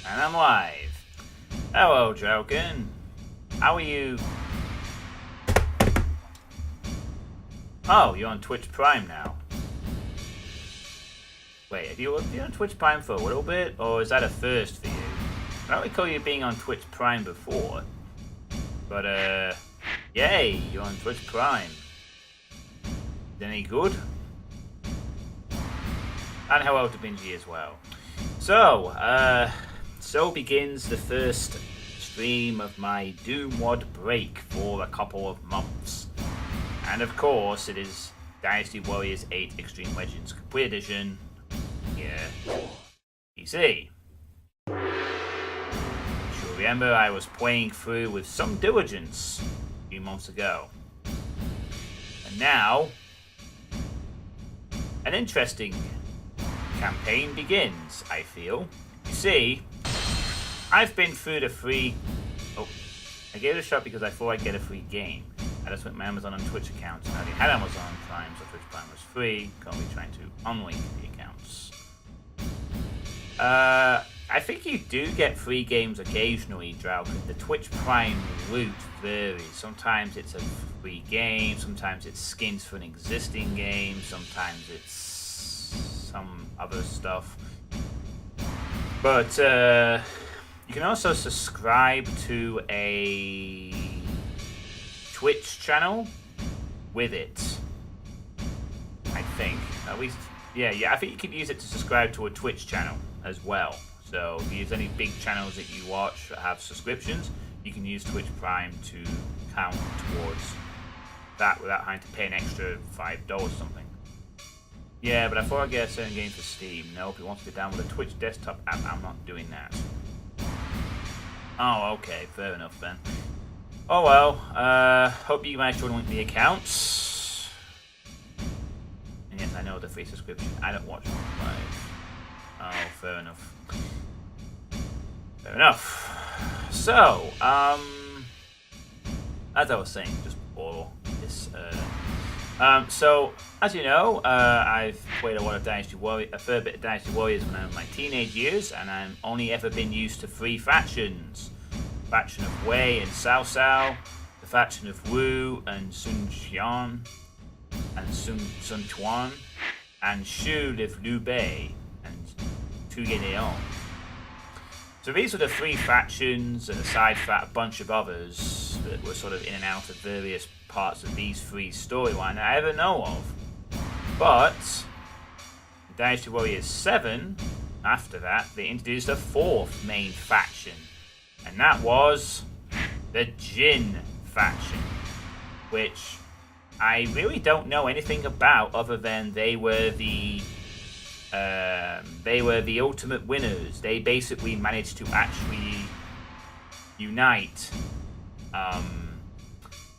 And I'm live. Hello, Draken. How are you? Oh, you're on Twitch Prime now. Wait, have you been on Twitch Prime for a little bit, or is that a first for you? I don't recall you being on Twitch Prime before. But, yay, you're on Twitch Prime. Is any good? And hello to Benji as well. So begins the first stream of my Doomwad break for a couple of months. And of course, it is Dynasty Warriors 8 Extreme Legends Complete Edition. Yeah. PC. You'll remember I was playing through with some diligence a few months ago. And now, an interesting campaign begins, I feel. You see, I've been through the free... Oh, I gave it a shot because I thought I'd get a free game. I just went my Amazon and Twitch accounts, and I already had Amazon Prime, so Twitch Prime was free. Currently trying to unlink the accounts. I think you do get free games occasionally, Drauk. The Twitch Prime loot varies. Sometimes it's a free game, sometimes it's skins for an existing game, sometimes it's some other stuff. But you can also subscribe to a Twitch channel with it, I think. At least, yeah, I think you can use it to subscribe to a Twitch channel as well. So if you use any big channels that you watch that have subscriptions, you can use Twitch Prime to count towards that without having to pay an extra $5 or something. Yeah, but I thought I'd get a certain game for Steam. Nope, it wants to download a Twitch desktop app. I'm not doing that. Oh, okay, fair enough then. Oh well, hope you managed to link the accounts. And yes, I know the free subscription. I don't watch them live. Oh, fair enough. Fair enough. So, as I was saying just before this, so as you know, I've played a lot of Dynasty Warriors, a fair bit of Dynasty Warriors when I was in my teenage years, and I've only ever been used to 3 factions: the faction of Wei and Cao Cao, the faction of Wu and Sun Jian, and Sun Tuan, and Shu of Liu Bei and Tu Liang. So these were the 3 factions, and aside from that, a bunch of others that were sort of in and out of various parts of these 3 storylines that I ever know of. But Dynasty Warriors 7, after that, they introduced a 4th main faction, and that was the Jian faction, which I really don't know anything about other than they were the ultimate winners. They basically managed to actually unite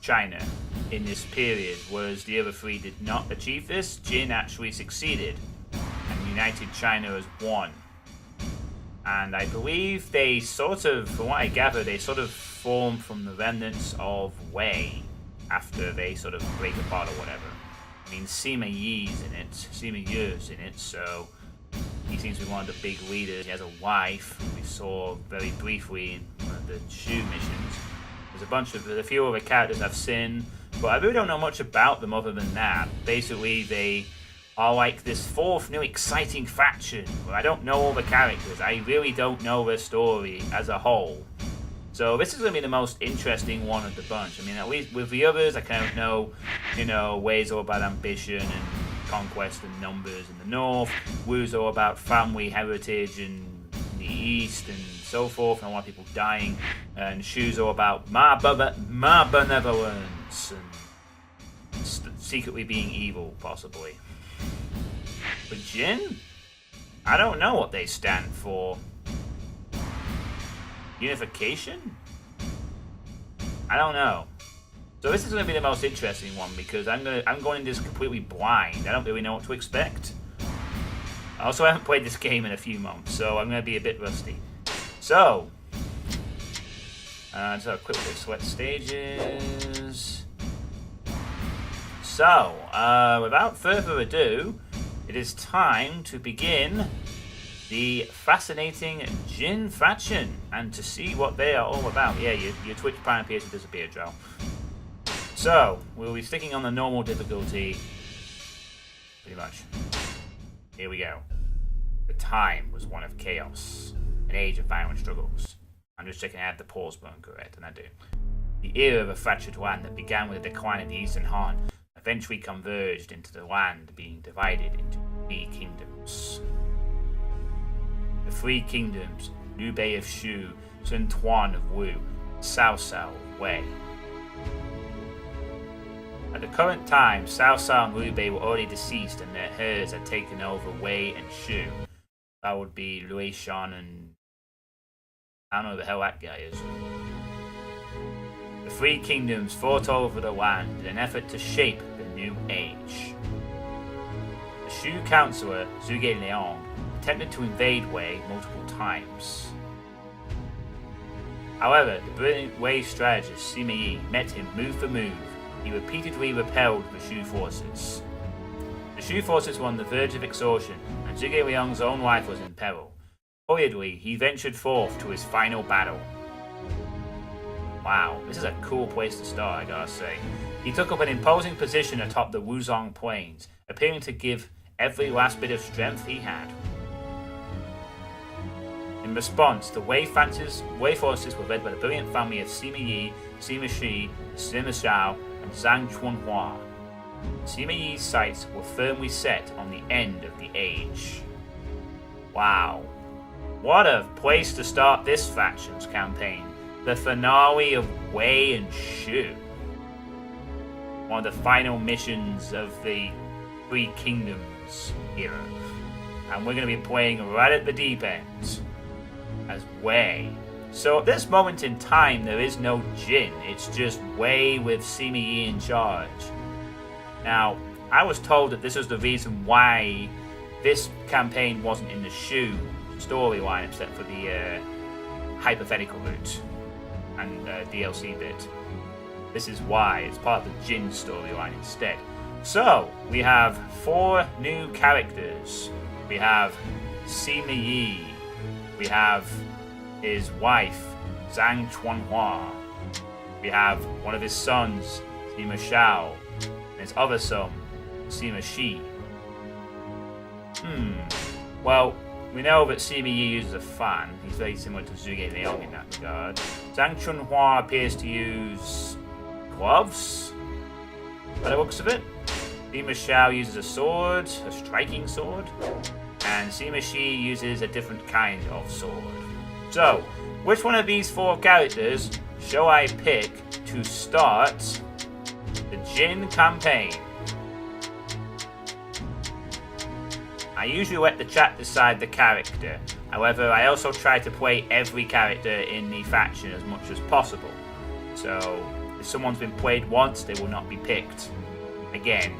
China in this period, whereas the other 3 did not achieve this. Jian actually succeeded and united China as one. And I believe they sort of, from what I gather, they sort of formed from the remnants of Wei after they sort of break apart or whatever. I mean, Sima Yi's in it, so he seems to be one of the big leaders. He has a wife who we saw very briefly in one of the Shu missions. There's a few other characters I've seen, but I really don't know much about them other than that. Basically, they are like this 4th new exciting faction where I don't know all the characters. I really don't know their story as a whole. So this is going to be the most interesting one of the bunch. I mean, at least with the others, I kind of know, Wei's all about ambition and conquest and numbers in the north. Wu's all about family heritage in the east and so forth, and a lot of people dying. And Shu's all about my benevolence and secretly being evil, possibly. But Jian? I don't know what they stand for. Unification? I don't know. So this is going to be the most interesting one because I'm going into this completely blind. I don't really know what to expect. I also haven't played this game in a few months, so I'm going to be a bit rusty. So, just a quick look at select stages. So, without further ado, it is time to begin the fascinating Jian faction, and to see what they are all about. Yeah, your Twitch Prime appears to disappear, Joe. So, we'll be sticking on the normal difficulty, pretty much. Here we go. The time was one of chaos, an age of violent struggles. I'm just checking I have the pause button correct, and I do. The era of a fractured land that began with the decline of the Eastern Han eventually converged into the land being divided into 3 kingdoms. The 3 kingdoms, Liu Bei of Shu, Sun Tuan of Wu, Cao Cao of Wei. At the current time, Cao Cao and Liu Bei were already deceased and their heirs had taken over Wei and Shu. That would be Lui Shan and... I don't know who the hell that guy is. The 3 kingdoms fought over the land in an effort to shape the new age. The Shu councillor, Zhuge Liang, attempted to invade Wei multiple times. However, the brilliant Wei strategist Sima Yi met him move for move. He repeatedly repelled the Shu forces. The Shu forces were on the verge of exhaustion, and Zhuge Liang's own life was in peril. Hurriedly, he ventured forth to his final battle. Wow, this is a cool place to start, I gotta say. He took up an imposing position atop the Wuzhang plains, appearing to give every last bit of strength he had. In response, the Wei forces were led by the brilliant family of Sima Yi, Sima Shi, Sima Shao, and Zhang Chunhua. Sima Yi's sights were firmly set on the end of the age. Wow. What a place to start this faction's campaign. The finale of Wei and Shu. One of the final missions of the 3 Kingdoms era. And we're going to be playing right at the deep end as Wei. So at this moment in time, there is no Jin. It's just Wei with Sima Yi in charge. Now, I was told that this was the reason why this campaign wasn't in the Shu storyline, except for the hypothetical route and DLC bit. This is why. It's part of the Jin storyline instead. So, we have 4 new characters. We have Sima Yi. We have his wife, Zhang Chunhua. We have one of his sons, Sima Shao, and his other son, Sima Shi. Well, we know that Sima Yi uses a fan. He's very similar to Zhuge Liang in that regard. Zhang Chunhua appears to use gloves, by the looks of it. Sima Shao uses a sword, a striking sword. And Sima Shi uses a different kind of sword. So, which one of these 4 characters shall I pick to start the Jin campaign? I usually let the chat decide the character. However, I also try to play every character in the faction as much as possible. So, if someone's been played once, they will not be picked again.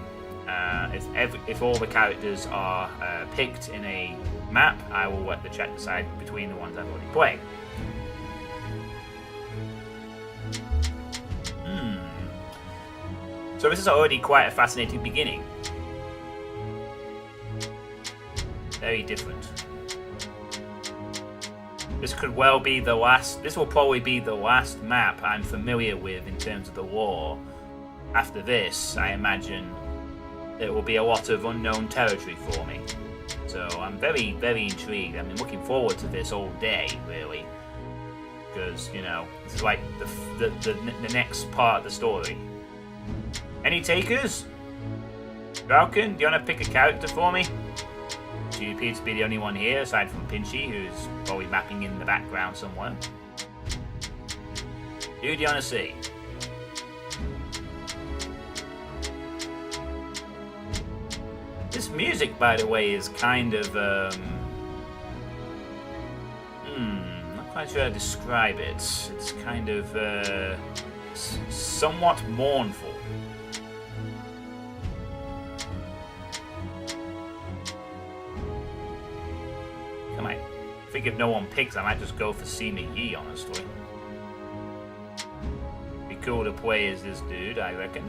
If all the characters are picked in a map, I will let the chat decide between the ones I've already played. So this is already quite a fascinating beginning. Very different. This could well be the last. This will probably be the last map I'm familiar with in terms of the lore. After this, I imagine it will be a lot of unknown territory for me. So I'm very, very intrigued. I'm looking forward to this all day, really. Because, you know, this is like the next part of the story. Any takers? Falcon, do you want to pick a character for me? You appear to be the only one here, aside from Pinchy, who's probably mapping in the background somewhere. Who do you want to see? This music, by the way, is kind of, not quite sure how to describe it. It's kind of, somewhat mournful. I think if no one picks, I might just go for Sima Yi, honestly. Be cool to play as this dude, I reckon.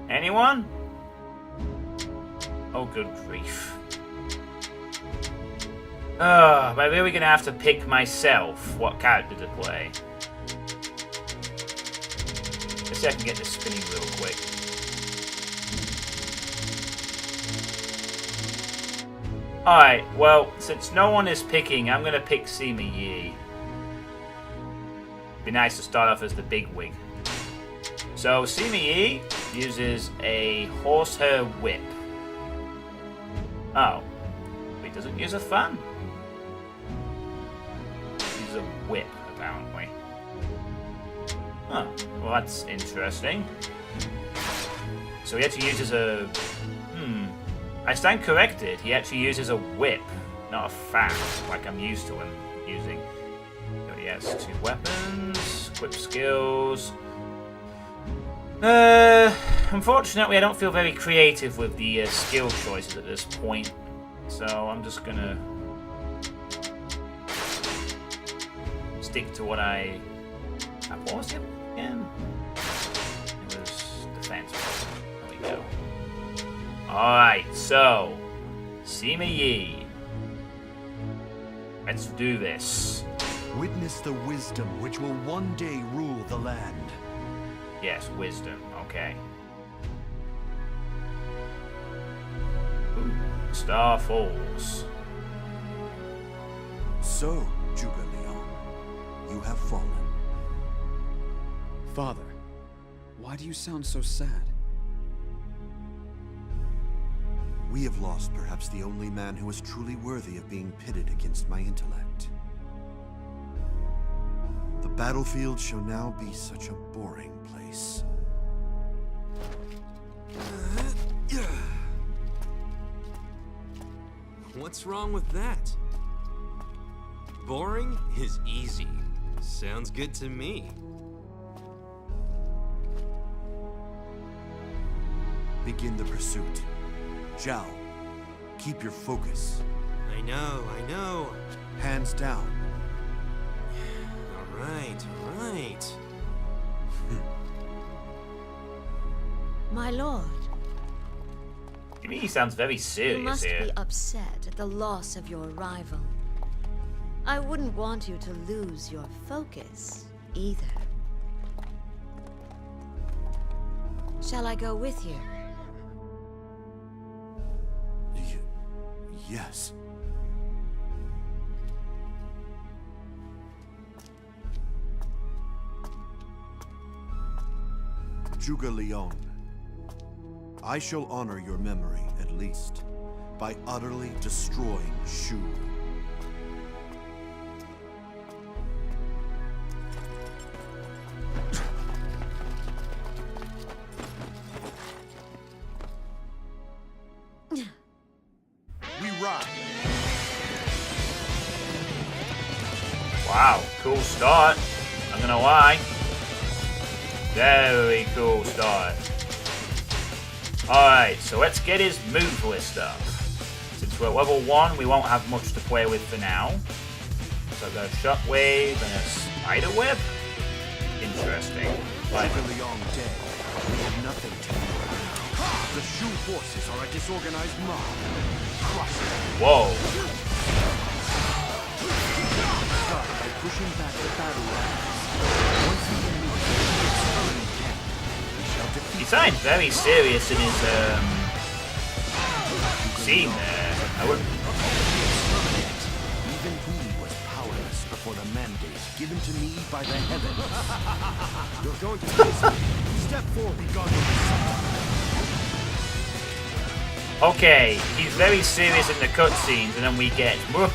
Anyone? Oh, good grief. Am I really gonna have to pick myself what character to play? Let's see if I can get this spinning real quick. Alright, well, since no one is picking, I'm gonna pick Sima Yi. Be nice to start off as the big wig. So Sima Yi uses a horsehair whip. Oh, he doesn't use a fan. He uses a whip, apparently. Oh, well that's interesting. So he actually uses a... I stand corrected. He actually uses a whip, not a fan, like I'm used to him using. So he has 2 weapons, equip skills. Unfortunately, I don't feel very creative with the skill choices at this point, so I'm just gonna stick to what I... What was it again? It was defense. There we go. Alright, so Sima Yi. Let's do this. Witness the wisdom which will one day rule the land. Yes, wisdom. Okay. Ooh, Star Falls. So, Zhuge Liang, you have fallen. Father, why do you sound so sad? We have lost perhaps the only man who is truly worthy of being pitted against my intellect. The battlefield shall now be such a boring place. What's wrong with that? Boring is easy. Sounds good to me. Begin the pursuit. Zhao, keep your focus. I know. Hands down. All right. My lord, To me, he sounds very you serious must here. be upset at the loss of your rival. I wouldn't want you to lose your focus, either. Shall I go with you? Yes. Zhuge Liang, I shall honor your memory, at least, by utterly destroying Shu. We rock! Wow, cool start. I'm gonna lie. Very cool start. Alright, so let's get his move list up. Since we're at level 1, we won't have much to play with for now. So I've got a Shockwave and a Spider Web. Interesting. Right. Zhuge Liang dead. We have nothing to do. The Shu forces are a disorganized mob. Crush them. Whoa. Start by pushing back the battle lines. Once the enemy gets early camp, we shall defeat. He sounded very serious in his scene there. I would... Even he was powerless before the mandate given to me by the heavens. You're going to face me. Step forward, God. Okay, he's very serious in the cutscenes, and then we get evil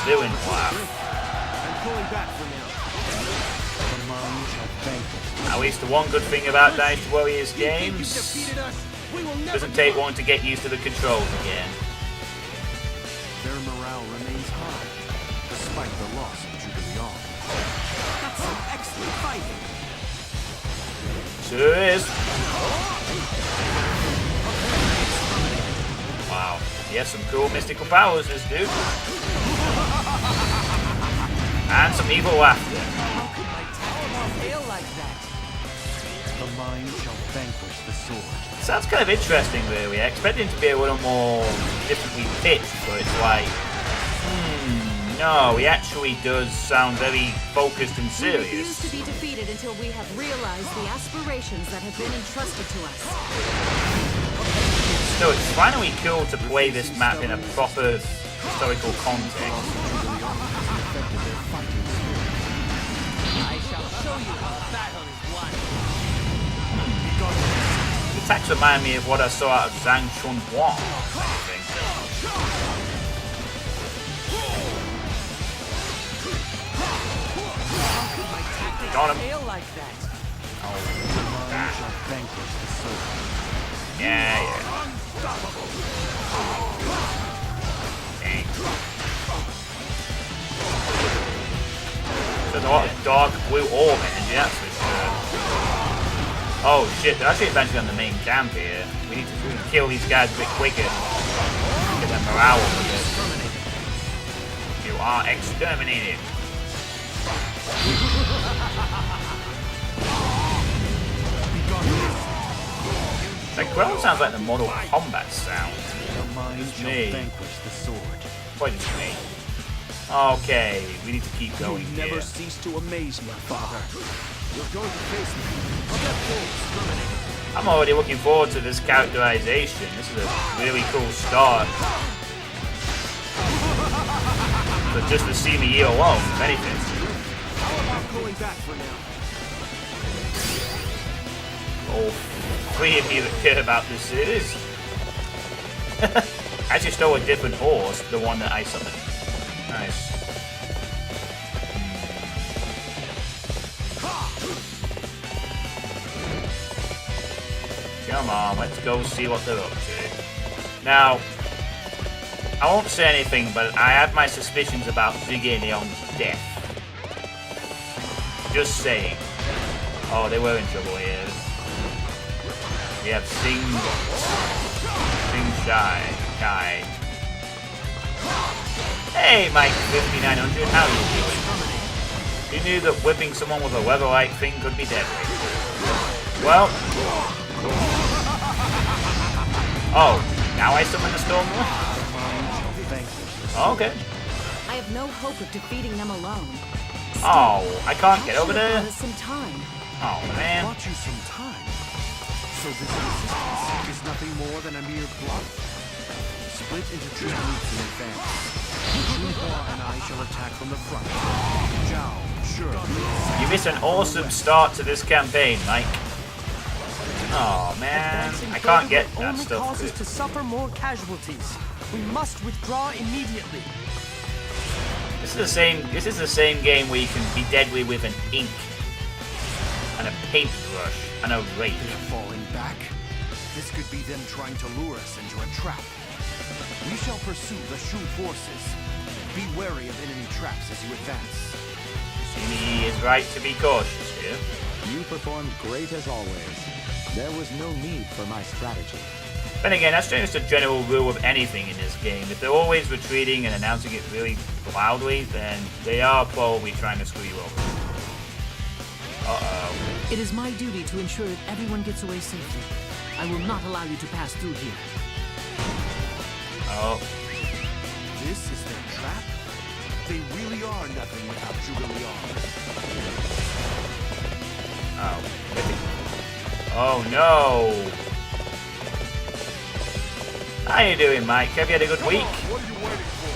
villain laugh. I'm pulling back for now. The mind shall vanquish. At least the one good thing about Dynasty Warriors games, doesn't take long to get used to the controls again. Their morale remains high, despite the loss of Zhuge Liang. That's some excellent fighting. Sure is. Wow, he has some cool mystical powers, this dude. And some evil laughter. The mind shall vanquish the sword. Sounds kind of interesting, really. I expect him to be a little more differently pitched, but it's like no, he actually does sound very focused and We refuse serious. to be defeated until we have realized the aspirations that have been entrusted to us. So it's finally cool to play this map in a proper historical context. I shall show you how a battle is won. The attacks remind me of what I saw out of Zhang Chunhuang, I think. Got him. Fail like that. Oh, I shall vanquish the sword. yeah, yeah. Dang. There's a lot of dark blue orb energy, that's for sure. Oh shit, they're actually advancing on the main camp here. We need to kill these guys a bit quicker. Get their morale up a bit. You are exterminated. That growl sounds like the Mortal Kombat sound. The mind It's shall me. vanquish the sword. What is me? Okay, we need to keep going You never here. cease to amaze me, Father. You're going to face me. Step forward, exterminated. I'm already looking forward to this characterization. This is a really cool start. So just to see me here alone, if anything. I'm going back for now. All three of you that care about this series. I actually stole a different horse, the one that I summoned. Nice. Come on, let's go see what they're up to. Now, I won't say anything, but I have my suspicions about Liong's death. Just saying. Oh, they were in trouble here. We have Xingshi. Hey, Mike 5900, how are you doing? You knew that whipping someone with a leather-like thing could be deadly. Well. Oh, now I summon the storm? Okay. I have no hope of defeating them alone. Oh, I can't get over there. Some time. Oh, man. Bought you some time. So this resistance is nothing more than a mere bluff. Split into two groups in advance. Xinhua and I shall attack from the front. Zhao, sure. You missed an awesome start to this campaign, Mike. Oh man, I can't get that only stuff. causes to suffer more casualties. We must withdraw immediately. This is the same game where you can be deadly with an ink and a paintbrush and a rake. They're falling back. This could be them trying to lure us into a trap. We shall pursue the Shu forces. Be wary of enemy traps as you advance. He is right to be cautious here. You performed great as always. There was no need for my strategy. Then again, that's just a general rule of anything in this game. If they're always retreating and announcing it really loudly, then they are probably trying to screw you over. Uh-oh. It is my duty to ensure that everyone gets away safely. I will not allow you to pass through here. Oh. This is their trap? They really are nothing without Zhuge. Oh. Oh no. How you doing, Mike? Have you had a good week? What are you waiting for?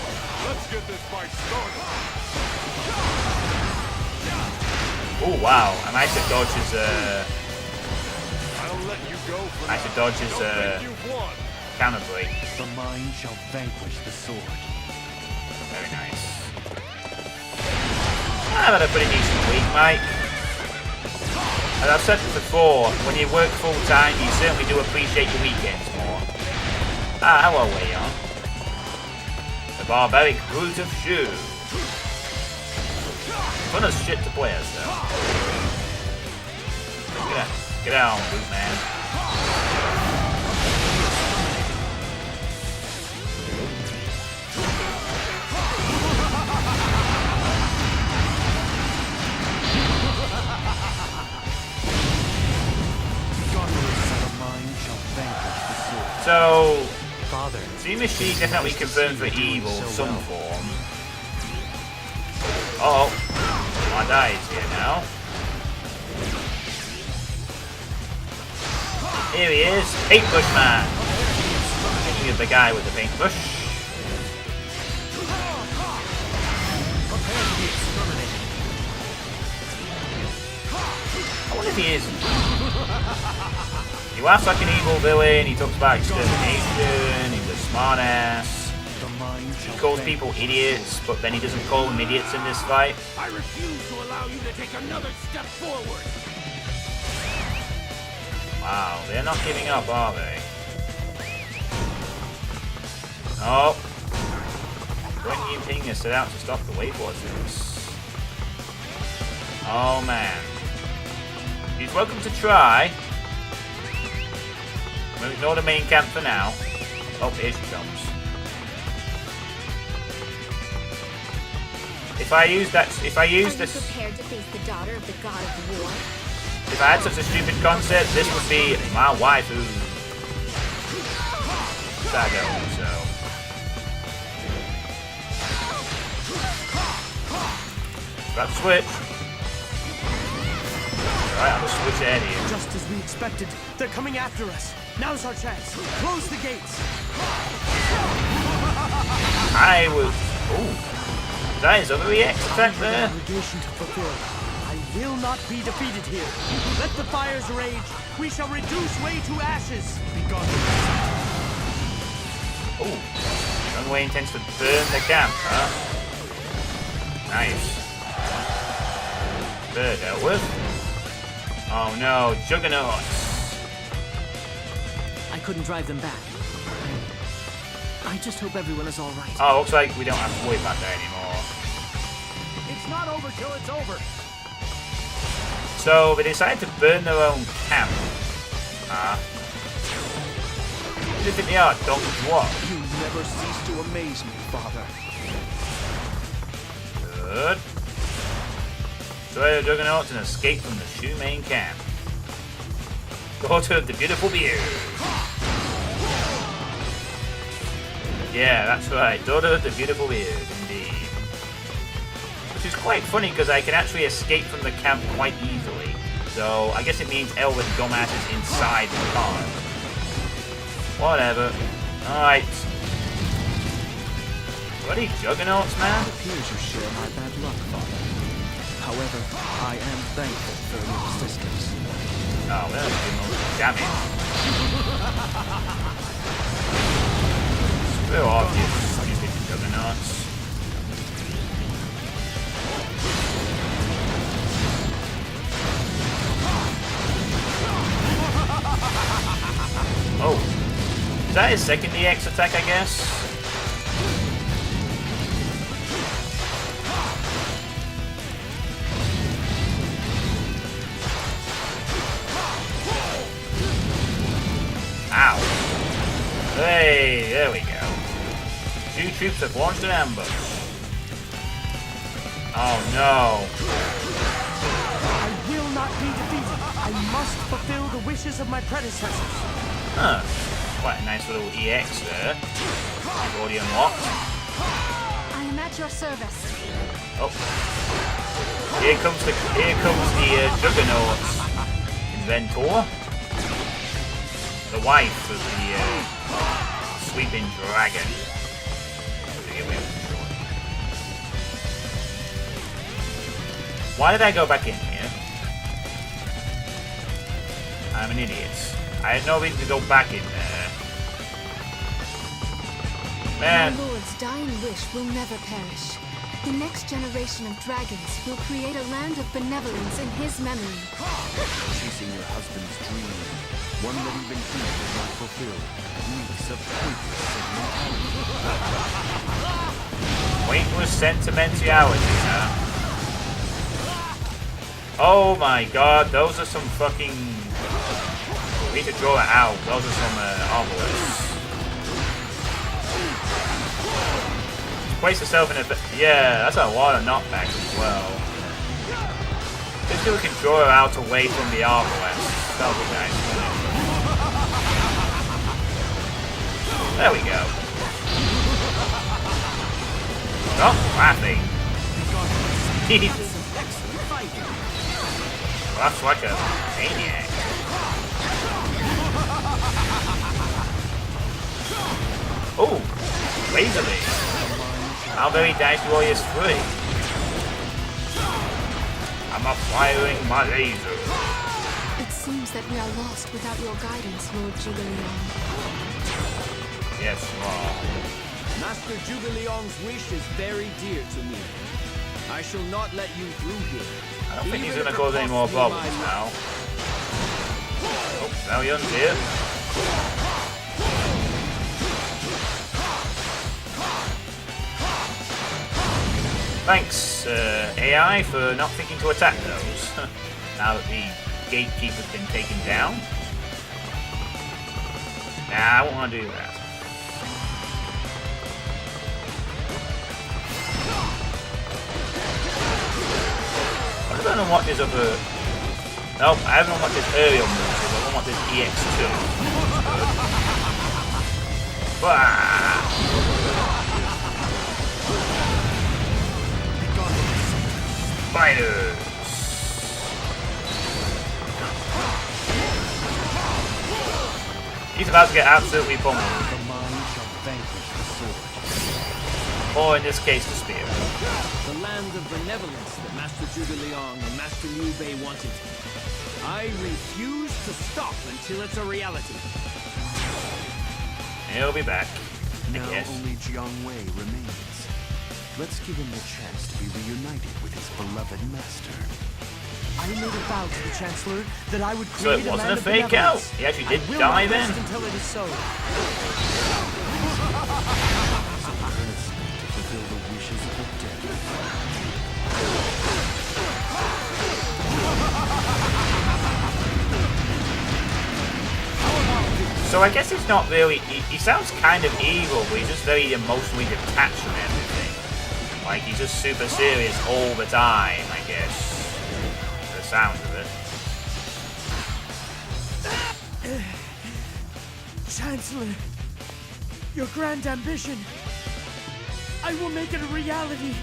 Let's get this fight started. Oh wow, I might have dodged his I'll let you go for I should dodge his counter break. The mind shall vanquish the sword. Very nice. I've had a pretty decent week, Mike. As I've said before, when you work full time, you certainly do appreciate your weekends more. Ah, hello, Leon. The barbaric brute of Shu. Fun as shit to play as, though. Get out, brute man. So, Father, Xingshi definitely confirmed for evil, some form. Oh, my dies here now. Here he is, Paintbrush Man. Hitting you the guy with the paintbrush. I wonder if he is. He laughs like an evil villain, he talks about extermination, he's a smart ass. He calls people idiots, but then he doesn't call them idiots in this fight. I refuse to allow you to take another step forward. Wow, they're not giving up, are they? Oh. Guanqiu has set out to stop the Wave Watchers. Oh man. He's welcome to try. We'll ignore the main camp for now. Oh, here she comes. If I use this... prepared to face the daughter of the god of war? If I had such a stupid concept, this would be my waifu. Sago, so... About to switch. Alright, I'm gonna switch ahead here. Just as we expected, they're coming after us. Now's our chance. Close the gates. I was... Ooh. That is other EX attack there. Obligation to fulfill. I will not be defeated here. Let the fires rage. We shall reduce Wei to ashes. Begone. Ooh. Runway intends to burn the camp, huh? Nice. They're dealt with. Oh no, Juggernauts. I couldn't drive them back. I just hope everyone is all right. Oh, looks like we don't have to worry about that anymore. It's not over till it's over. So they decided to burn their own camp. Who do you think they are? Donkeys what? You never cease to amaze me, Father. Good. Destroy the Juggernauts and escape from the Shu main camp. Daughter of the beautiful beard. Yeah, that's right. Daughter of the beautiful beard, indeed. Which is quite funny because I can actually escape from the camp quite easily. So I guess it means Elwood dumbass is inside the car. Whatever. Alright. Bloody Juggernauts, man. It appears you share my bad luck, Father. However, I am thankful for your assistance. Oh, well, damn it. Screw off, you stupid Juggernauts. Oh. Is that his second EX attack, I guess? Ow. Hey, there we go. Two troops have launched an ambush. Oh no. I will not be defeated. I must fulfill the wishes of my predecessors. Huh. Quite a nice little EX there. I've already unlocked. I am at your service. Oh. Here comes the Juggernauts inventor. The wife of the sweeping dragon. Why did I go back in here? I'm an idiot. I had no reason to go back in there. Man. My lord's dying wish will never perish. The next generation of dragons will create a land of benevolence in his memory. Chasing your husband's dream, one that even he did not fulfill, weeks of Pointless sentimentality, huh? Oh my god, those are some fucking... We need to draw it out. Those are some obelisks. Place yourself in a... Yeah, that's a lot of knockbacks as well. Just so we can draw her out away from the obelisk. That'll be nice. There we go. Stop laughing. Jesus. Excellent fighting. That's like a maniac. Oh, laser beam. How very Dynasty Warriors 3. I'm firing my laser. It seems that we are lost without your guidance, Lord Zhuge-Liang. Yes, you are. Master Zhuge-Liang's wish is very dear to me. I shall not let you through here. I don't think he's Even going to if it cause any more costs me my problems life. now. Oh, Valiant's here. Thanks, AI, for not thinking to attack those. Now that the gatekeeper's been taken down. Nah, I won't want to do that. I don't know what this other... Nope, I haven't watched this aerial move, I don't want this EX2. Spiders! He's about to get absolutely pummeled. The mind shall vanquish the sword. Or in this case, the spear. The land of benevolence that Master Zhuge-Liang and Master Liu Bei wanted. I refuse to stop until it's a reality. He'll be back. Now Yes. only Jiang Wei remains. Let's give him the chance to be reunited with his beloved master. I made a vow to the Chancellor that I would So create it wasn't land a of fake out. benevolence. He actually did I will die not then. rest until it is so. So earnestly to fulfill the wishes of the dead. So I guess it's not really... He sounds kind of evil, but he's just very emotionally detached from everything. Like, he's just super serious all the time, I guess. The sound of it. Chancellor, your grand ambition, I will make it a reality.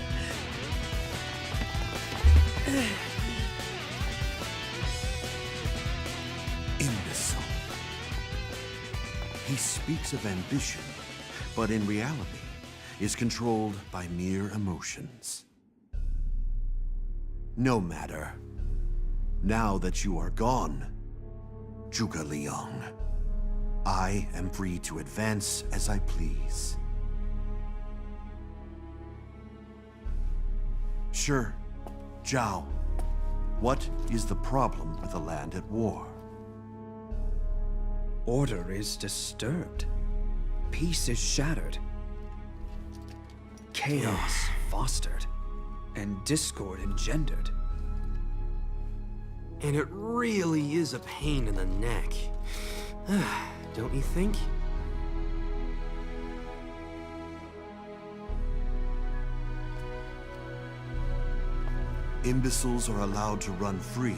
Imbecile. He speaks of ambition, but in reality is controlled by mere emotions. No matter. Now that you are gone, Zhuge-Liang, I am free to advance as I please. Sure, Zhao, what is the problem with a land at war? Order is disturbed. Peace is shattered. Chaos fostered. And discord engendered. And it really is a pain in the neck. Don't you think? Imbeciles are allowed to run free.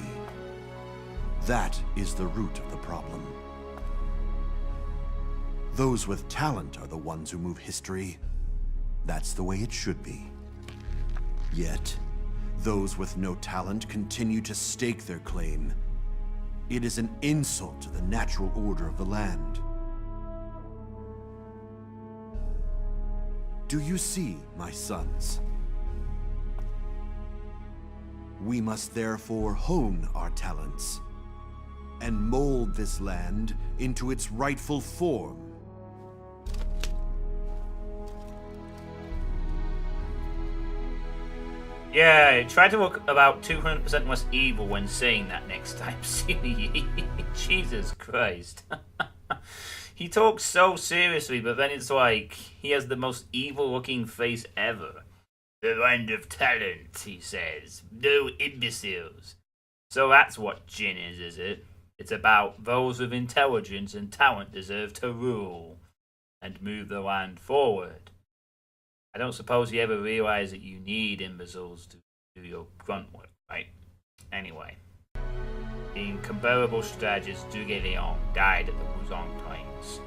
That is the root of the problem. Those with talent are the ones who move history. That's the way it should be. Yet, those with no talent continue to stake their claim. It is an insult to the natural order of the land. Do you see, my sons? We must therefore hone our talents and mold this land into its rightful form. Yeah, try to look about 200% less evil when saying that next time. Jesus Christ. He talks so seriously, but then it's like he has the most evil-looking face ever. The land of talent, he says. No imbeciles. So that's what Jin is it? It's about those with intelligence and talent deserve to rule and move the land forward. I don't suppose you ever realize that you need imbeciles to do your grunt work, right? Anyway. The incomparable strategist Zhuge-Liang died at the Wuzhang plains.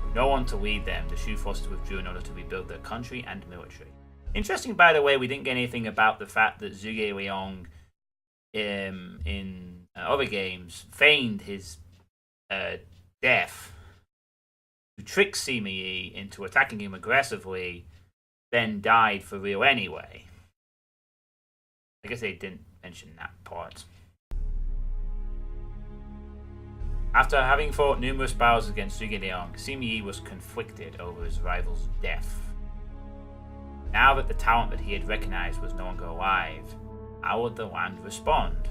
With no one to lead them, the Shu forces withdrew in order to rebuild their country and military. Interesting, by the way, we didn't get anything about the fact that Zhuge Liang in other games feigned his death to trick Sima Yi into attacking him aggressively, then died for real anyway. I guess they didn't mention that part. After having fought numerous battles against Zhuge Liang, Sima Yi was conflicted over his rival's death. Now that the talent that he had recognized was no longer alive, how would the land respond?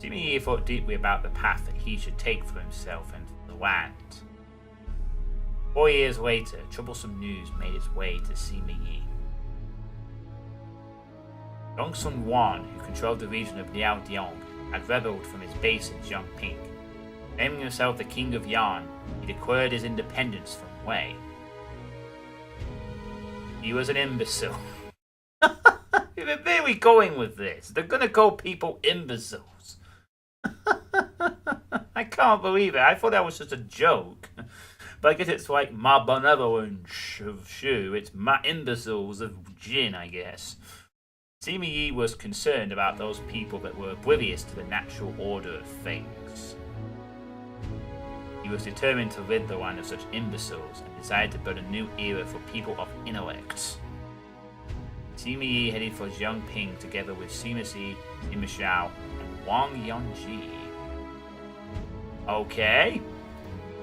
Sima Yi thought deeply about the path that he should take for himself and for the land. 4 years later, troublesome news made its way to Sima Yi. Dongsun Yuan, who controlled the region of Liaodiong, had rebelled from his base in Xiangping. Naming himself the King of Yan, he declared his independence from Wei. He was an imbecile. They're really going with this. They're gonna call people imbeciles. I can't believe it. I thought that was just a joke. But I guess it's like my benevolence of Shu. It's my imbeciles of Jian, I guess. Sima Yi was concerned about those people that were oblivious to the natural order of things. He was determined to rid the land of such imbeciles and decided to build a new era for people of intellect. Sima Yi headed for Xiangping together with Sima Si, Sima Xiao, and Wang Yongji. Okay.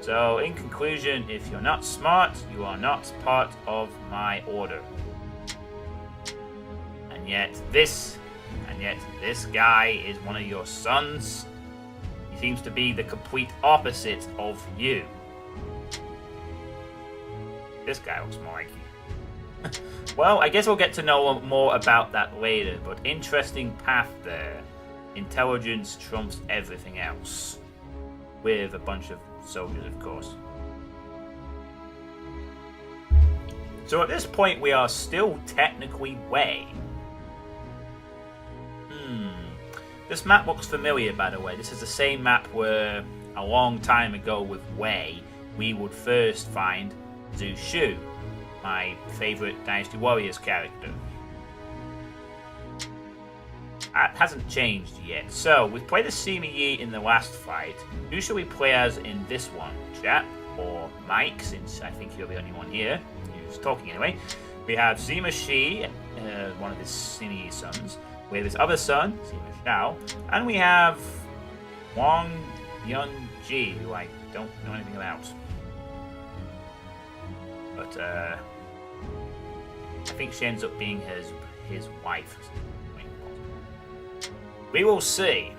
So, in conclusion, if you're not smart, you are not part of my order. And yet this guy is one of your sons. He seems to be the complete opposite of you. This guy looks more like you. Well, I guess we'll get to know more about that later, but interesting path there. Intelligence trumps everything else. With a bunch of soldiers, of course. So at this point, we are still technically Wei. This map looks familiar, by the way. This is the same map where, a long time ago with Wei, we would first find Zhu Shu, my favorite Dynasty Warriors character. That hasn't changed yet. So, we've played as Sima Yi in the last fight. Who should we play as in this one? Chat or Mike, since I think you're the only one here who's talking anyway. We have Sima Shi, one of his Sima Yi sons. We have his other son, Sima Xiao. And we have Wang Yongji, who I don't know anything about. But, I think she ends up being his wife. We will see.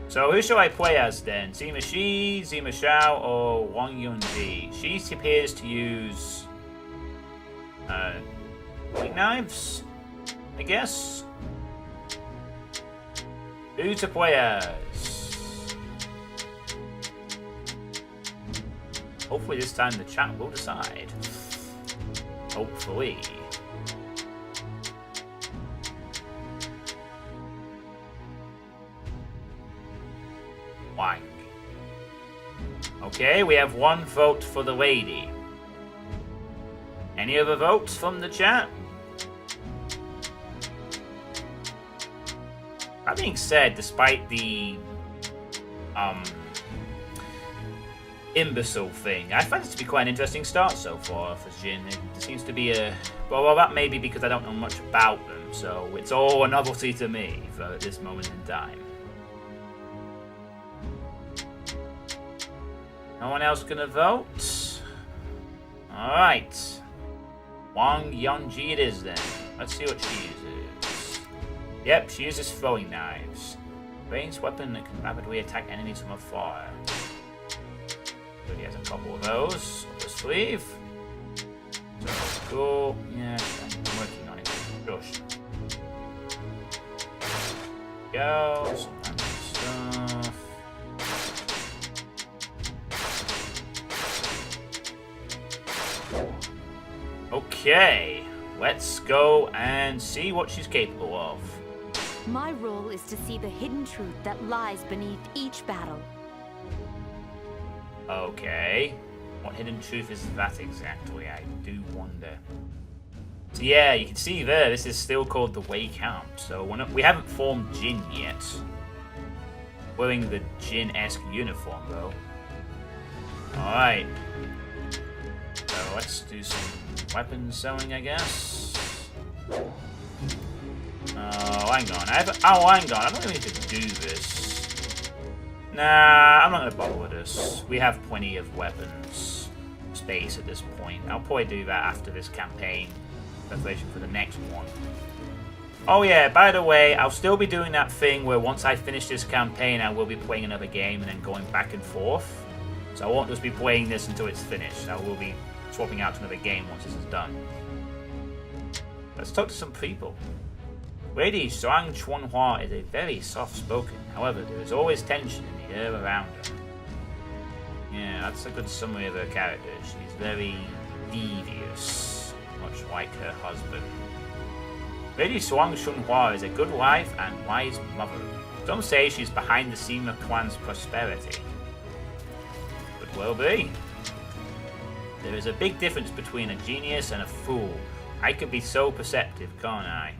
So who shall I play as then? Sima Shi, Sima Xiao, or Wang Yongji? She appears to use quick knives, I guess. Who to play as? Hopefully this time the chat will decide. Hopefully. Wang. Okay, we have one vote for the lady. Any other votes from the chat? That being said, despite the imbecile thing, I find this to be quite an interesting start so far for Jian. It seems to be a... Well, that may be because I don't know much about them, so it's all a novelty to me for this moment in time. No one else gonna vote? Alright. Wang Yongji it is then. Let's see what she uses. Yep, she uses throwing knives. Ranged weapon that can rapidly attack enemies from afar. So he has a couple of those up his sleeve. So that's cool. Yeah, I'm working on it. Gosh. Go. Some stuff. Okay, let's go and see what she's capable of. My role is to see the hidden truth that lies beneath each battle. Okay. What hidden truth is that exactly? I do wonder. So yeah, you can see there, this is still called the Wei Camp. So we haven't formed Jin yet. Wearing the Jin-esque uniform, though. Alright. So let's do some weapon sewing, I guess. Oh, hang on. I don't need to do this. Nah, I'm not going to bother with this. We have plenty of weapons space at this point. I'll probably do that after this campaign. Preparation for the next one. Oh yeah, by the way, I'll still be doing that thing where once I finish this campaign, I will be playing another game and then going back and forth. So I won't just be playing this until it's finished. I will be swapping out to another game once this is done. Let's talk to some people. Lady Zhuang Chuanhua is a very soft-spoken. However, there is always tension in the air around her. Yeah, that's a good summary of her character. She's very devious, much like her husband. Lady Zhuang Chuanhua is a good wife and wise mother. Some say she's behind the Sima clan's prosperity. Could well be. There is a big difference between a genius and a fool. I could be so perceptive, can't I?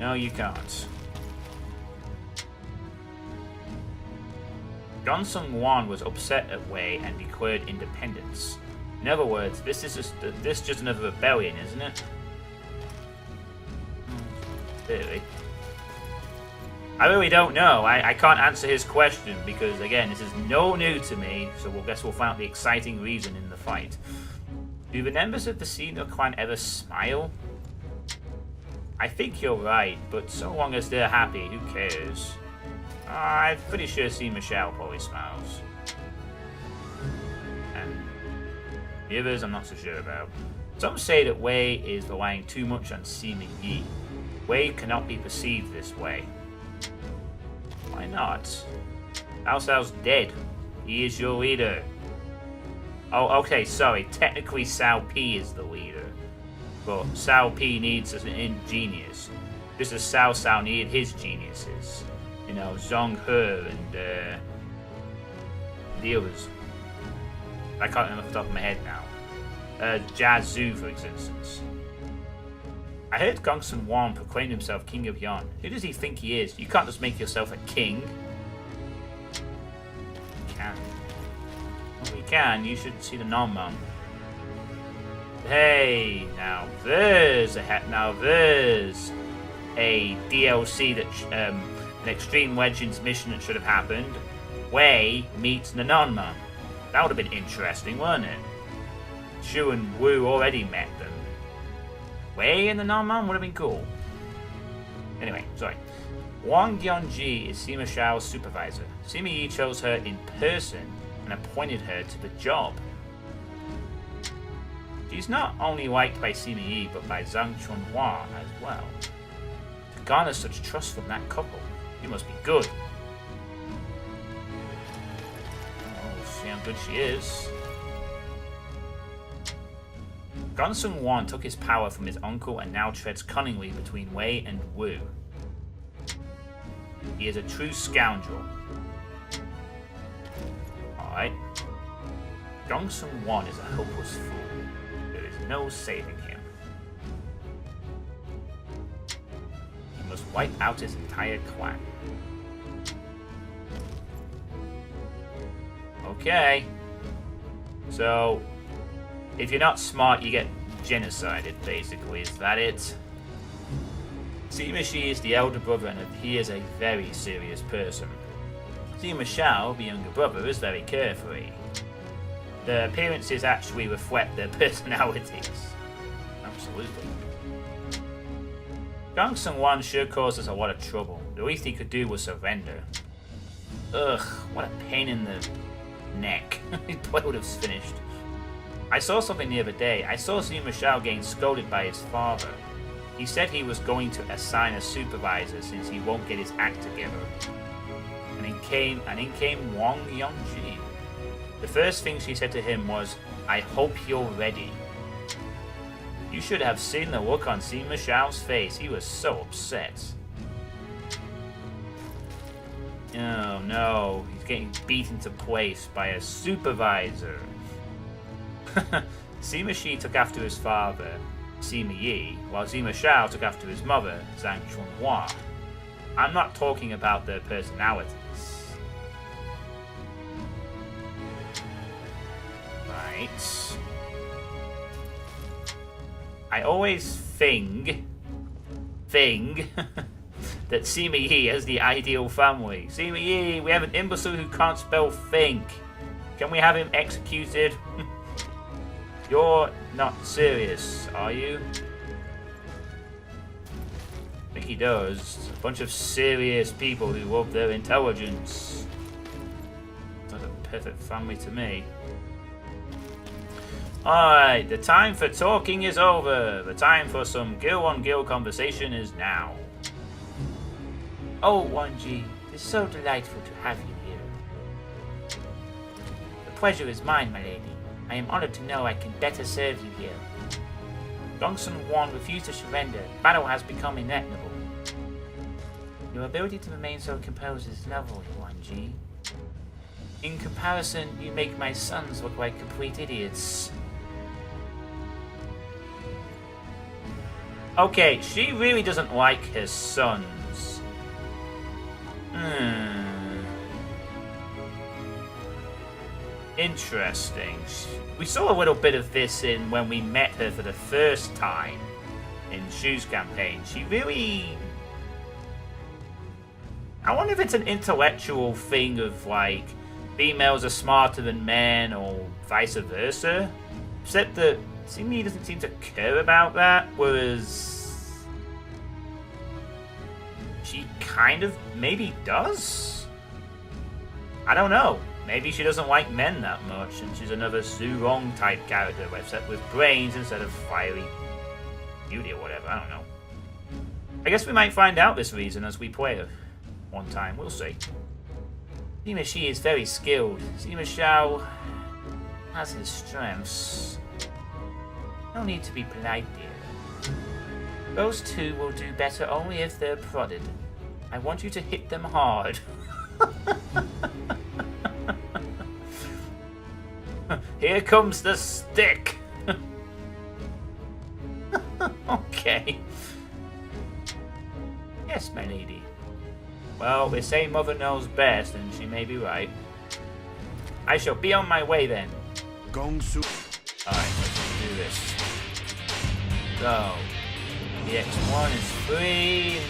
No, you can't. Gongsun Wan was upset at Wei and declared independence. In other words, this is just another rebellion, isn't it? Really? I really don't know. I can't answer his question because, again, this is no new to me, so guess we'll find out the exciting reason in the fight. Do the members of the Sima clan ever smile? I think you're right, but so long as they're happy, who cares? I'm pretty sure Sima Shao probably smiles. And the others I'm not so sure about. Some say that Wei is relying too much on Sima Yi. Wei cannot be perceived this way. Why not? Cao Cao's dead. He is your leader. Oh, okay, sorry. Technically, Xiangping is the leader. But Xiangping needs an genius. Just as Cao Cao needed his geniuses. You know, Zhong He and the others. I can't remember off the top of my head now. Jia Zhu, for instance. I heard Gongsun Wan proclaim himself King of Yan. Who does he think he is? You can't just make yourself a king. You can. Well, you can. You should see the non-mum. Hey, now there's a DLC that an Xtreme Legends mission that should have happened. Wei meets the non-mum. That would have been interesting, wouldn't it? Shu and Wu already met them. Wei and the non-mum would have been cool. Anyway, sorry. Wang Yongji is Sima Shao's supervisor. Sima Yi chose her in person and appointed her to the job. She's not only liked by Sima Yi, but by Zhang Chunhua as well. To garner such trust from that couple, you must be good. Oh, see how good she is. Gongsun Wan took his power from his uncle and now treads cunningly between Wei and Wu. He is a true scoundrel. Alright. Gongsun Wan is a hopeless fool. There is no saving him. He must wipe out his entire clan. Okay. So, if you're not smart, you get genocided, basically. Is that it? Sima Shi is the elder brother and he is a very serious person. Sima Shao, the younger brother, is very carefree. Their appearances actually reflect their personalities. Absolutely. Gongsun Wan sure caused us a lot of trouble. The least he could do was surrender. Ugh, what a pain in the neck. His play would have finished. I saw something the other day. I saw Sima Shao getting scolded by his father. He said he was going to assign a supervisor since he won't get his act together. And in came Wang Yongji. The first thing she said to him was, "I hope you're ready." You should have seen the look on Sima Shao's face. He was so upset. Oh no, he's getting beaten to place by a supervisor. Sima Shi took after his father, Sima Yi, while Sima Shao took after his mother, Zhang Chunhua. I'm not talking about their personalities. Right. I always think that Sima Yi has the ideal family. Sima Yi, we have an imbecile who can't spell think. Can we have him executed? You're not serious, are you? I think he does. A bunch of serious people who love their intelligence. That's a perfect family to me. Alright, the time for talking is over. The time for some girl-on-girl conversation is now. Oh, Wanji, it's so delightful to have you here. The pleasure is mine, my lady. I am honored to know I can better serve you here. Gongsun Wan refused to surrender. Battle has become inevitable. Your ability to remain so composed is lovely, Wanji. In comparison, you make my sons look like complete idiots. Okay, she really doesn't like her sons. Interesting. We saw a little bit of this in when we met her for the first time in Shu's campaign. She really... I wonder if it's an intellectual thing of like females are smarter than men or vice versa. Except that Simi doesn't seem to care about that, whereas she kind of maybe does? I don't know. Maybe she doesn't like men that much, and she's another Zurong type character, except with brains instead of fiery beauty or whatever. I don't know. I guess we might find out this reason as we play her one time. We'll see. Sima Shi is very skilled. Sima Shao has his strengths. No need to be polite, dear. Those two will do better only if they're prodded. I want you to hit them hard. Here comes the stick. Okay. Yes, my lady. Well, they say mother knows best, and she may be right. I shall be on my way then. Gongsu. Alright, let's do this. So, the X1 is free.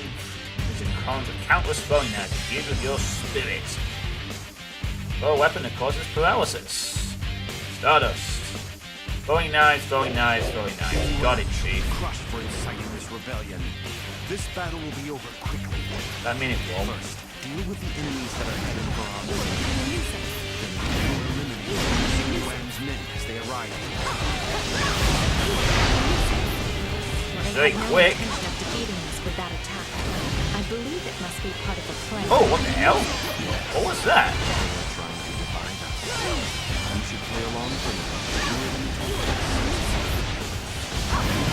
There's a countless throwing knives to use with your spirit. Throw a weapon that causes paralysis. Stardust. Throwing knives, throwing knives, throwing knives. Got it, Chief. Crushed for inciting this rebellion. This battle will be over quickly. That mean it won't. First, deal with the enemies that are headed for our way. Then we will eliminate Xing Wan's men as they arrive. Very quick. With that attack. I believe it must be part of a plan. Oh, what the hell? What was that? Trying to divide us. You should play along for me.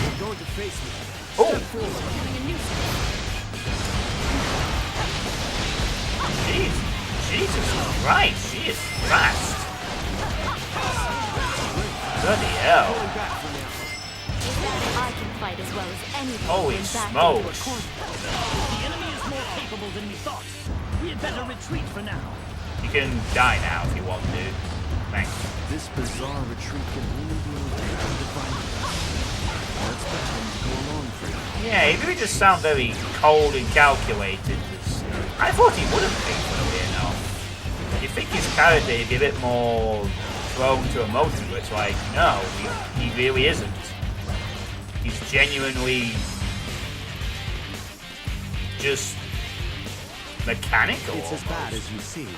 You're going to face me. Oh! Step forward. Jeez. Jesus Christ, she is fast. Bloody hell. I can fight as well as anyone. Holy smokes. The enemy is more capable than we thought. We had better retreat for now. You can die now if you want to. Thanks. This bizarre retreat can only be able to find us. Let's pretend to go along for you. Yeah, he really just sound very cold and calculated. I thought he wouldn't be, funnily enough. You think his character would be a bit more prone to emotion, but it's like, no, he really isn't. He's genuinely just mechanical. It's as bad as you see.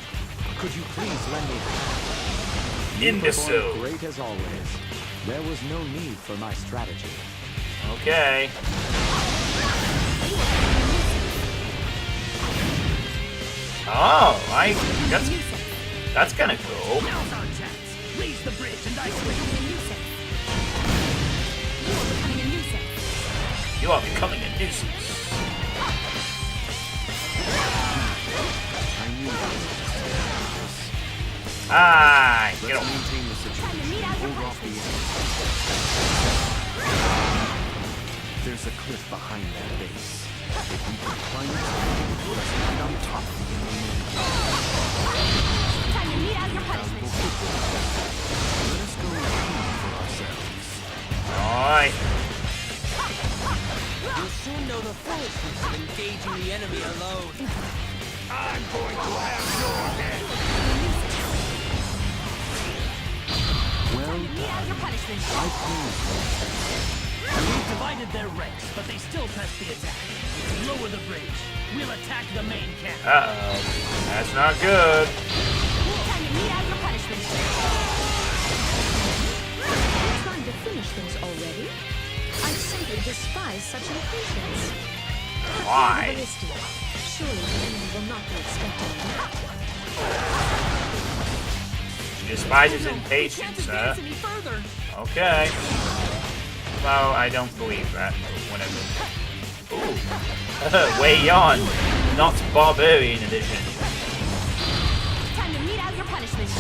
Could you please lend me a hand? Imbecile. Great as always. There was no need for my strategy. Okay. Oh, that's kind of cool. Now's our chance. Raise the bridge and isolate. You are becoming a nuisance. I knew that. Ah, get Let's off. maintain the situation. Hold off the enemy. There's a cliff behind that base. If we can climb it, it will put us right on top of the enemy. Time to mete out your punishment. Let us go and see for ourselves. Alright. You'll soon know the foolishness of engaging the enemy alone. I'm going to have your head. Well Mete out your punishment. I proved We've divided their ranks, but they still press the attack. Lower the bridge. We'll attack the main camp. Uh-oh. That's not good. Time to mete out your punishment. You're trying to finish things already? I simply despise such impatience. Why? Ballistic. Surely the enemy will not be expecting that. She despises Can't impatience, advance huh? any further. Okay. Well, I don't believe that. Whatever. Ooh. Way on. Not Barbarian Edition. Time to mete out your punishment.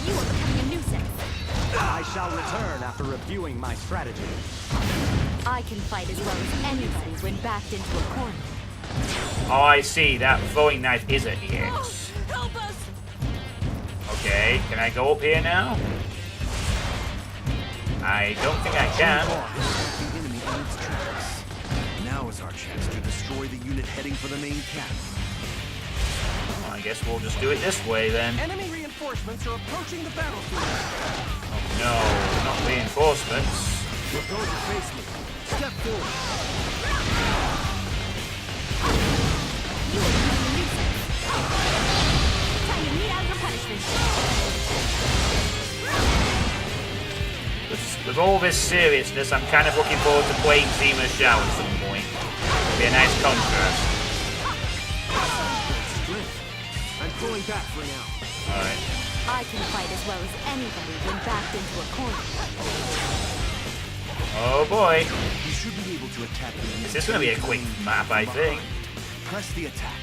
You are becoming a nuisance. I shall return after reviewing my strategy. I can fight as well as anybody when backed into a corner. Oh, I see. That throwing knife is an EX. Help us! Okay, can I go up here now? I don't think I can. the enemy in its tracks. Now is our chance to destroy the unit heading for the main camp. Well, I guess we'll just do it this way then. Enemy reinforcements are approaching the battlefield. Oh no, not reinforcements. We're going to face me. Step forward. You are becoming a nuisance. Time to mete out your punishment. With all this seriousness, I'm kind of looking forward to playing Zima Shao at some point. It'll be a nice contrast. I'm pulling back for now. Alright. I can fight as well as anybody when backed into a corner. Oh boy. We should be able to attack the enemy. This is going to be a quick map, I think. Press the attack.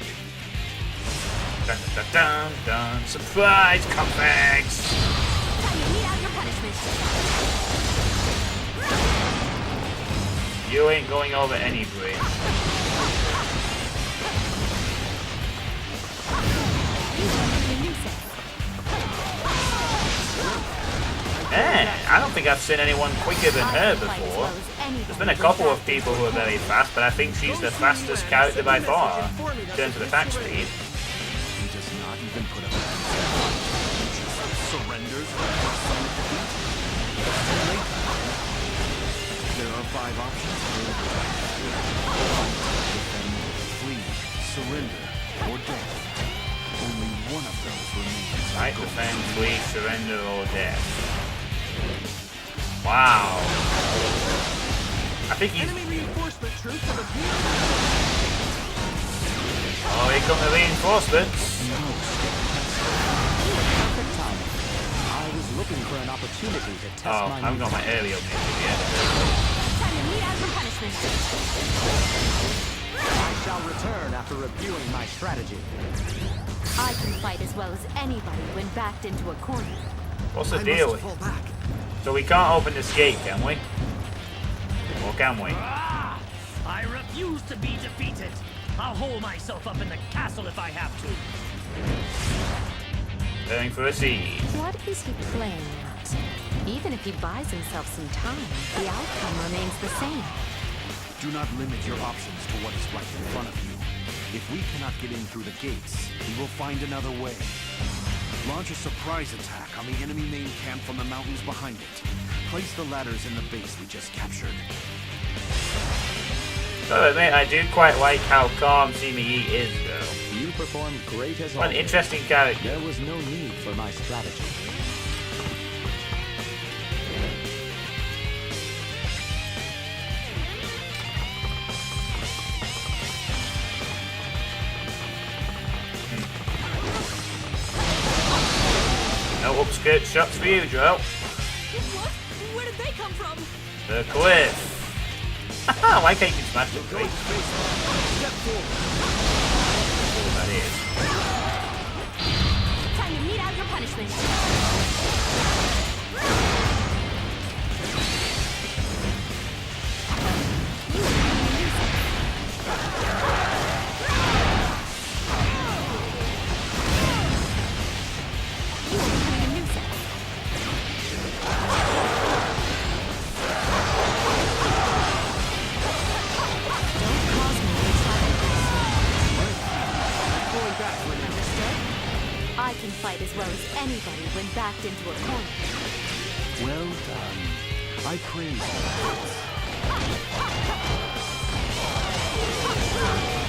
Dun dun dun dun. Surprise, cupbags! Time to mete out your punishment. You ain't going over any bridge. You are becoming a nuisance. Man, I don't think I've seen anyone quicker than her before. There's been a couple of people who are very fast, but I think she's the fastest character by far in terms of attack speed. He does not even put up a surrenders. There are 5 options. Defend, flee, surrender, or death. Only one of those remains. Right, defend, flee, surrender, or death. Wow. I think he's... Enemy reinforcement troops have appeared. Oh, here come the reinforcements. Perfect timing. I was looking for an opportunity to test Oh, my I haven't got my aerial music yet. Time to mete out your punishment. I shall return after reviewing my strategy. I can fight as well as anybody when backed into a corner. What's the deal? Fall back. So we can't open this gate, can we? Or can we? Ah! I refuse to be defeated. I'll hole myself up in the castle if I have to. Going for a siege. What is he playing at? Even if he buys himself some time, the outcome remains the same. Do not limit your options to what is right in front of you. If we cannot get in through the gates, we will find another way. Launch a surprise attack on the enemy main camp from the mountains behind it. Place the ladders in the base we just captured. So admit, I do quite like how calm Sima Yi is, though. You performed great as What an always. interesting character. There was no need for my strategy. No upskirt shots for you, Joe. What? Where did they come from? The cliff. Why can't you smash the tree? That is. Time to mete out your punishment. I can fight as well as anybody when backed into a corner. Well done. I praise you.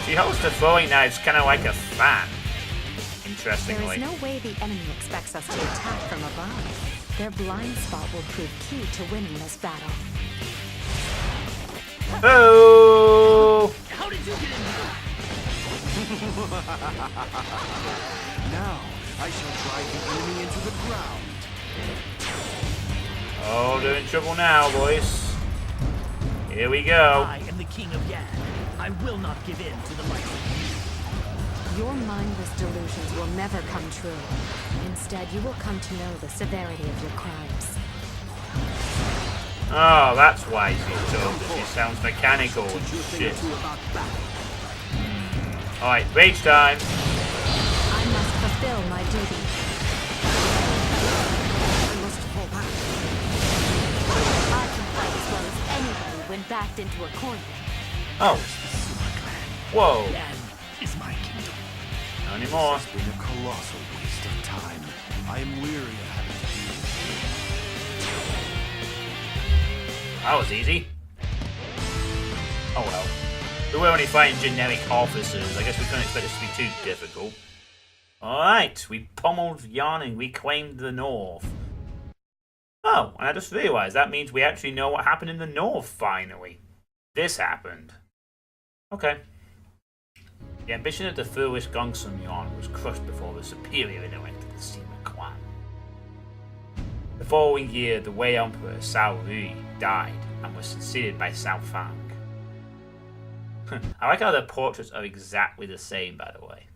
She holds the throwing knives kind of like a fan. There Interestingly. is no way the enemy expects us to attack from above. Their blind spot will prove key to winning this battle. Oh! How did you get in here? Now, I shall drive the enemy into the ground. Oh, they're in trouble now, boys. Here we go. I am the king of Yan. I will not give in to the likes of you. Your mindless delusions will never come true. Instead, you will come to know the severity of your crimes. Oh, that's why she's told that she sounds mechanical and shit. Alright, rage time. I must fulfill my duty. I must fall back. I can fight as well as anybody when backed into a corner. Oh. Whoa. Yan is my kingdom. Not anymore. It's been a colossal waste of time. I am weary of having to do this. That was easy. Oh well. We were only fighting generic officers. I guess we couldn't expect this to be too difficult. Alright, we pummeled Jian and reclaimed the north. Oh, and I just realised that means we actually know what happened in the north finally. This happened. Okay. The ambition of the foolish Gongsun Yuan was crushed before the superior intellect of the Sima clan. The following year, the Wei Emperor Cao Rui died and was succeeded by Cao Fang. I like how their portraits are exactly the same, by the way.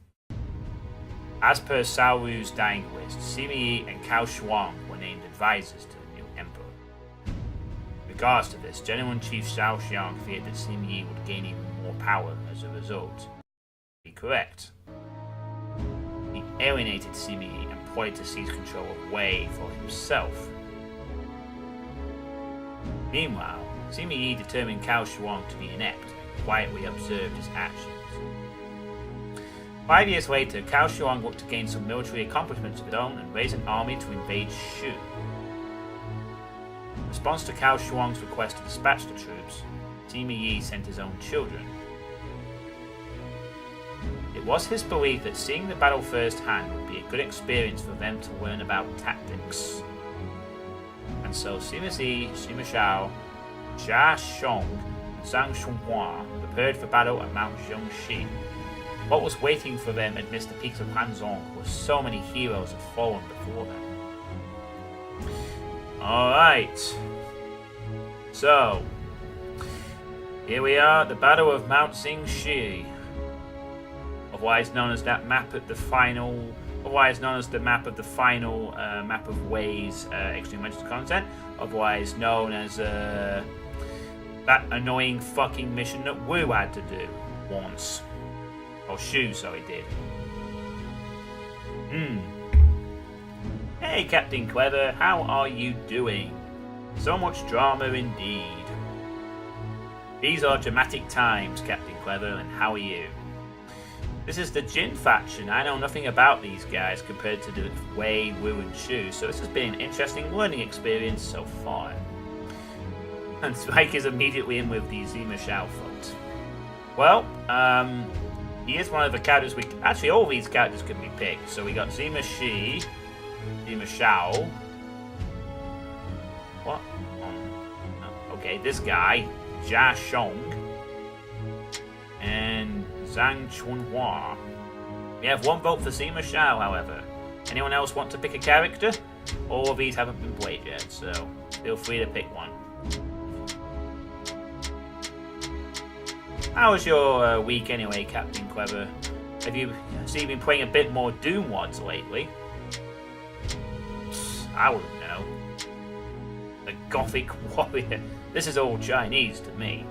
As per Cao Rui's dying list, Sima Yi and Cao Shuang were named advisors to the new emperor. In regards to this, General Chief Xiao Xiang feared that Sima Yi would gain even more power as a result. Be correct. He alienated Sima Yi and plotted to seize control of Wei for himself. Meanwhile, Sima Yi determined Cao Shuang to be inept and quietly observed his actions. 5 years later, Cao Shuang looked to gain some military accomplishments of his own and raise an army to invade Shu. In response to Cao Shuang's request to dispatch the troops, Sima Yi sent his own children. It was his belief that seeing the battle firsthand would be a good experience for them to learn about tactics. And so Sima Yi, Sima Shao, Jia Shong, and Zhang Shunhua prepared for battle at Mount Xingshi. What was waiting for them amidst the peaks of Hanzong where so many heroes had fallen before them. Alright. So, here we are at the Battle of Mount Xingshi. Otherwise known as that map at the final... Otherwise known as the map of the final map of Wei's Xtreme Legends content. Otherwise known as that annoying fucking mission that Wu had to do once. Oh, Shu, sorry, did. Hey, Captain Clever, how are you doing? So much drama indeed. These are dramatic times, Captain Clever, and how are you? This is the Jian faction. I know nothing about these guys compared to the Wei, Wu, and Shu, so this has been an interesting learning experience so far. And Spike is immediately in with the Sima Shao folks. Well, he is one of the characters we... Actually, all these characters can be picked. So we got Sima Shi, Sima Shao. What? Okay, this guy, Jia Shong, and Zhang Chunhua. We have one vote for Sima Shao, however. Anyone else want to pick a character? All of these haven't been played yet, so feel free to pick one. How was your week anyway, Captain Clever? Have you been playing a bit more Doom WODs lately? I wouldn't know. The Gothic Warrior. This is all Chinese to me.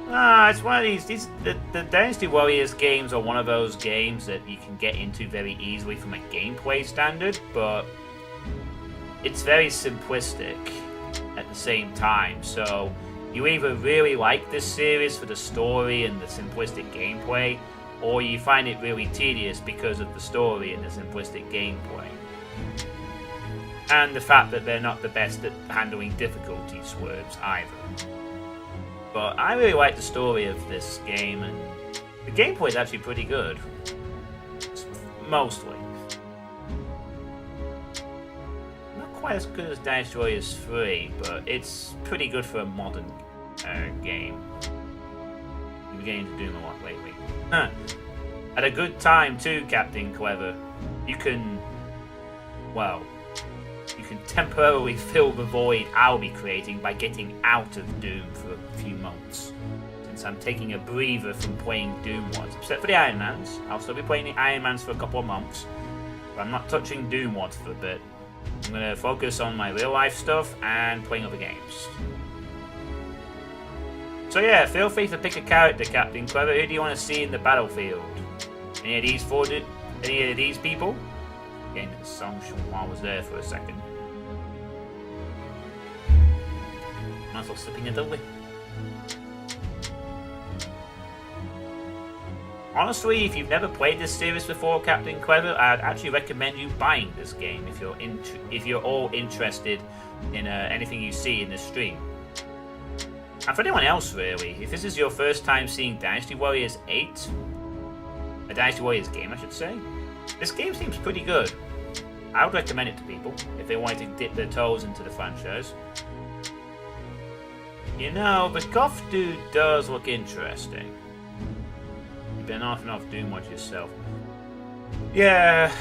It's one of these the Dynasty Warriors games are one of those games that you can get into very easily from a gameplay standard, but it's very simplistic at the same time. So you either really like this series for the story and the simplistic gameplay, or you find it really tedious because of the story and the simplistic gameplay. And the fact that they're not the best at handling difficulty swerves either. But I really like the story of this game, and the gameplay is actually pretty good. Mostly. Not quite as good as Dynasty Warriors 3, but it's pretty good for a modern game. We've been getting into Doom a lot lately. At a good time too, Captain Clever. You can temporarily fill the void I'll be creating by getting out of Doom for a few months. Since I'm taking a breather from playing Doom WODs. Except for the Iron Mans. I'll still be playing the Iron Mans for a couple of months. But I'm not touching Doom WODs for a bit. I'm going to focus on my real life stuff and playing other games. So yeah, feel free to pick a character, Captain Clever. Who do you want to see in the battlefield? Any of these people? Getting to the song while I was there for a second. Might as well slip in, don't we? Honestly, if you've never played this series before, Captain Clever, I'd actually recommend you buying this game if you're all interested in anything you see in this stream. And for anyone else, really, if this is your first time seeing Dynasty Warriors 8, a Dynasty Warriors game, I should say, this game seems pretty good. I would recommend it to people if they wanted to dip their toes into the franchise. You know, the Goth dude does look interesting. You've been off and off Doom WOD yourself. Yeah,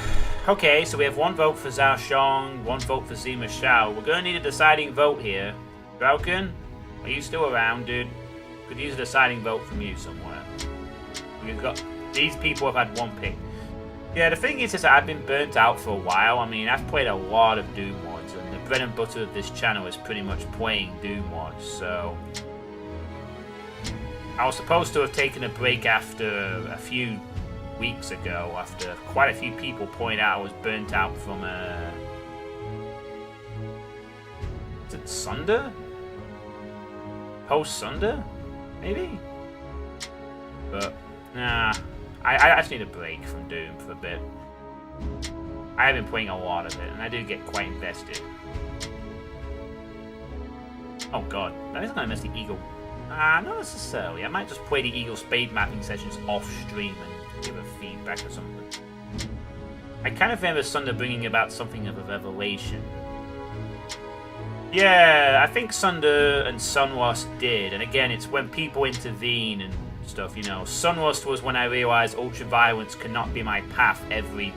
okay, so we have one vote for Xuchang, one vote for Zima Shao. We're going to need a deciding vote here. Falcon, are you still around, dude? Could use a deciding vote from you somewhere. We've got... These people have had one pick. Yeah, the thing is that I've been burnt out for a while. I mean, I've played a lot of Doom WODs, and the bread and butter of this channel is pretty much playing Doom WODs, so... I was supposed to have taken a break after a few weeks ago, after quite a few people pointed out I was burnt out from is it Sunder? Post Sunder? Maybe? But, nah. I just need a break from Doom for a bit. I have been playing a lot of it, and I do get quite invested. Oh god, that isn't going to miss the Eagle. Not necessarily. I might just play the Eagle Spade mapping sessions off stream and give a feedback or something. I kind of remember Sunder bringing about something of a revelation. Yeah, I think Sunder and Sunlust did, and again, it's when people intervene and stuff, you know. Sunlust was when I realized ultraviolence cannot be my path every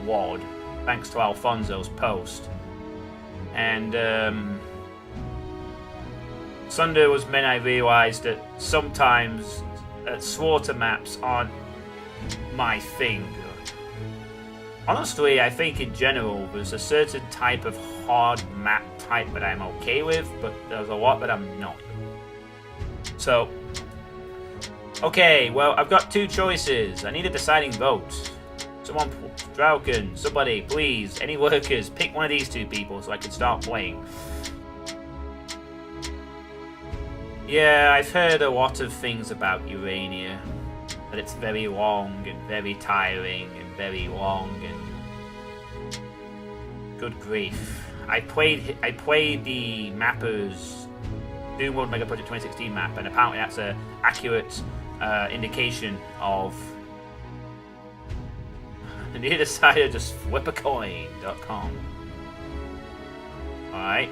WOD, thanks to Alfonso's post. And, Sunder was when I realized that sometimes slaughter maps aren't my thing. Honestly, I think in general, there's a certain type of hard map type that I'm okay with, but there's a lot that I'm not. So, okay, well, I've got two choices. I need a deciding vote. Someone, Drauken, somebody, please, any workers, pick one of these two people so I can start playing. Yeah, I've heard a lot of things about Urania. That it's very long and very tiring and very long and... Good grief. I played the Mapper's Doom WOD Mega Project 2016 map, and apparently that's an accurate indication of... And he decided to just flip a coin.com. Alright.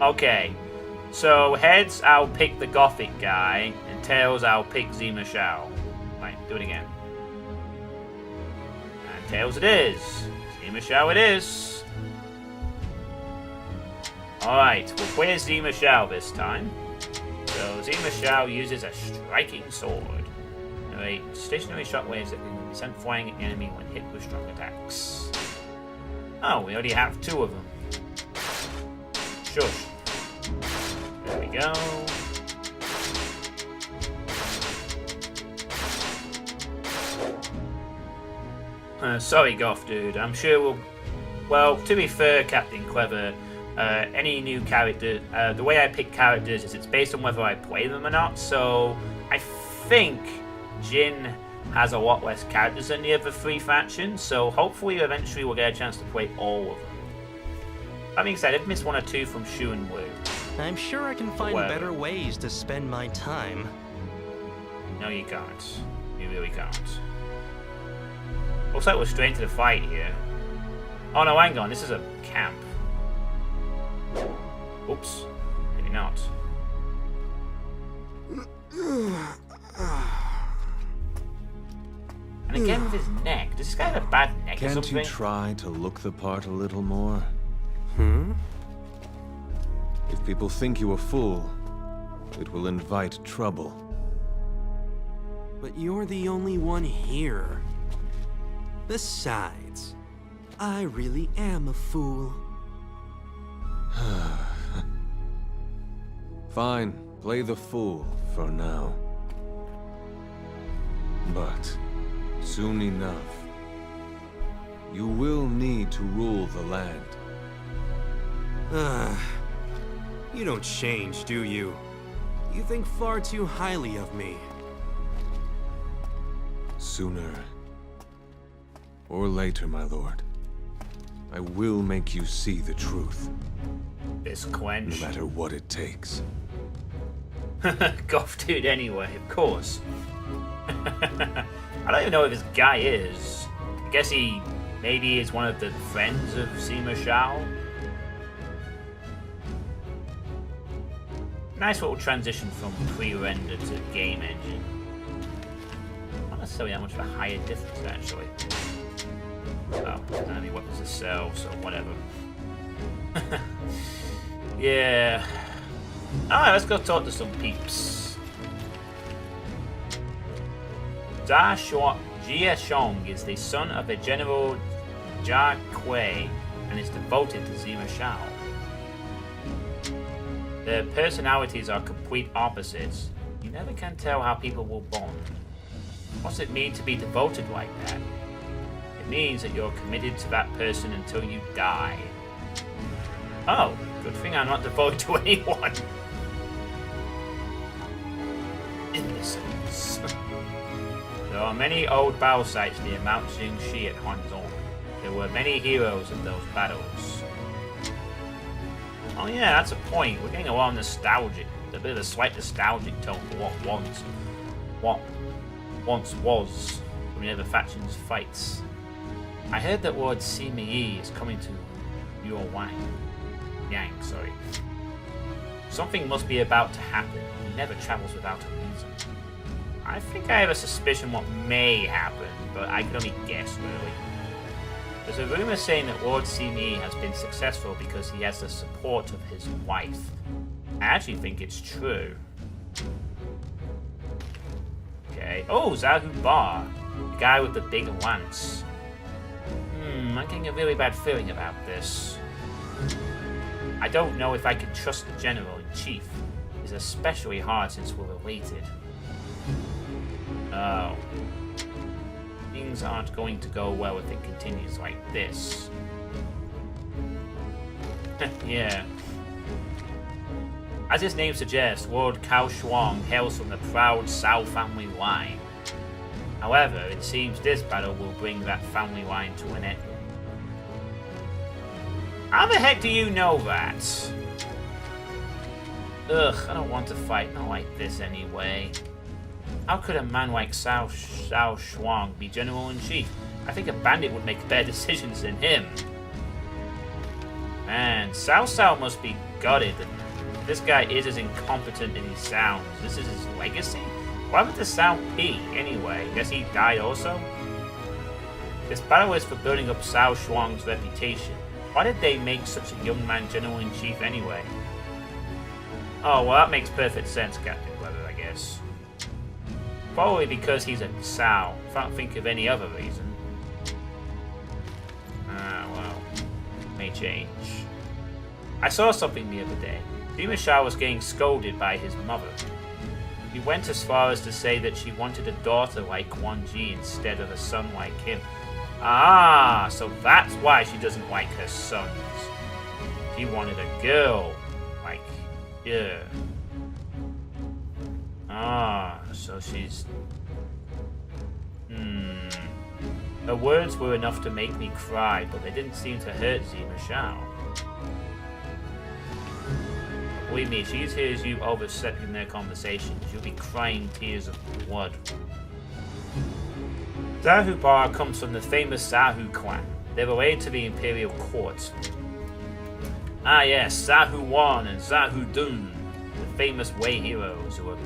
Okay. So, heads, I'll pick the Gothic guy, and tails, I'll pick Zima Shao. Right, do it again. And tails it is. Zima Shao it is. Alright, we'll play as Zima Shao this time. So Zima Shao uses a striking sword. Alright, stationary shockwaves that can be sent flying at the enemy when hit with strong attacks. Oh, we already have 2 of them. Shush. There we go. Sorry, Goth Dude. I'm sure we'll... Well, to be fair, Captain Clever, any new character... the way I pick characters is it's based on whether I play them or not, so I think Jian has a lot less characters than the other 3 factions, so hopefully eventually we'll get a chance to play all of them. That being said, I've missed 1 or 2 from Shu and Wu. I'm sure I can find better ways to spend my time. No, you can't. You really can't. Looks like we're straight into the fight here. Oh no, hang on, this is a camp. Oops. Maybe not. And again with his neck. Does this guy have a bad neck or something? Can't you try to look the part a little more? If people think you a fool, it will invite trouble. But you're the only one here. Besides, I really am a fool. Fine, play the fool for now. But soon enough, you will need to rule the land. You don't change, do you? You think far too highly of me. Sooner or later, my lord, I will make you see the truth. This quench. No matter what it takes. Goth Dude anyway, of course. I don't even know who this guy is. I guess he maybe is one of the friends of Zima Shao. Nice little transition from pre-render to game engine. Not necessarily that much of a higher difference, actually. Oh, enemy weapons to sell, so whatever. Yeah. Alright, let's go talk to some peeps. Jiashong is the son of a General Jia Kui and is devoted to Zima Shao. Their personalities are complete opposites. You never can tell how people will bond. What's it mean to be devoted like that? It means that you're committed to that person until you die. Oh, good thing I'm not devoted to anyone. Innocence. There are many old battle sites near Mount Xingshi at Hanzhong. There were many heroes in those battles. Oh yeah, that's a point. We're getting a lot of nostalgic. A bit of a slight nostalgic tone for what once was from the other factions' fights. I heard that Lord Sima Yi is coming to Yang, sorry. Something must be about to happen. He never travels without a reason. I think I have a suspicion what may happen, but I can only guess, really. There's a rumor saying that Lord Sima Yi has been successful because he has the support of his wife. I actually think it's true. Okay. Oh, Zahu Bar, the guy with the big lance. I'm getting a really bad feeling about this. I don't know if I can trust the General-in-Chief. It's especially hard since we're related. Oh. Things aren't going to go well if it continues like this. Yeah. As his name suggests, Lord Cao Shuang hails from the proud Cao family line. However, it seems this battle will bring that family line to an end. How the heck do you know that? Ugh, I don't want to fight, not like this anyway. How could a man like Cao Shuang be General-in-Chief? I think a bandit would make better decisions than him. Man, Cao must be gutted that this guy is as incompetent as he sounds. This is his legacy? What happened to Xiangping, anyway? Guess he died also? This battle is for building up Cao Shuang's reputation. Why did they make such a young man General-in-Chief anyway? Oh, well, that makes perfect sense, Captain Clever, I guess. Probably because he's a Sao. Can't think of any other reason. Ah, well. May change. I saw something the other day. Sima Shao was getting scolded by his mother. He went as far as to say that she wanted a daughter like Guanqiu instead of a son like him. Ah, so that's why she doesn't like her sons. She wanted a girl like her. Ah, so she's... Her words were enough to make me cry, but they didn't seem to hurt Sima Shao. Believe me, if she hears you overstepping their conversations, you'll be crying tears of blood. Zahu Bar comes from the famous Zahu clan. They related to the imperial court. Ah yes, Zahu Wan and Zahu Dun, the famous Wei heroes who are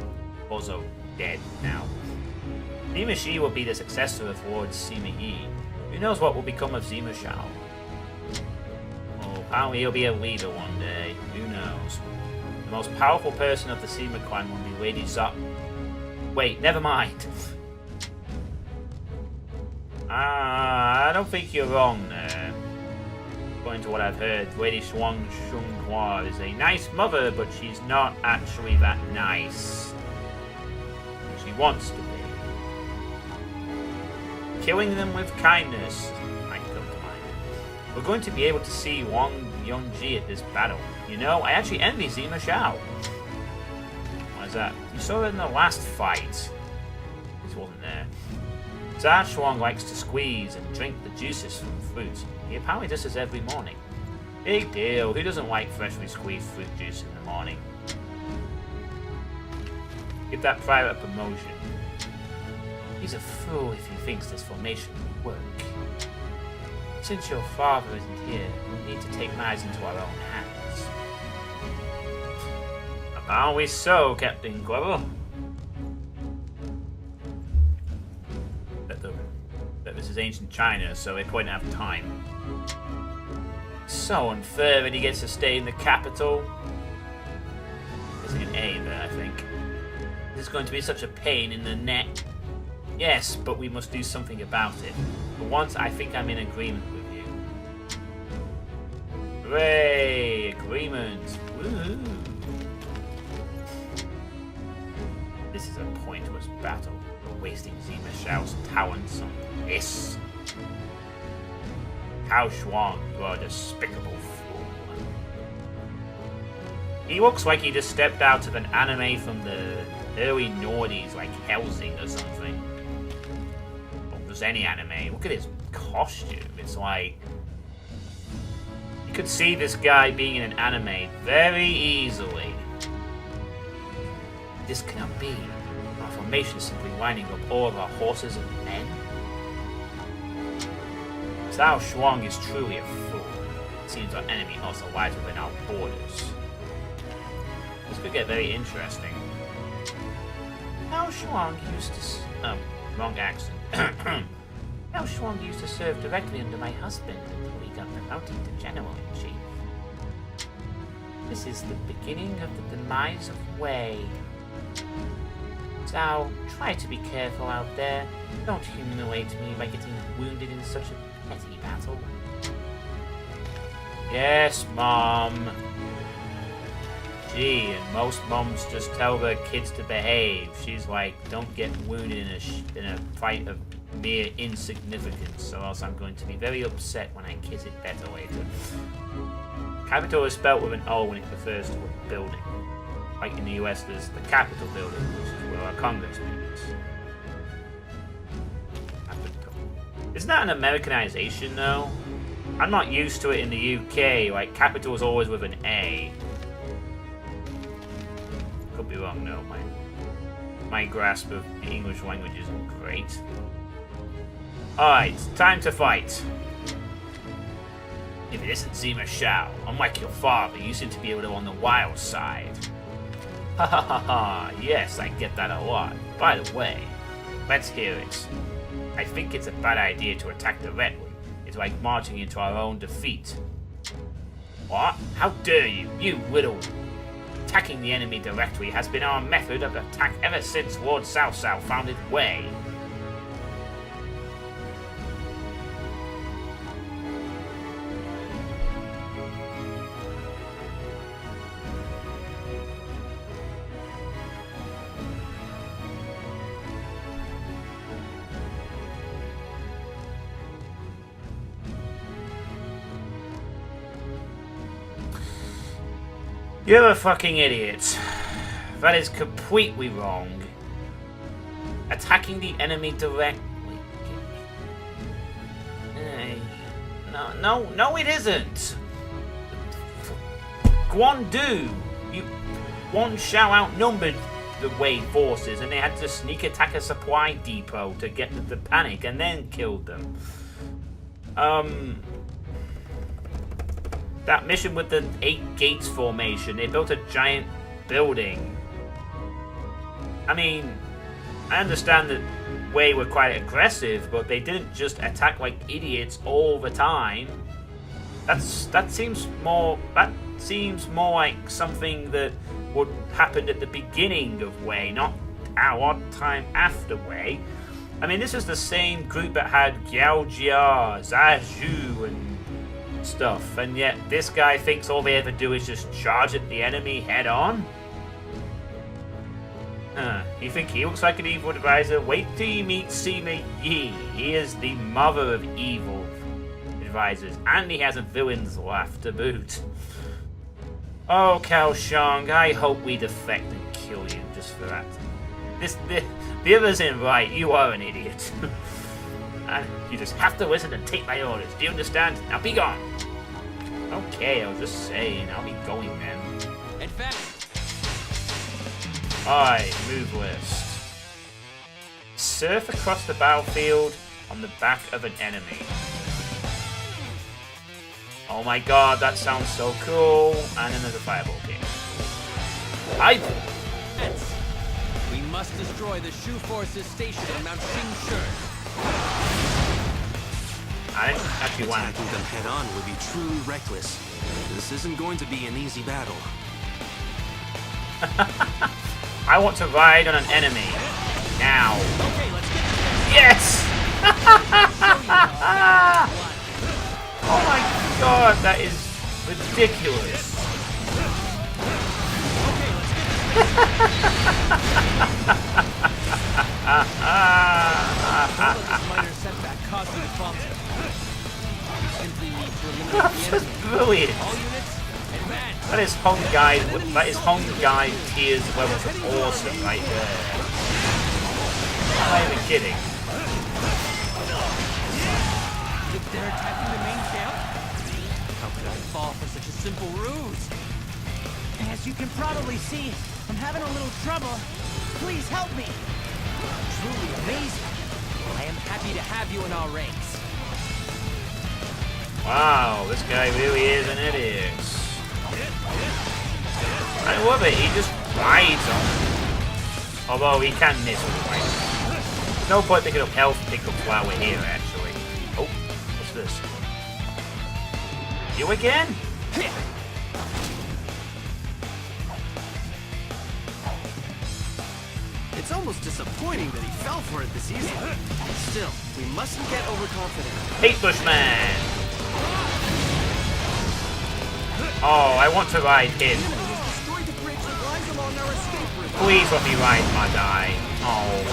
also dead now. Sima Shi will be the successor of Lord Sima Yi. Who knows what will become of Sima Shao? Oh, apparently he'll be a leader one day. Who knows? The most powerful person of the Sima clan will be Lady Za... Wait, never mind. I don't think you're wrong there. According to what I've heard, Lady Xuang Xunghua is a nice mother, but she's not actually that nice. She wants to be. Killing them with kindness might come to mind. We're going to be able to see Wang Yongji at this battle. You know, I actually envy Sima Shao. Why is that? You saw it in the last fight. This wasn't there. Zha Shuang likes to squeeze and drink the juices from fruit. He apparently does this every morning. Big deal. Who doesn't like freshly squeezed fruit juice in the morning? Give that private a promotion. He's a fool if he thinks this formation will work. Since your father isn't here, we'll need to take matters into our own hands. Apparently so, Captain Clever. But this is ancient China, so they couldn't have time. So unfair that he gets to stay in the capital. There's an A there, I think. This is going to be such a pain in the neck. Yes, but we must do something about it. For once, I think I'm in agreement with you. Hooray! Agreement! Woohoo! This is a pointless battle. We're wasting Sima Shao's talents on this. Cao Shuang, you are a despicable fool. He looks like he just stepped out of an anime from the early noughties, like Hellsing or something. Any anime. Look at his costume. It's like you could see this guy being in an anime very easily. This cannot be. Our formation is simply lining up all of our horses and men. Zhao Shuang is truly a fool. It seems our enemy also lies within our borders. This could get very interesting. Zhao Shuang used to... wrong accent. Cao Shuang used to serve directly under my husband until he got promoted to General-in-Chief. This is the beginning of the demise of Wei. Zhao, try to be careful out there. Don't humiliate me by getting wounded in such a petty battle. Yes, Mom. Gee, and most moms just tell their kids to behave. She's like, don't get wounded in a fight of mere insignificance, or else I'm going to be very upset when I kiss it better later. Capital is spelled with an O when it refers to a building. Like in the US, there's the Capitol building, which is where our Congress meets. Isn't that an Americanization, though? I'm not used to it in the UK. Like, capital is always with an A. Could be wrong, no. My grasp of the English language isn't great. Alright, time to fight. If it isn't Sima Shao, unlike your father, you seem to be a little on the wild side. Ha ha ha ha, yes, I get that a lot. By the way, let's hear it. I think it's a bad idea to attack directly. It's like marching into our own defeat. What? How dare you, you little... Attacking the enemy directly has been our method of attack ever since Lord Cao Cao founded Wei. You're a fucking idiot. That is completely wrong. Attacking the enemy directly. No, it isn't. Guanqiu, Yuan Shao outnumbered the Wei forces, and they had to sneak attack a supply depot to get them to panic, and then killed them. That mission with the 8 gates formation, they built a giant building. I mean, I understand that Wei were quite aggressive, but they didn't just attack like idiots all the time. That seems more like something that would happen at the beginning of Wei, not our odd time after Wei. I mean, this is the same group that had Jiao, Zhu, and stuff, and yet this guy thinks all they ever do is just charge at the enemy head on? You think he looks like an evil advisor? Wait till you meet Sima Yi. He is the mother of evil advisors, and he has a villain's laugh to boot. Oh, Kaohsiung, I hope we defect and kill you just for that. The other's in right, you are an idiot. And you just have to listen and take my orders. Do you understand? Now be gone. Okay, I was just saying. I'll be going then. In fact... Alright, move list. Surf across the battlefield on the back of an enemy. Oh my god, that sounds so cool. And then there's a fireball king. We must destroy the Shu forces stationed on Mount Xingshi. I didn't actually want to. Attacking them head on would be truly reckless. This isn't going to be an easy battle. I want to ride on an enemy. Now. Okay, let's get Yes! Oh my god, that is ridiculous. minor setback caused you to falter. Simply need to eliminate the That's enemy. brilliant. All units, advance. That is Hong Guy Tears levels of awesome right there. I'm not even kidding. They're attacking the main camp? How could I fall for such a simple ruse? As you can probably see, I'm having a little trouble. Please help me. Truly amazing. I am happy to have you in our ranks. Wow, this guy really is an idiot. I love it, he just rides on it. Although he can miss with the right. There's no point picking up health pick up flower here, actually. Oh, what's this? You again? It's almost disappointing that he fell for it this easily. Still, we mustn't get overconfident. Paintbush Man! Oh, I want to ride him. Please let me ride my guy. Oh.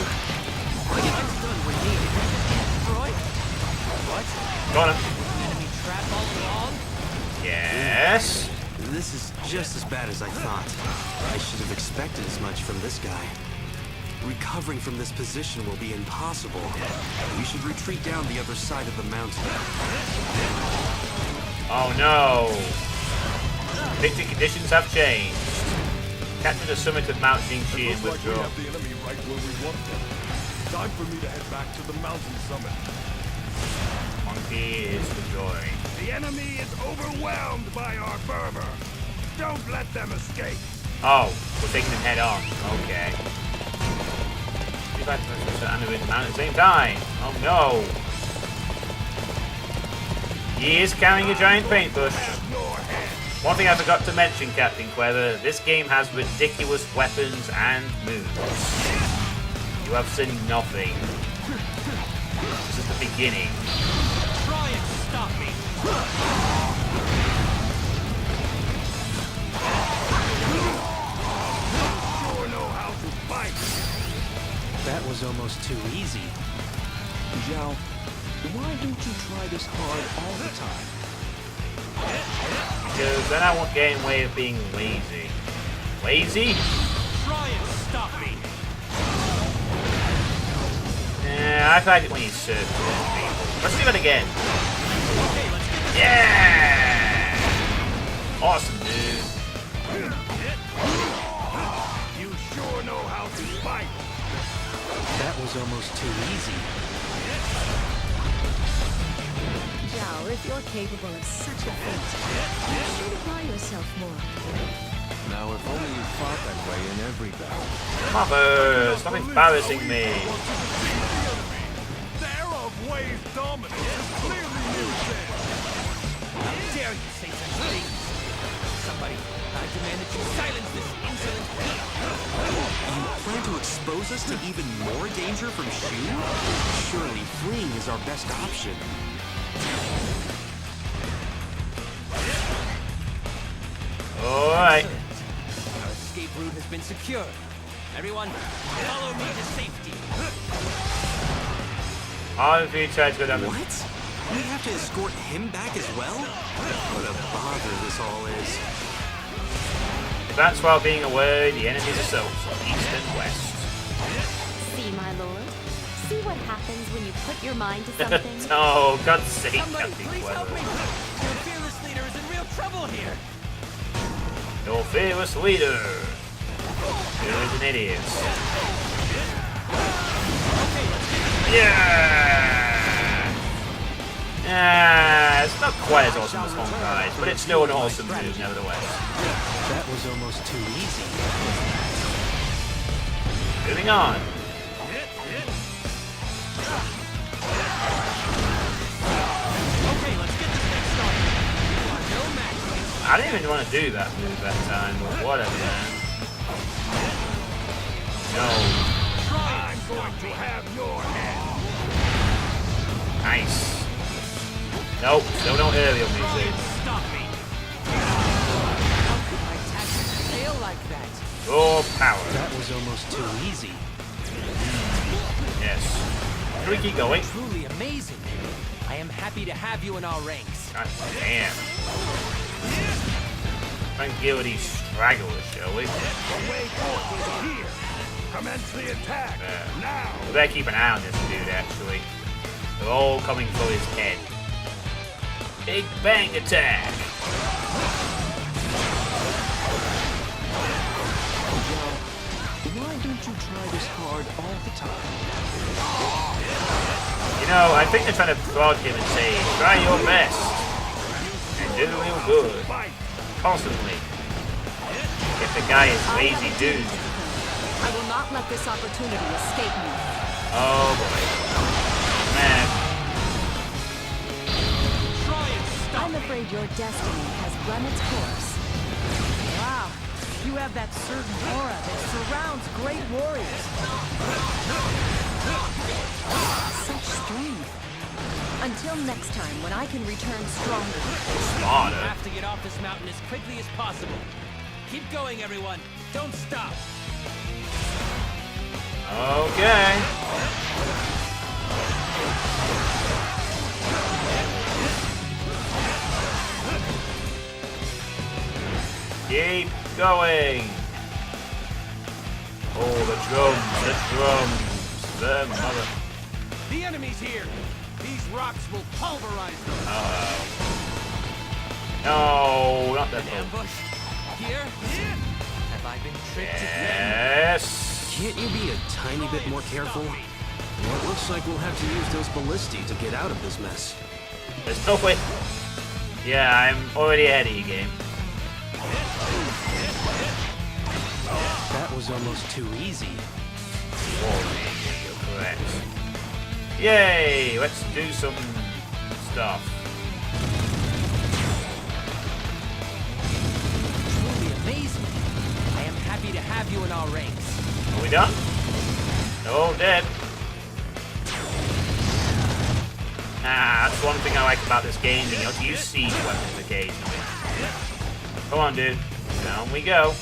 Got him. Enemy trap all along? Yes. This is just as bad as I thought. I should have expected as much from this guy. Recovering from this position will be impossible. We should retreat down the other side of the mountain. Oh no. Victory conditions have changed. Capture the summit of Mount Xingshi and withdraw. We have the enemy right where we want them. Time for me to head back to the mountain summit. Monkey is withdrawing. The enemy is overwhelmed by our fervor. Don't let them escape. Oh, we're taking them head on. Okay. And the mountain at the same time. Oh no. He is carrying a giant paintbush. One thing I forgot to mention, Captain Clever, this game has ridiculous weapons and moves. You have seen nothing. This is the beginning. Try and stop me. Sure know how to fight. That was almost too easy. Zhao, why don't you try this hard all the time? Because then I won't get in the way of being lazy. Lazy? Try and stop me. I like it when you serve people. Let's do it again. Okay, let's get this. Yeah! Awesome, dude. You sure know how to fight. That was almost too easy. Zhao, if you're capable of such a feat, you should apply yourself more. Now, if only you fought that way in every battle. Mother, stop embarrassing me. The era of Wei's dominance is clearly new then. How dare you say such things? Somebody, I demand that you silence this insolent beast. You plan to expose us to even more danger from Shu? Surely fleeing is our best option. Alright. Our escape route has been secured. Everyone, follow me to safety. All of you try to go down the... What? We have to escort him back as well? What a bother this all is. That's while being aware the enemy's assaults on east and west. See, my lord? See what happens when you put your mind to something? Oh, God's sake, Somebody, Captain please help me. Clever. Your fearless leader is in real trouble here. Your fearless leader. Who is an idiot. Yeah! It's not quite as awesome as Hong Kong, but it's still an awesome move nevertheless. That was almost too easy. Moving on. Okay, let's get this thing started. You are no match. I didn't even want to do that move that time, but whatever, man. No. I'm going to have your head. Nice. Nope, still no aerial music. Stop me. How could my tactics fail like that? Raw power. That was almost too easy. Yes. Can we keep going? Truly amazing. I am happy to have you in our ranks. God damn. Try and deal with these stragglers, shall we? The way forces are here. Commence the attack. Now. We better keep an eye on this dude, actually. They're all coming for his head. Big bang attack! Why don't you try this hard all the time? You know, I think they're trying to prod him and say, try your best. And do real good. Constantly. If the guy is lazy dude. I will not let this opportunity escape me. Oh boy. Man. I'm afraid your destiny has run its course. Wow, you have that certain aura that surrounds great warriors. Such strength. Until next time, when I can return stronger. Smarter. We have to get off this mountain as quickly as possible. Keep going, everyone. Don't stop. Okay. Keep going. Oh, the drums, the mother. The enemy's here. These rocks will pulverize them. No, not that An one. ambush. Here. Have I been tricked Yes. Can't you be a tiny bit more careful? Well, it looks like we'll have to use those ballistae to get out of this mess. There's no way. Yeah, I'm already ahead of you, game. That was almost too easy. You're correct. Yay! Let's do some stuff. happy to have you in our ranks. Are we done? They're all dead. That's one thing I like about this game, being able to use siege weapons occasionally. Come on, dude. Down we go.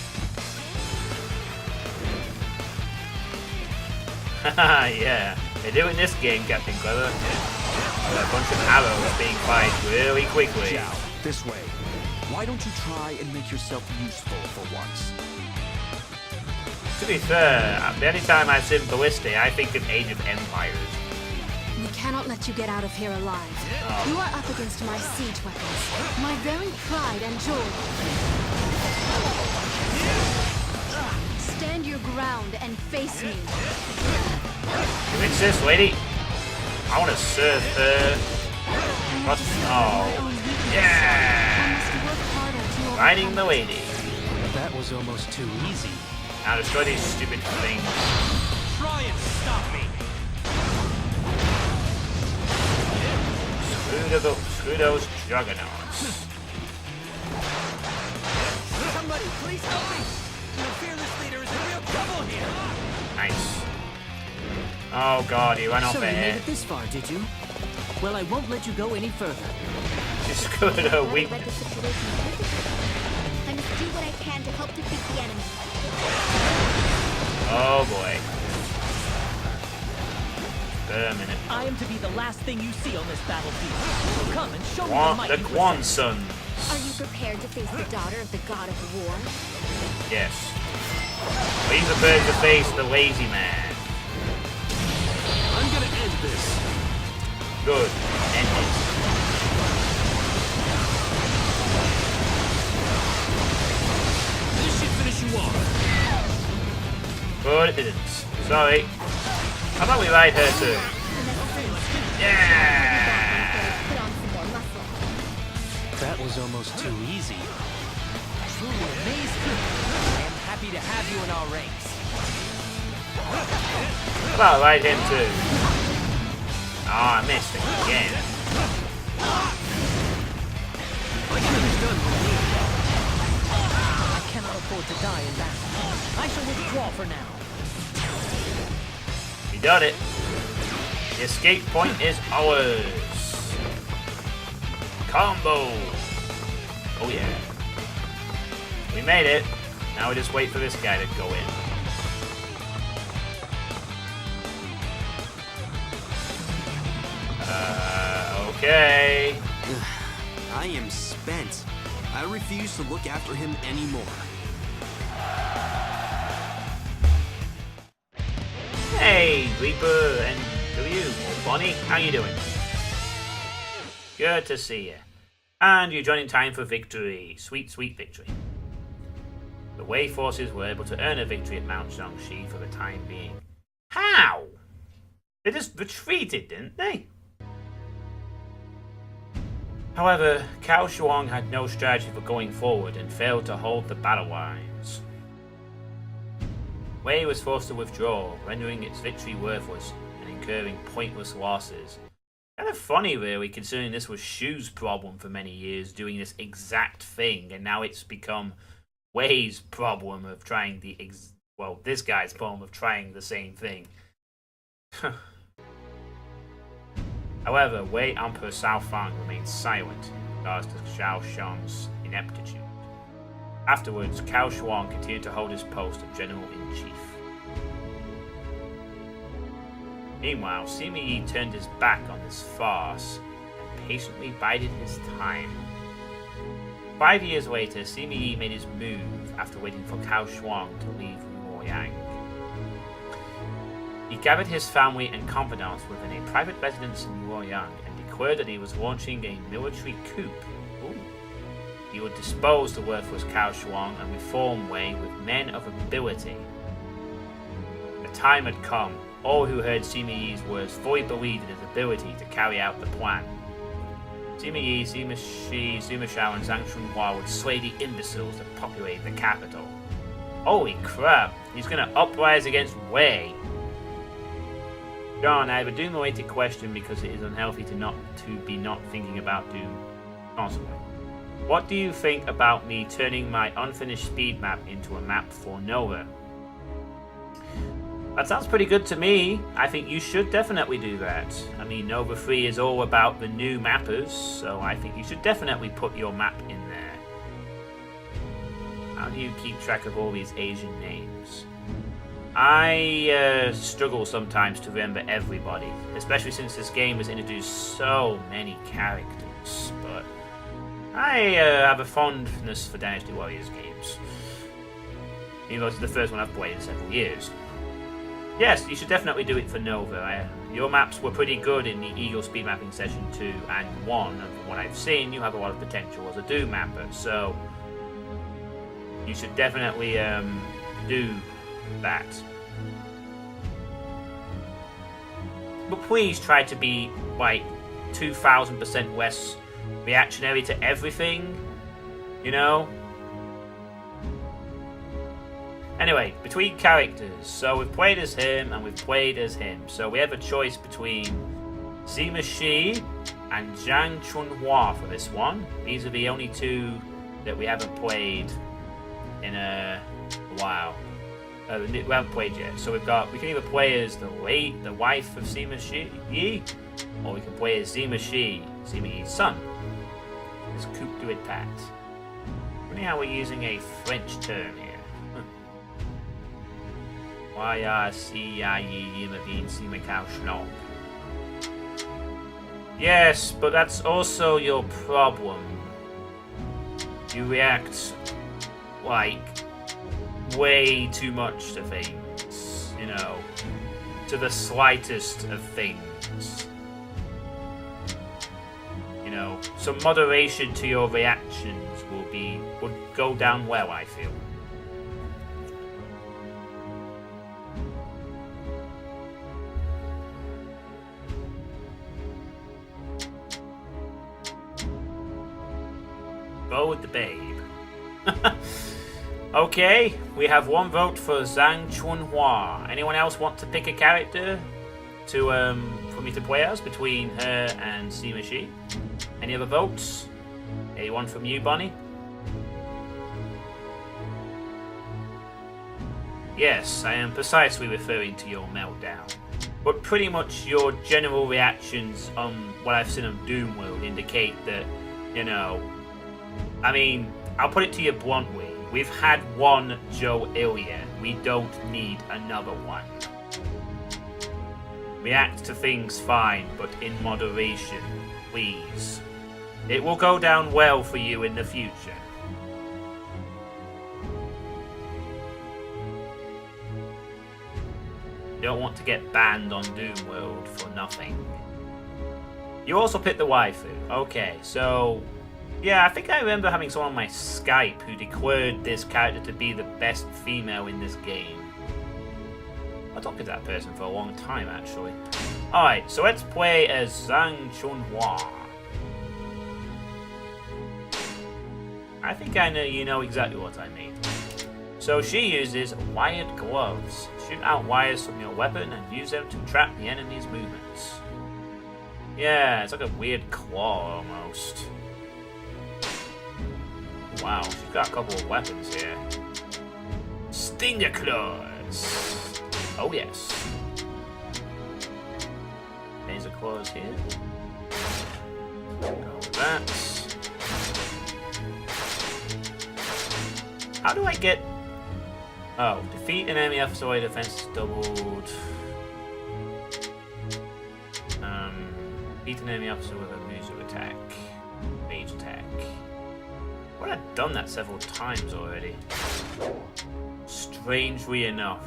Haha, yeah. They do in this game, Captain Clever. With a bunch of arrows being fired really quickly. Xiao, this way. Why don't you try and make yourself useful for once? To be fair, every time I've seen Ballistic, I think of Age of Empires. We cannot let you get out of here alive. Oh. You are up against my siege weapons, my very pride and joy. Stand your ground and face me. You insist, lady? I want to serve her. What? Oh. Yeah! Riding the lady. That was almost too easy. Now destroy these stupid things. Try and stop me. Screw those juggernauts. Somebody, please help me. Your fearless leader is in real trouble here. Nice. Oh god, he ran off So you made ahead. it this far, did you? Well, I won't let you go any further. She screwed her I weak. must do what I can to help defeat the enemy. Oh boy. Wait a minute. I am to be the last thing you see on this battlefield. So come and show me the might The you Quan possess. Sons. Are you prepared to face the daughter of the god of war? Yes. Please prepare to face the lazy man. I'm gonna end this. Good. End it. This should finish you off. But it didn't. Sorry. How about we ride her too? Yeah! Put on some more muscle. That was almost too easy. Truly amazing. I am happy to have you in our ranks. How about I ride him too? Oh, I missed it again. I cannot afford to die in battle. I shall withdraw for now. We got it. The escape point is ours. Combo. Oh yeah. We made it. Now we just wait for this guy to go in. Okay. I am spent. I refuse to look after him anymore. Hey, Reaper and W, Bonnie, how you doing? Good to see you. And you're joining time for victory. Sweet, sweet victory. The Wei forces were able to earn a victory at Mount Xiangshi for the time being. How? They just retreated, didn't they? However, Cao Shuang had no strategy for going forward and failed to hold the battle lines. Wei was forced to withdraw, rendering its victory worthless and incurring pointless losses. Kind of funny, really, considering this was Shu's problem for many years, doing this exact thing, and now it's become Wei's problem of trying this guy's problem of trying the same thing. However, Wei Emperor Cao Fang remained silent in regards to Xiao Xiang's ineptitude. Afterwards, Cao Shuang continued to hold his post of General-in-Chief. Meanwhile, Sima Yi turned his back on this farce and patiently bided his time. 5 years later, Sima Yi made his move after waiting for Cao Shuang to leave Luoyang. He gathered his family and confidants within a private residence in Luoyang and declared that he was launching a military coup. Ooh. He would dispose the worthless Cao Shuang and reform Wei with men of ability. The time had come. All who heard Sima Yi's words fully believed in his ability to carry out the plan. Sima Yi, Sima Shi, Sima Shao, and Zhang Chunhua would slay the imbeciles that populated the capital. Holy crap, he's gonna uprise against Wei. John, I have a doom-related question because it is unhealthy to be not thinking about doom constantly. What do you think about me turning my unfinished speed map into a map for Nova? That sounds pretty good to me. I think you should definitely do that. I mean, Nova 3 is all about the new mappers, so I think you should definitely put your map in there. How do you keep track of all these Asian names? I struggle sometimes to remember everybody, especially since this game has introduced so many characters, but I have a fondness for Dynasty Warriors games. Even though it's the first one I've played in several years. Yes, you should definitely do it for Nova. Your maps were pretty good in the Eagle speed mapping session 2 and 1, and from what I've seen, you have a lot of potential as a Doom mapper, so you should definitely do that. But please try to be like 2000% less reactionary to everything, you know? Anyway, between characters, so we've played as him and we've played as him. So we have a choice between Sima Shi and Zhang Chunhua for this one. These are the only two that we haven't played in a while. We haven't played yet. So we can either play as the wife of Sima Shi, or we can play as Sima Shi, Sima Yi's son. This Coup de it pat. Funny how we're using a French term here. Yes, but that's also your problem. You react like way too much to things, you know, to the slightest of things. You know, some moderation to your reactions would go down well, I feel. Go with the babe. Okay, we have one vote for Zhang Chunhua. Anyone else want to pick a character to for me to play as between her and Sima Shi? Any other votes? Anyone from you, Bonnie? Yes, I am precisely referring to your meltdown. But pretty much your general reactions on what I've seen on Doom World indicate that, you know, I mean, I'll put it to you bluntly. We've had one Joe Ilya. We don't need another one. React to things fine, but in moderation, please. It will go down well for you in the future. You don't want to get banned on Doom World for nothing. You also picked the waifu. Okay, so yeah, I think I remember having someone on my Skype who declared this character to be the best female in this game. I talked to that person for a long time, actually. Alright, so let's play as Zhang Chunhua. I think I know you know exactly what I mean. So she uses wired gloves. Shoot out wires from your weapon and use them to trap the enemy's movements. Yeah, it's like a weird claw almost. Wow, she's got a couple of weapons here. Stinger claws! Oh yes. Laser claws here. Go with that. How do I get... Oh, defeat an enemy after the defense is doubled. Beat an enemy officer with a Muzu attack. Mage attack. Well, I've done that several times already. Strangely enough.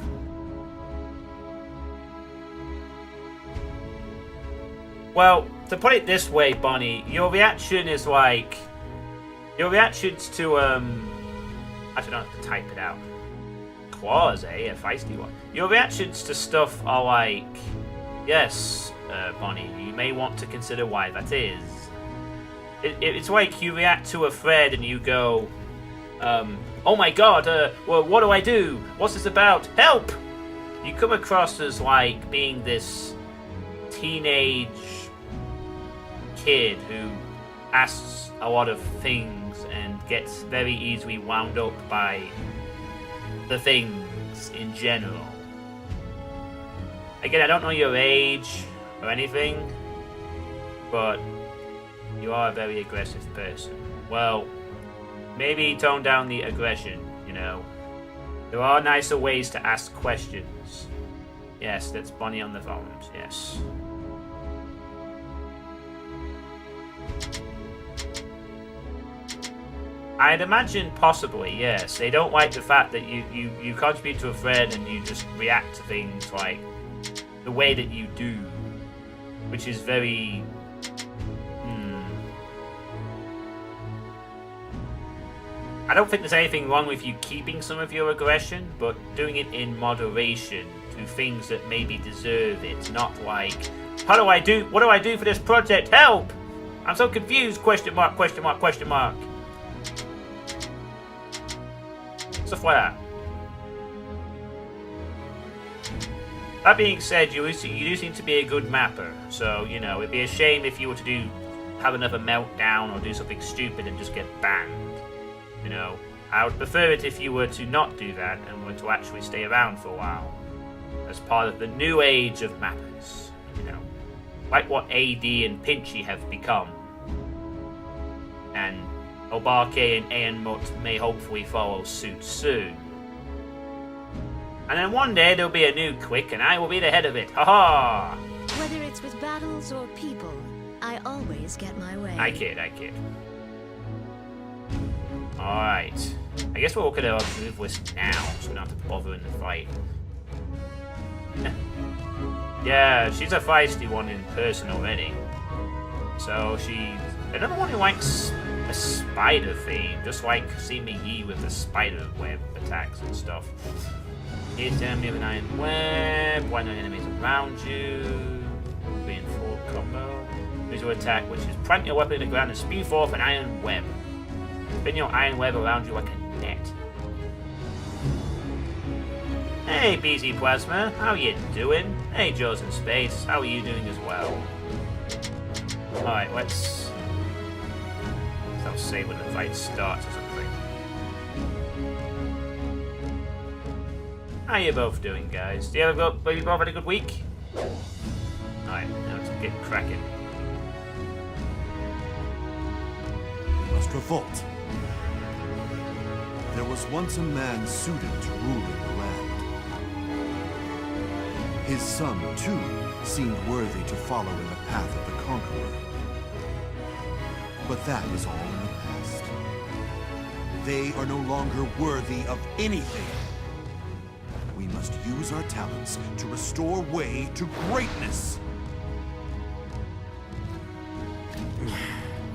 Well, to put it this way, Bonnie, your reaction is like... Your reactions to, Actually, I don't have to type it out. Claws, eh? A feisty one. Your reactions to stuff are like... Yes, Bonnie, you may want to consider why that is. It's like you react to a thread and you go, oh my god, well, what do I do? What's this about? Help! You come across as like being this teenage kid who asks a lot of things and gets very easily wound up by the things in general. Again, I don't know your age or anything, but you are a very aggressive person. Well, maybe tone down the aggression, you know. There are nicer ways to ask questions. Yes, that's Bonnie on the phone, yes. I'd imagine possibly, yes. They don't like the fact that you contribute to a thread and you just react to things like the way that you do, which is very... I don't think there's anything wrong with you keeping some of your aggression, but doing it in moderation to things that maybe deserve it, not like, what do I do for this project? Help! I'm so confused, question mark, question mark, question mark. Stuff like that. That being said, you do seem to be a good mapper, so, you know, it'd be a shame if you were to have another meltdown or do something stupid and just get banned. You know, I would prefer it if you were to not do that and were to actually stay around for a while as part of the new age of mappers, you know, like what AD and Pinchy have become, and Obake and Aenmut may hopefully follow suit soon. And then one day there'll be a new Quick and I will be the head of it, haha! Whether it's with battles or people, I always get my way. I kid. Alright. I guess we'll look at our move list now, so we don't have to bother in the fight. Yeah, she's a feisty one in person already. So she's another one who likes a spider theme, just like Sima Yi with the spider web attacks and stuff. Hit enemy with an iron web, one enemies around you, 3 and 4 combo. Visual attack, which is plant your weapon in the ground and spew forth an iron web. Spin your iron web around you like a net. Hey, BZ Plasma, how you doing? Hey, Jaws in Space, how are you doing as well? Alright, let's... I'll say when the fight starts or something. How you both doing, guys? Do you both had a good week? Alright, now let's get cracking. We must revolt. There was once a man suited to ruling the land. His son, too, seemed worthy to follow in the path of the conqueror. But that is all in the past. They are no longer worthy of anything. We must use our talents to restore Wei to greatness.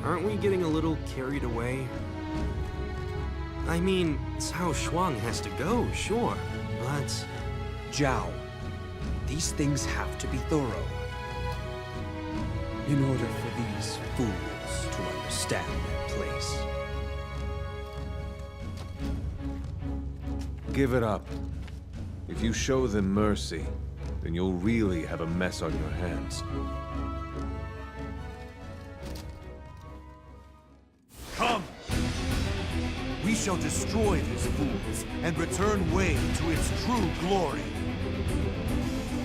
Aren't we getting a little carried away? I mean, Cao Shuang has to go, sure, but... Zhao, these things have to be thorough. In order for these fools to understand their place. Give it up. If you show them mercy, then you'll really have a mess on your hands. Come! We shall destroy these fools and return Wei to its true glory.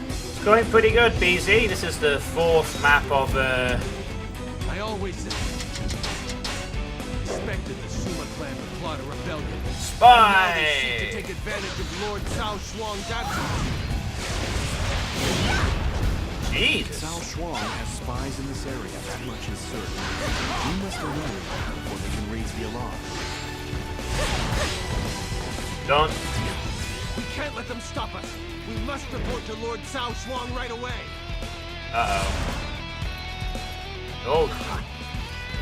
It's going pretty good, BZ. This is the 4th map of I always suspected the Suma clan would plot a rebellion. Spy! Now they seek to take advantage of Lord Cao Shuang's absence. Jesus. Cao Shuang has spies in this area, that much is certain. We must alert them before they can raise the alarm. Don't. We can't let them stop us. We must report to Lord Cao Shuang right away. Uh-oh. Oh.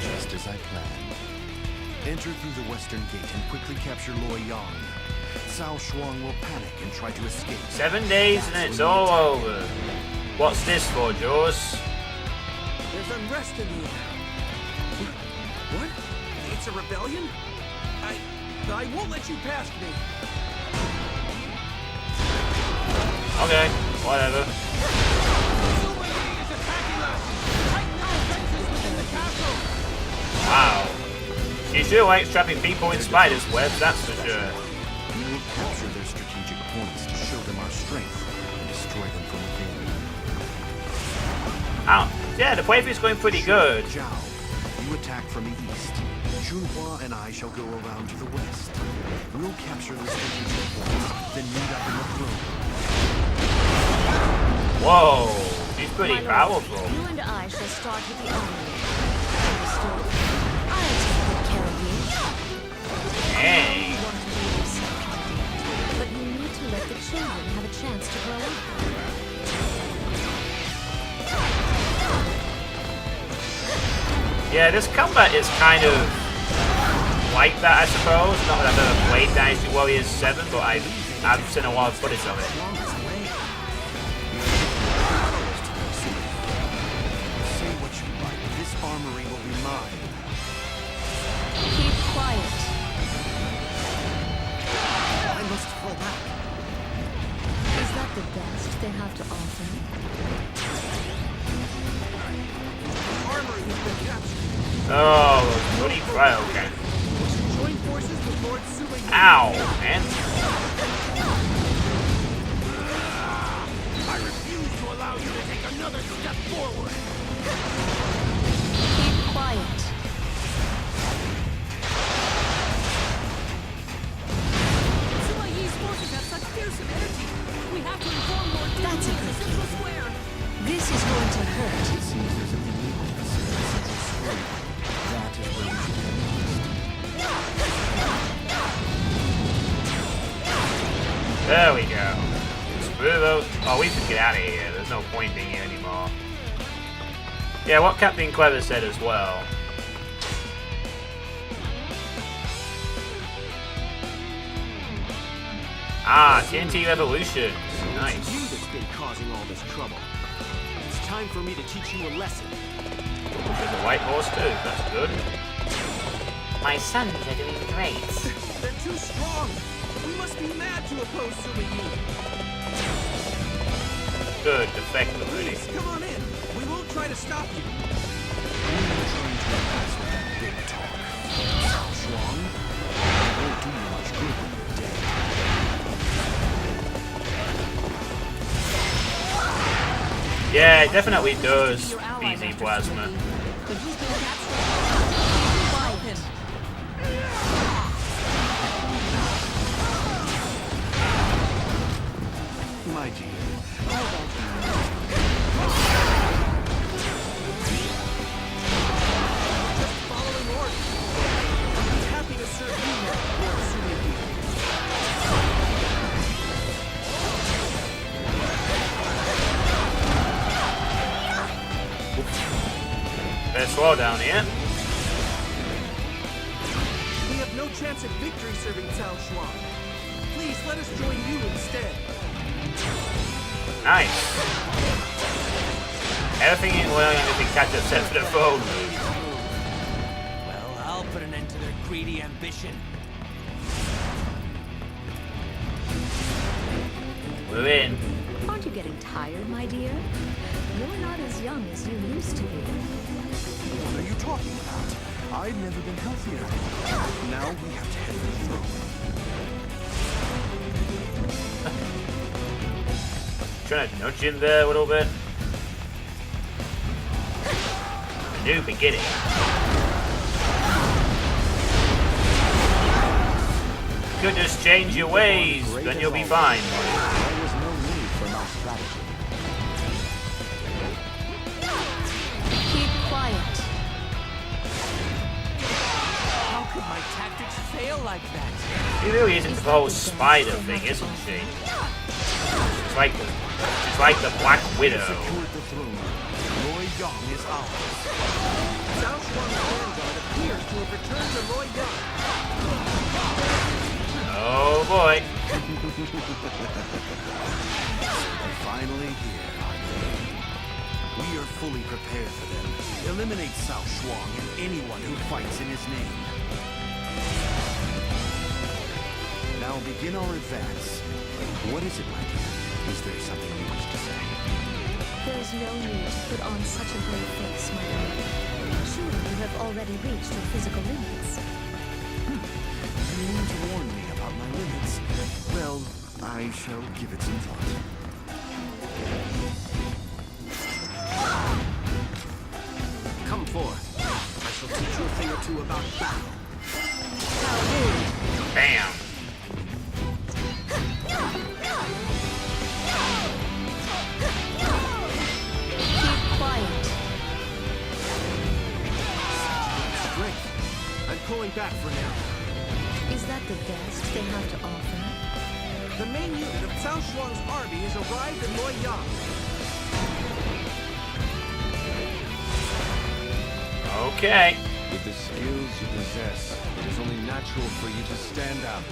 Just as I planned. Enter through the western gate and quickly capture Luoyang. Cao Shuang will panic and try to escape. 7 days and it's all over. What's this for, Jaws? There's unrest in the air. What? It's a rebellion? I won't let you past me. Okay, whatever. Wow. She's sure likes trapping people in spiders' webs, that's for sure. We will capture their strategic points to show them our strength and destroy them from within. Oh, yeah, the playthrough's going pretty good. Zhao, you attack from the east. Junhua and I shall go around to the west. We'll capture the strategic points, then meet up in the throne. Whoa, he's pretty My lord, powerful. You and I shall start with the army. Understood? I'll take good care of you. Hey. You want to be yourself, but you need to let the children have a chance to grow up. Yeah, this combat is kind of like that, I suppose. Not that I've ever played Dynasty Warriors 7, but I've seen a lot of footage of it. Say what you like. This armory will be mine. Keep quiet. I must fall back. Is that the best they have to offer? Armory has been captured. Oh, bloody bro, okay. Join forces with Lord Suitepee. Ow, man. I refuse to allow you to take another step forward. Keep quiet. Suitepee forces have such fearsome energy. We have to inform Lord That's a good Central Square. This is going to hurt. It seems there's an illegal facility. That is where we should head next. There we go. Screw those. Oh, we should get out of here. There's no point being here anymore. Yeah, what Captain Clever said as well. Ah, TNT Revolution. Nice. It's you that's been causing all this trouble. It's time for me to teach you a lesson. There's a white horse too. That's good. My sons are doing great. They're too strong. We must be mad to oppose Suitepee. Good, defect already. Please, come on in. We won't try to stop you. Big talk. Strong? Won't do you much good when you're dead. Yeah, it definitely does. Easy plasma. My dear. Just following orders. I'm happy to serve you now, Lord Suitepee. Better slow down here. We have no chance at victory serving Cao Shuang. Please let us join you instead. Nice. Everything ain't learning anything catch up set for the phone. Well, I'll put an end to their greedy ambition. We're in. Aren't you getting tired, my dear? You're not as young as you used to be. What are you talking about? I've never been healthier. Now we have to head for the throne. Trying to nudge him there a little bit. A new beginning. Could just change your ways, then you'll be fine. There was no need for my strategy. Keep quiet. How could my tactics fail like that? She really isn't the whole spider thing, isn't she? She's like the Black Widow. Secured the throne. Roy Yang is ours. Cao Shuang's vanguard appears to have returned to Roy Yang. Oh boy. They're finally here, aren't they? We are fully prepared for them. Eliminate Cao Shuang and anyone who fights in his name. Now begin our advance. What is it, my dear? Is there something you wish to say? There's no need to put on such a brave face, my lord. Surely you have already reached your physical limits. You mean to warn me about my limits? Well, I shall give it some thought. Come forth. I shall teach you a thing or two about battle. Bam. Keep quiet. Strength. I'm pulling back for now. Is that the best they have to offer? The main unit of Cao Shuang's army has arrived in Luoyang. Okay. With the skills you possess, it is only natural for you to stand out.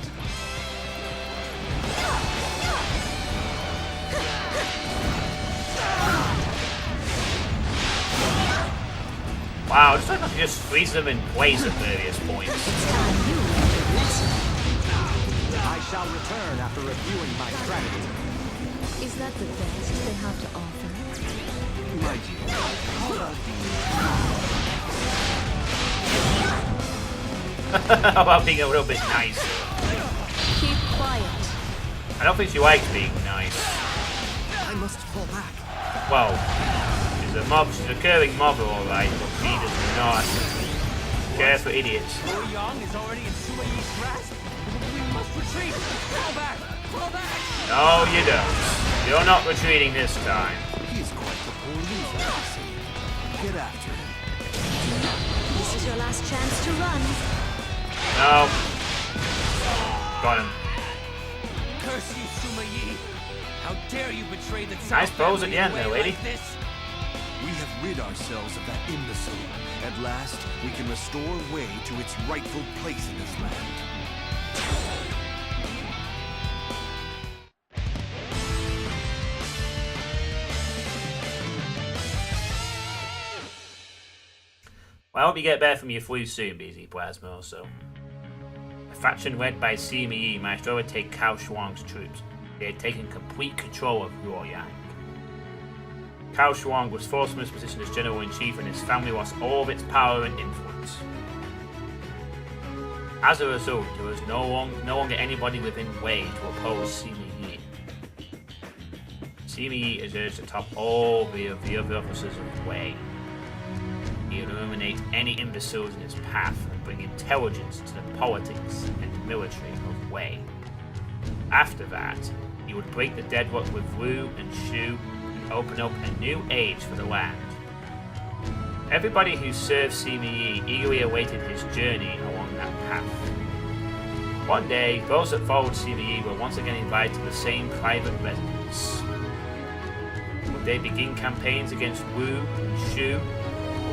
Wow, it's like I can just freeze them in place at various points. I shall return after reviewing my strategy. Is that the best they have to offer? My dear, how about How about being a little bit nice? Keep quiet. I don't think she likes being nice. I must fall back. Well, she's a mob, she's a curving mobber, alright, but she does not care for idiots. Wuzhang is already in Sima Yi's grasp. We must retreat. Fall back. Fall back. No, you don't. You're not retreating this time. He's quite the poor loser, I see. Get after him. This is your last chance to run. No. Got him. Curse you, Sima Yi. How dare you betray the Nice pose at the end family there, away lady. like this? We have rid ourselves of that imbecile. At last, we can restore Wei to its rightful place in this land. Well, I hope you get better from your flu soon, BZ Plasma, also. A faction led by Sima Yi managed to overtake Cao Shuang's troops. They had taken complete control of Luoyang. Cao Shuang was forced from his position as General-in-Chief and his family lost all of its power and influence. As a result, there was no longer anybody within Wei to oppose Sima Yi. Sima Yi is urged to top all the other officers of Wei. He would eliminate any imbeciles in his path and bring intelligence to the politics and military of Wei. After that, he would break the deadlock with Wu and Shu and open up a new age for the land. Everybody who served Sima Yi eagerly awaited his journey along that path. One day, those that followed Sima Yi were once again invited to the same private residence. Would they begin campaigns against Wu and Shu?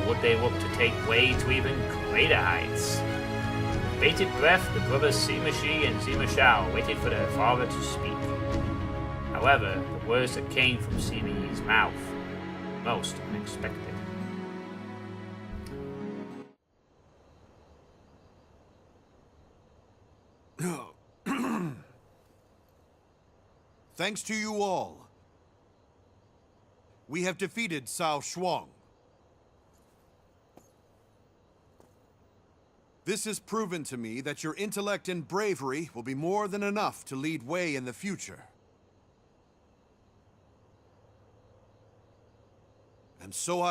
Would they look to take Wei to even greater heights? With bated breath, the brothers Sima Shi and Sima Shao waited for their father to speak. However, the words that came from Sima Yi's mouth were most unexpected. Thanks to you all, we have defeated Cao Shuang. This has proven to me that your intellect and bravery will be more than enough to lead Wei in the future. And so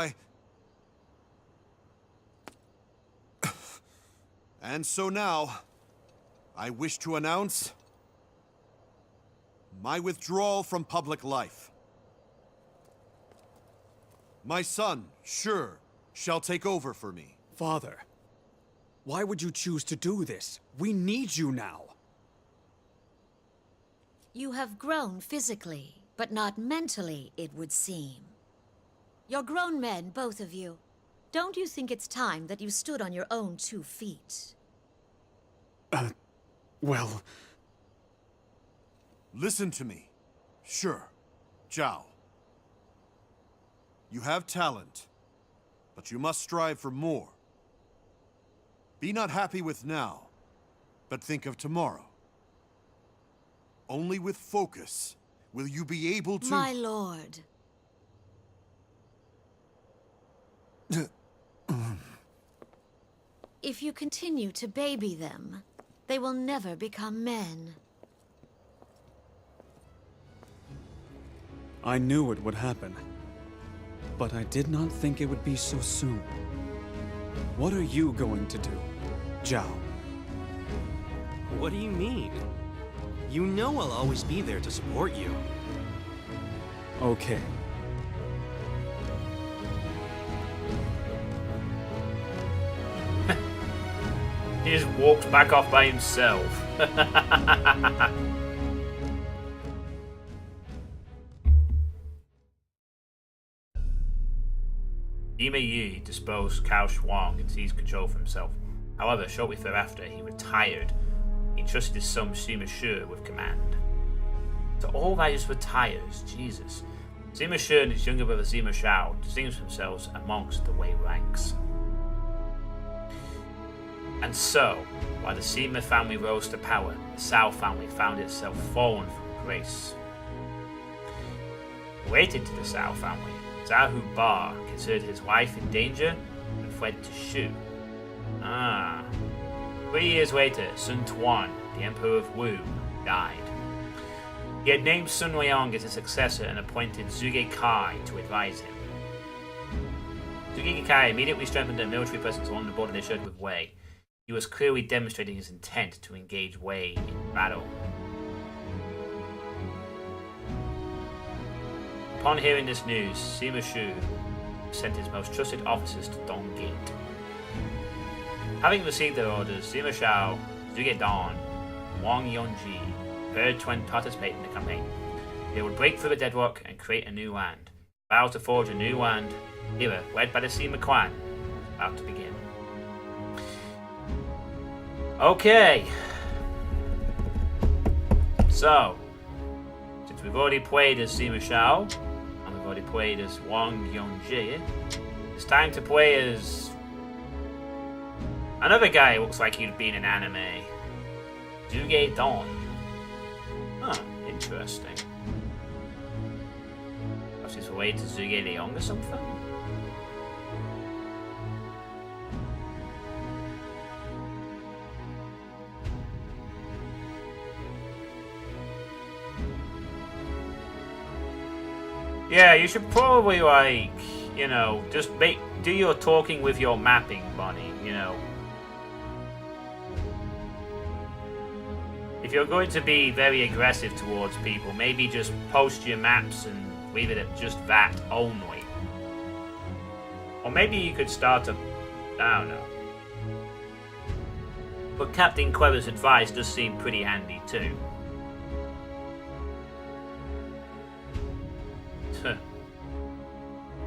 And so now, I wish to announce my withdrawal from public life. My son, Shi, shall take over for me. Father, why would you choose to do this? We need you now. You have grown physically, but not mentally, it would seem. You're grown men, both of you. Don't you think it's time that you stood on your own 2 feet? Well... Listen to me. Sure, Zhao. You have talent, but you must strive for more. Be not happy with now, but think of tomorrow. Only with focus will you be able to... My lord. If you continue to baby them, they will never become men. I knew it would happen, but I did not think it would be so soon. What are you going to do, Zhao? What do you mean? You know I'll always be there to support you. Okay. He just walked back off by himself. Sima Yi disposed Cao Shuang and seized control for himself. However, shortly thereafter, he retired. He trusted his son Sima Shi with command. So all that just retires, Jesus. Sima Shi and his younger brother Sima Shao distinguished themselves amongst the Wei ranks. And so, while the Sima family rose to power, the Cao family found itself fallen from grace. Related to the Cao family, Zhao Hu Ba considered his wife in danger and fled to Shu. 3 years later, Sun Tuan, the Emperor of Wu, died. He had named Sun Liang as his successor and appointed Zhuge Kai to advise him. Zhuge Kai immediately strengthened their military presence along the border they shared with Wei. He was clearly demonstrating his intent to engage Wei in battle. Upon hearing this news, Sima Shi sent his most trusted officers to Donggit. Having received their orders, Sima Shao, Zhuge Dan, and Wang Yongji prepared to participate in the campaign. They would break through the deadlock and create a new land. The battle to forge a new land, era led by the Sima clan, was about to begin. Okay. So, since we've already played as Sima Shao, and we've already played as Wang Yongji, it's time to play as another guy who looks like he'd be in an anime. Zhuge Dan. Huh, interesting. Perhaps he's related to Zhuge Liang or something? Yeah, you should probably, like, you know, just do your talking with your mapping, Bonnie, you know. If you're going to be very aggressive towards people, maybe just post your maps and leave it at just that only. Or maybe you could start a... I don't know. But Captain Clever's advice does seem pretty handy too.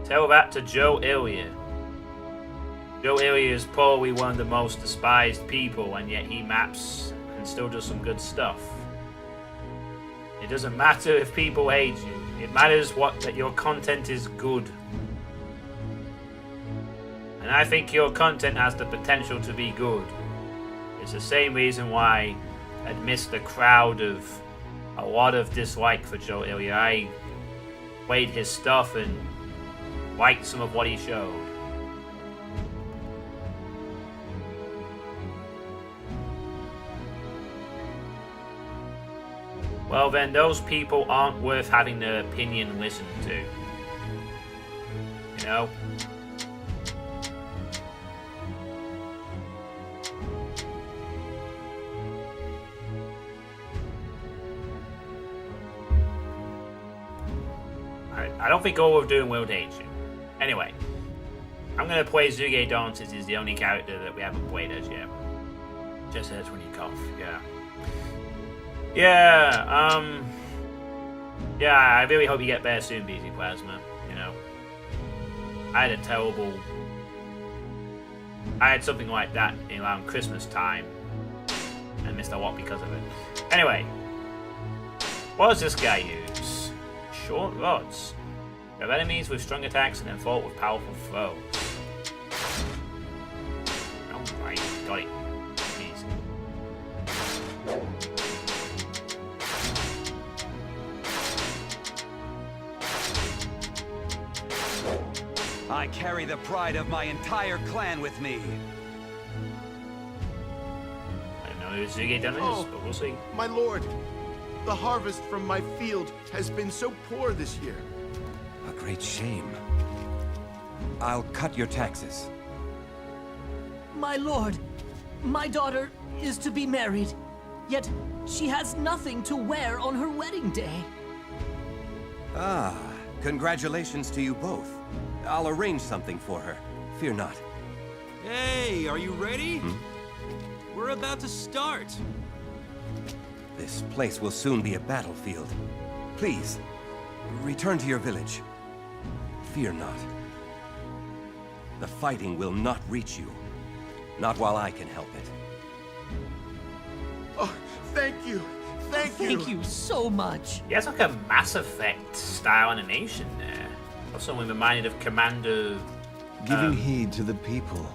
Tell that to Joe Ilya. Joe Ilya is probably one of the most despised people, and yet he maps and still does some good stuff. It doesn't matter if people hate you. It matters that your content is good. And I think your content has the potential to be good. It's the same reason why amidst the crowd of a lot of dislike for Joe Ilya, I played his stuff and liked some of what he showed. Well then, those people aren't worth having their opinion listened to. You know? I don't think all we're doing will hate you. Anyway, I'm going to play Zhuge Dan since he's the only character that we haven't played as yet. Just hurts when you cough, yeah. Yeah, I really hope you get better soon, BZ Plasma, you know. I had something like that around Christmas time, and missed a lot because of it. Anyway, what does this guy use? Short rods. You have enemies with strong attacks and then fought with powerful throws. Alright, got it. Easy. I carry the pride of my entire clan with me. wonder who Zuge done is, but we'll see. My lord, the harvest from my field has been so poor this year. A great shame. I'll cut your taxes. My lord, my daughter is to be married, yet she has nothing to wear on her wedding day. Ah, congratulations to you both. I'll arrange something for her. Fear not. Hey, are you ready? We're about to start. This place will soon be a battlefield. Please, return to your village. Fear not. The fighting will not reach you. Not while I can help it. Oh, thank you. Thank you. Thank you so much. He has like a Mass Effect style animation there. Also, I'm reminded of Commander... Giving heed to the people.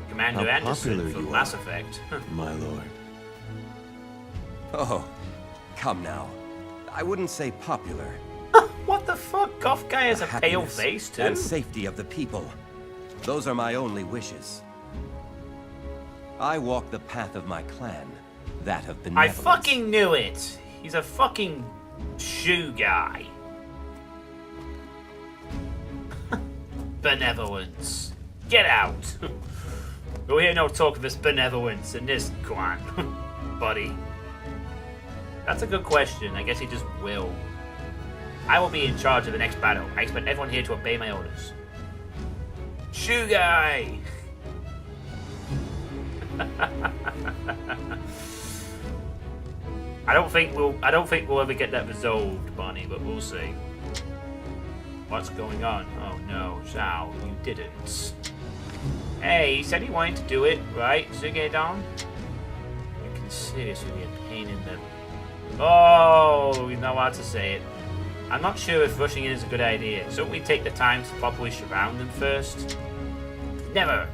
Commander How Anderson popular from you Mass are, Effect. my lord. Oh, come now. I wouldn't say popular. What the fuck? Goth guy has a pale Happiness face too? and safety of the people. Those are my only wishes. I walk the path of my clan, that of I benevolence. fucking knew it! He's a fucking shoe guy. Benevolence. Get out! We'll hear no talk of this benevolence in this clan, buddy. That's a good question. I guess he just will. I will be in charge of the next battle. I expect everyone here to obey my orders. Shoe guy! I don't think we'll ever get that resolved, Bonnie, but we'll see. What's going on? Oh no, Zhao, you didn't. Hey, he said he wanted to do it, right, Zugedon? You can seriously be a pain in the... Oh, you know how to say it. I'm not sure if rushing in is a good idea. Shouldn't we take the time to properly surround them first? Never!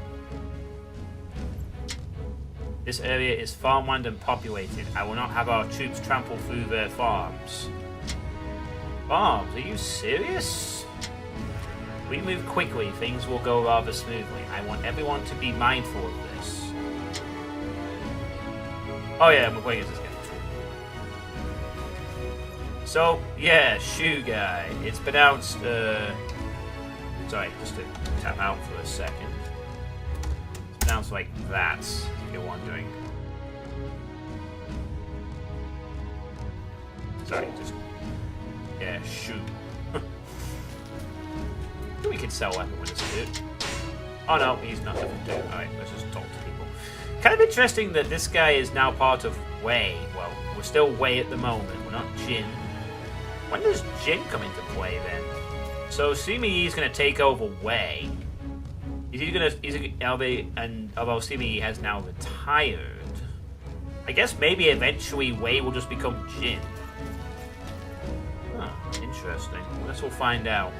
This area is farmland and populated. I will not have our troops trample through their farms. Farms? Are you serious? If we move quickly, things will go rather smoothly. I want everyone to be mindful of this. Oh yeah, I'm waiting this game. So, yeah, shoe guy. It's pronounced, sorry, just to tap out for a second. It's pronounced like that, if you're wondering. Sorry, just, yeah, shoe. We can sell weapon when it's good. Oh no, he's not going to do it. Alright, let's just talk to people. Kind of interesting that this guy is now part of Wei. Well, we're still Wei at the moment, we're not Jian. When does Jian come into play then? So assuming he's gonna take over Wei, is he gonna? And although assuming he has now retired, I guess maybe eventually Wei will just become Jian. Huh, interesting. I guess we'll find out.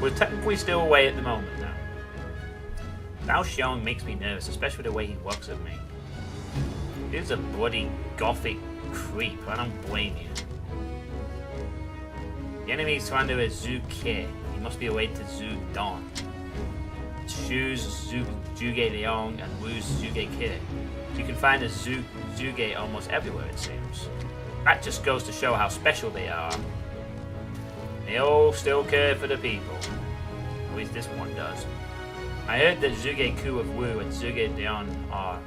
We're technically still Wei at the moment now. Now Xiang makes me nervous, especially the way he looks at me. He's a bloody gothic creep. I don't blame you. The enemy is surrounded with Zhu Ke. He must be away to Zhu Don. Shu's Zhuge Liang and Wu's Zhuge Ke. You can find a Zhuge almost everywhere, it seems. That just goes to show how special they are. They all still care for the people. At least this one does. I heard that Zhuge Coup of Wu and Zhuge Liang are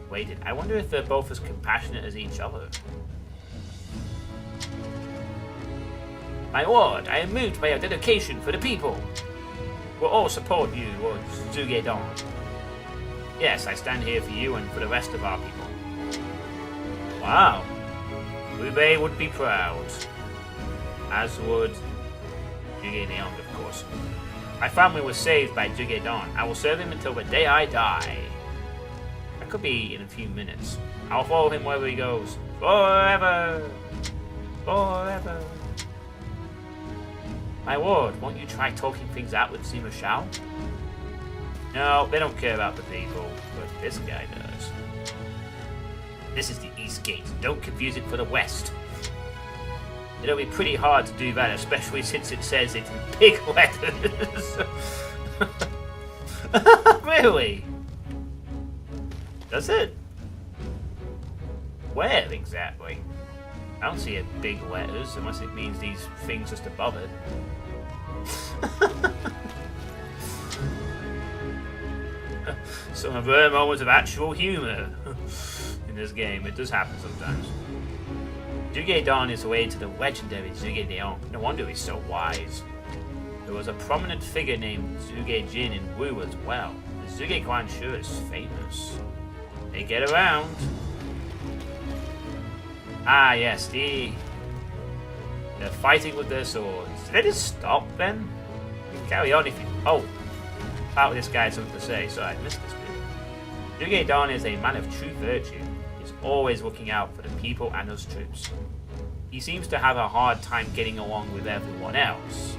related. I wonder if they're both as compassionate as each other. My lord, I am moved by your dedication for the people. We'll all support you, Lord Zhuge-Dong. Yes, I stand here for you and for the rest of our people. Wow. Liu Bei would be proud. As would Zhuge-Liang, of course. My family was saved by Zhuge-Dong. I will serve him until the day I die. That could be in a few minutes. I'll follow him wherever he goes. Forever! Forever! My lord, won't you try talking things out with Sima Shao? No, they don't care about the people, but this guy does. This is the East Gate. Don't confuse it for the West. It'll be pretty hard to do that, especially since it says it in big letters. Really? Does it? Where exactly? I don't see a big letters, unless it means these things just above it. Some of her moments of actual humor in this game. It does happen sometimes. Zhuge Dan is the way to the legendary Zhuge Liang. No wonder he's so wise. There was a prominent figure named Zhuge Jin in Wu as well. The Zhuge Guanqiu is famous. They get around. Ah, yes, they're fighting with their swords. Did they just stop then? You can carry on if you... Oh, apparently this guy has something to say, so I missed this bit. Zhuge Dan is a man of true virtue. He's always looking out for the people and his troops. He seems to have a hard time getting along with everyone else,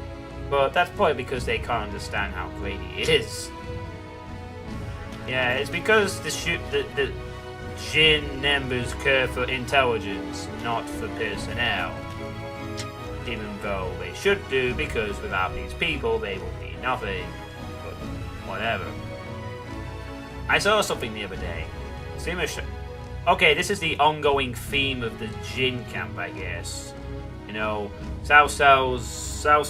but that's probably because they can't understand how great he is. Yeah, it's because the Jin members care for intelligence, not for personnel. Even though they should do, because without these people they will be nothing. But whatever. I saw something the other day. Okay, this is the ongoing theme of the Jin camp, I guess. You know, Cao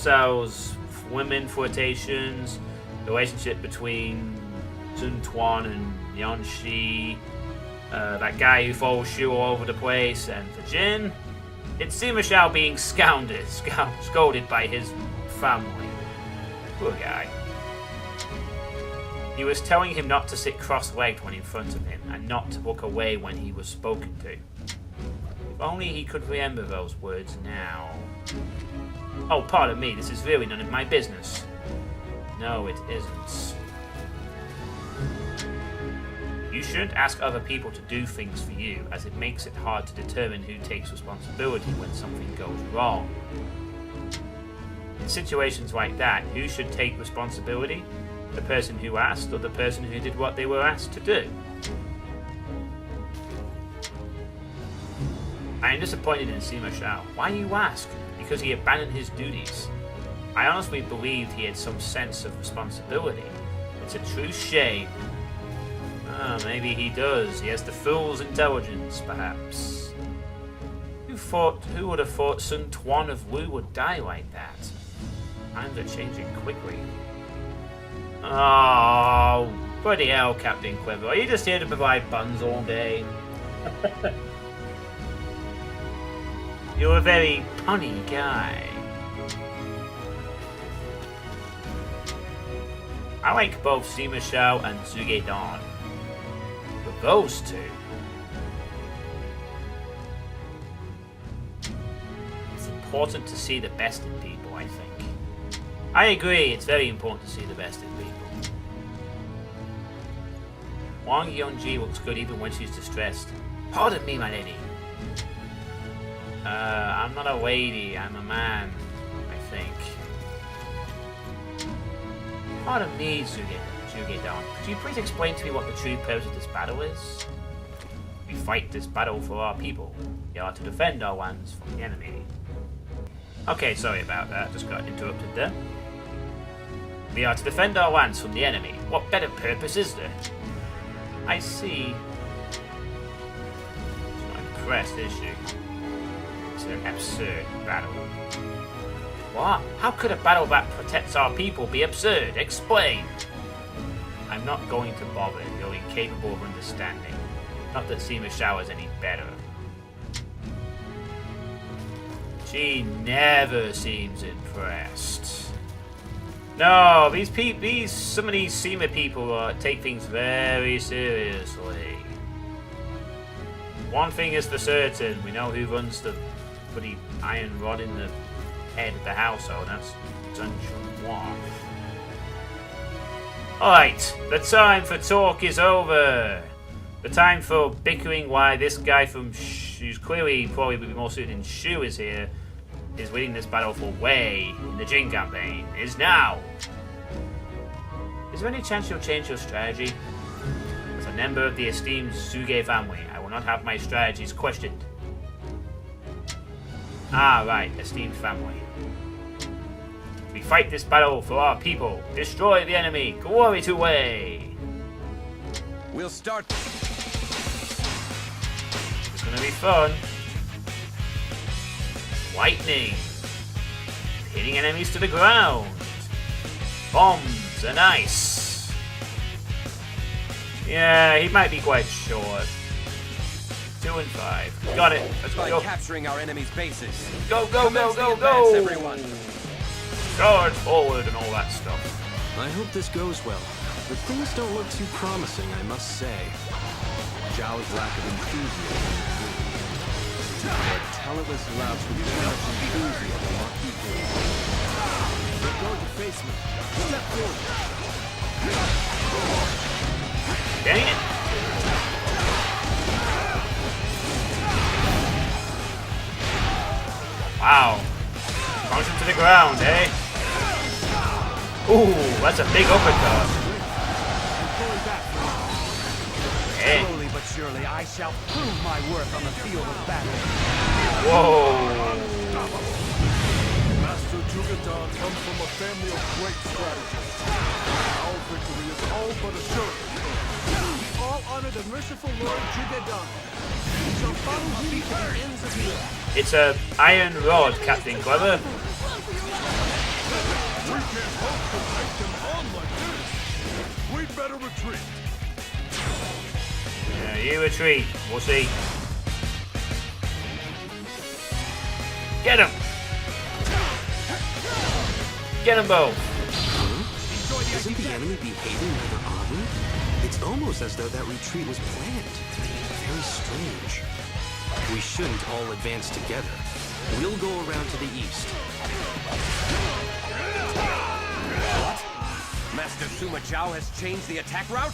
Cao's women flirtations, the relationship between Sun Tuan and Xingshi, that guy who follows Shu all over the place, and for Jin, it's Sima Xiao being scolded by his family. Poor guy. He was telling him not to sit cross-legged when in front of him, and not to look away when he was spoken to. If only he could remember those words now. Oh, pardon me, this is really none of my business. No, it isn't. You shouldn't ask other people to do things for you, as it makes it hard to determine who takes responsibility when something goes wrong. In situations like that, who should take responsibility? The person who asked, or the person who did what they were asked to do? I am disappointed in Sima Xiao. Why you ask? Because he abandoned his duties. I honestly believed he had some sense of responsibility. It's a true shame. Maybe he does. He has the fool's intelligence, perhaps. Who would have thought Sun Tuan of Wu would die like that? Times are changing quickly. Oh, bloody hell, Captain Quiver. Are you just here to provide buns all day? You're a very punny guy. I like both Sima Xiao and Zhuge Dan. But those two... It's important to see the best in people, I think. I agree, it's very important to see the best in people. Wang Yongji looks good even when she's distressed. Pardon me, my lady. I'm not a lady, I'm a man, I think. Pardon me, Zhuge Dan. Could you please explain to me what the true purpose of this battle is? We fight this battle for our people. We are to defend our lands from the enemy. Okay, sorry about that, just got interrupted there. We are to defend our lands from the enemy. What better purpose is there? I see. She's not impressed, is she? It's an absurd battle. What? How could a battle that protects our people be absurd? Explain! I'm not going to bother. You're incapable of understanding. Not that Sima Xiao is any better. She never seems impressed. No, some of these Sima people take things very seriously. One thing is for certain, we know who runs the bloody iron rod in the head of the household. That's Sun Chunhua. Alright, the time for talk is over. The time for bickering why this guy from who's clearly probably would be more suited in Shu is here, is winning this battle for Wei in the Jin campaign, is now. Is there any chance you'll change your strategy? As a member of the esteemed Zhuge family, I will not have my strategies questioned. Ah, right, esteemed family. We fight this battle for our people. Destroy the enemy. Glory to Wei. We'll start. There's going to be fun. Lightning. Hitting enemies to the ground. Bombs and ice. Yeah, he might be quite short. 2 and 5. Got it. Let's By go. capturing our enemy's bases. Go, go, go, Commence go, the advance, go! everyone. Charge forward and all that stuff. I hope this goes well, but things don't look too promising, I must say. Zhao's lack of enthusiasm. But talentless louts with too much enthusiasm will not be good. They're going to face me. Step forward. Dang it. Wow. Punch him to the ground, eh? Ooh, that's a big uppercut. Hey. Slowly but surely, I shall prove my worth on the field of battle. Whoa. Master Jugadan comes from a family of great strategists. Our victory is all but assured. We all honor the merciful Lord Jugadan. We shall follow him to the ends of the earth. It's a iron rod, Captain Clever. We can't hope to take them on like this. We'd better retreat. Yeah, you retreat. We'll see. Get him! Get them both. Isn't the enemy behaving rather oddly? It's almost as though that retreat was planned. Very strange. We shouldn't all advance together. We'll go around to the east. What? Master Sima Zhao has changed the attack route?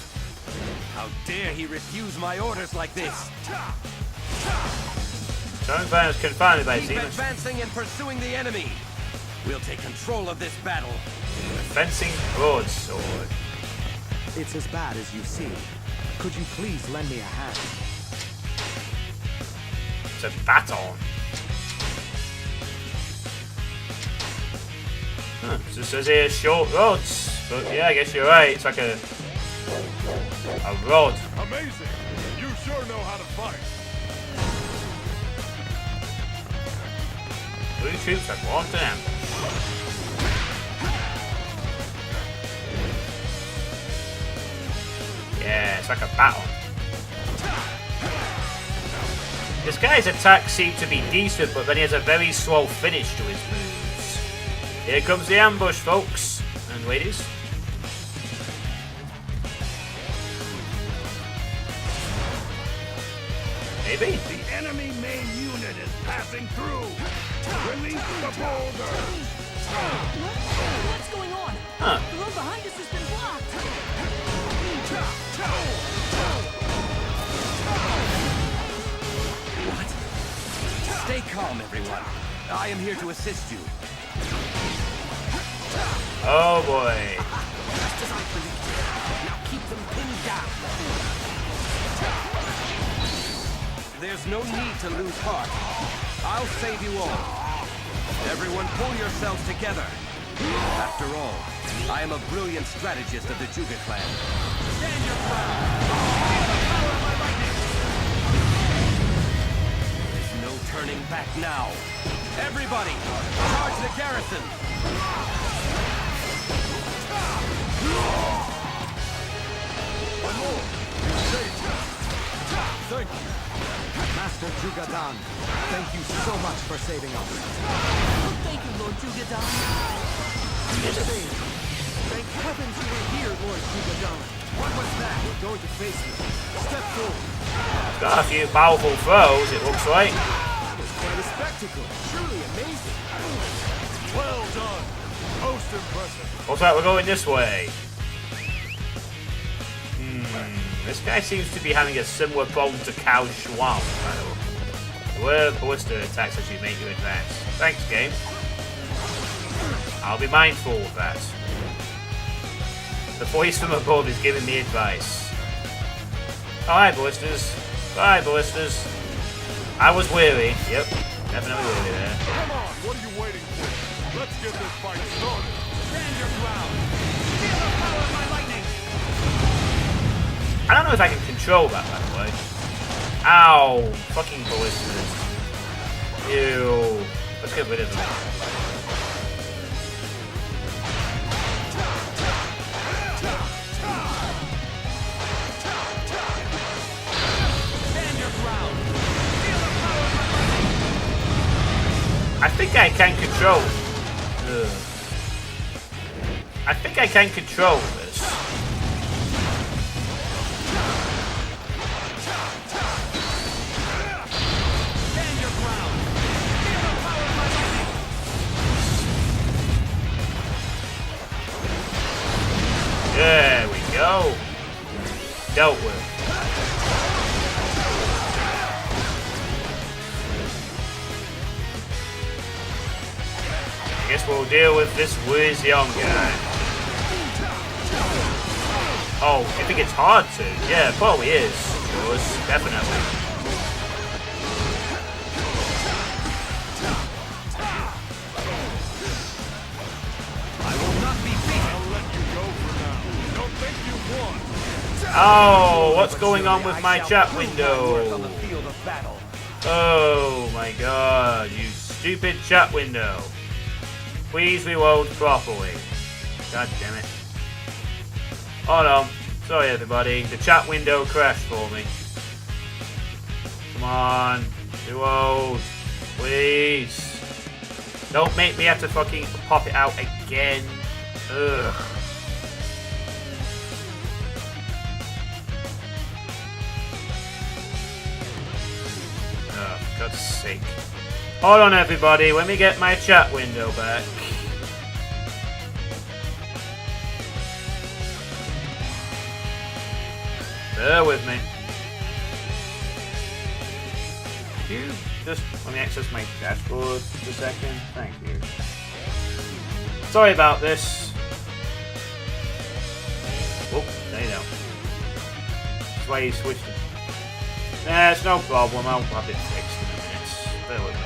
How dare he refuse my orders like this? Xiangping is confounded by Keep demons. advancing and pursuing the enemy. We'll take control of this battle. The fencing broadsword. It's as bad as you see. Could you please lend me a hand? It's a baton. Huh, it just says here short rods. But yeah, I guess you're right. It's like a rod. Amazing. You sure know how to fight. Blue troops have launched an ambush. Yeah, it's like a baton. This guy's attacks seem to be decent, but then he has a very slow finish to his moves. Here comes the ambush, folks and ladies. Maybe? The enemy main unit is passing through. Release the boulder. What's going on? Huh. The road behind us has been blocked. What? Stay calm, everyone. I am here to assist you. Oh boy. Just as I predicted. Now keep them pinned down. There's no need to lose heart. I'll save you all. Everyone pull yourselves together. After all, I am a brilliant strategist of the Juga clan. Stand your ground! Feel the power of my lightning! There's no turning back now. Everybody, charge the garrison! My lord, you saved me. Thank you. Master Jugadan, thank you so much for saving us. Thank you, Lord Jugadan. Thank heavens you were here, Lord Jugadan. What was that? You're going to face me. Step forward. Got a few powerful throws, it looks like. That was quite a spectacle. Truly amazing. Well done. Most impressive. Looks like we're going this way. This guy seems to be having a similar problem to Cao Shuang, by the way. Where ballista attacks as you make your advance. Thanks, game. I'll be mindful of that. The voice from above is giving me advice. Oh, hi, ballistas. Bye, ballistas. I was weary. Yep, definitely weary there. Come on, what are you waiting for? Let's get this fight started. Stand your ground! Feel the power of my lightning! I don't know if I can control that, by the way. Ow! Fucking ballistas. Ew. Let's get rid of them. I think I can control. Ugh. I think I can control this. There we go. Dealt with. I guess we'll deal with this Wuzhang guy. Oh, I think it's hard to. Yeah, it probably is. Of course, definitely. I will not be beaten. I'll let you go for now. Don't think you won. Oh, what's going on with my chat window? Oh my god, you stupid chat window. Please reload properly. God damn it. Hold on. Sorry everybody, the chat window crashed for me. Come on. Reload. Please. Don't make me have to fucking pop it out again. Ugh. Oh, for God's sake. Hold on everybody, let me get my chat window back. Bear with me. Could you just let me access my dashboard for a second? Thank you. Sorry about this. Oh, there you go. That's why you switched it. Nah, it's no problem. I'll have it fixed in a minute. Bear with me.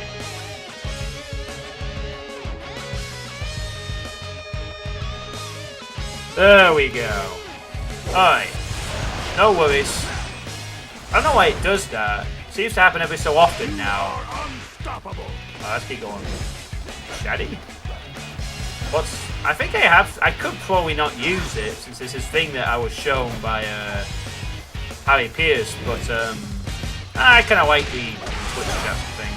There we go. Alright. No worries. I don't know why it does that. It seems to happen every so often now. Oh, let's keep going. Shaddy? I think I could probably not use it since it's this thing that I was shown by Harry Pierce, but I kind of like the Twitch chat thing.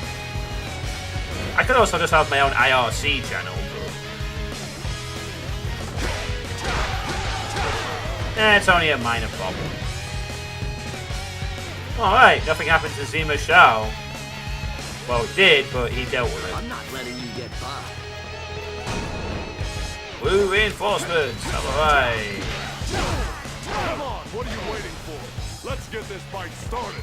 I could also just have my own IRC channel, but it's only a minor problem. Alright, nothing happened to Zima Shao. Well, it did, but he dealt with it. I'm not letting you get by. Woo reinforcements! Alright. Come on, what are you waiting for? Let's get this fight started.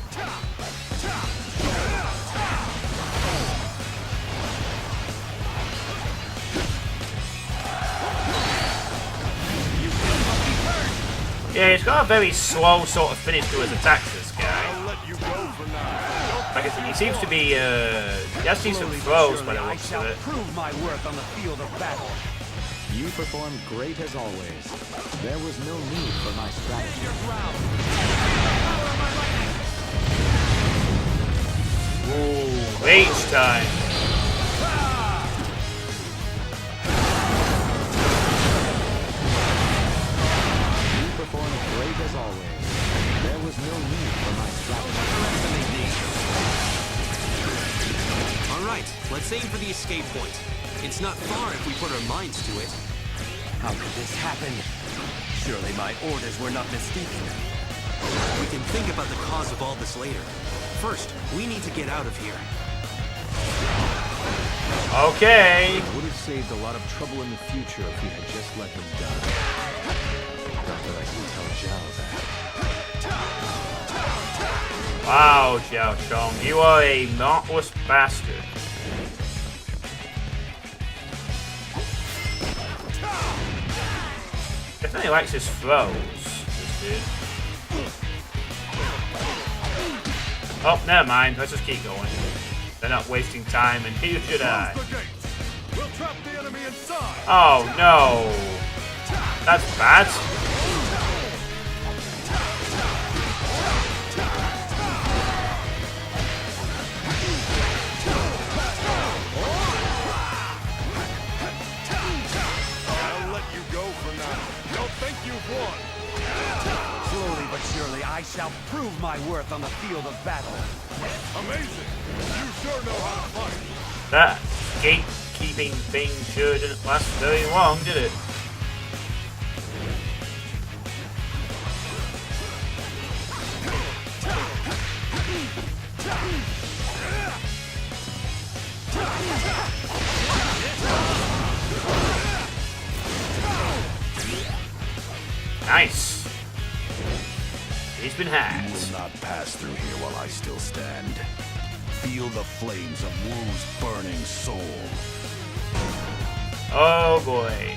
Yeah, he's got a very slow sort of finish to his attacks, this guy. I'll let you go for now. Like I said, he seems to be, he has decent throws by the looks of it. Prove my worth on the field of battle. You performed great as always. There was no need for my strategy. Ooh, rage time. You performed great as always. There was no need for my strategy. Alright, let's aim for the escape point. It's not far if we put our minds to it. How could this happen? Surely my orders were not mistaken. We can think about the cause of all this later. First, we need to get out of here. Okay. It would have saved a lot of trouble in the future if we had just let him die. Not that I can tell Zhao that. Wow, Xiaochong, you are a naughtless bastard. Definitely likes his throws, this dude. Oh, never mind. Let's just keep going. They're not wasting time, and neither should I. We'll trap the enemy inside. Oh no, that's bad. surely I shall prove my worth on the field of battle. Amazing! You sure know how to fight. That gatekeeping thing sure didn't last very long, did it? Nice. He's been hacked. You will not pass through here while I still stand. Feel the flames of Wu's burning soul. Oh boy.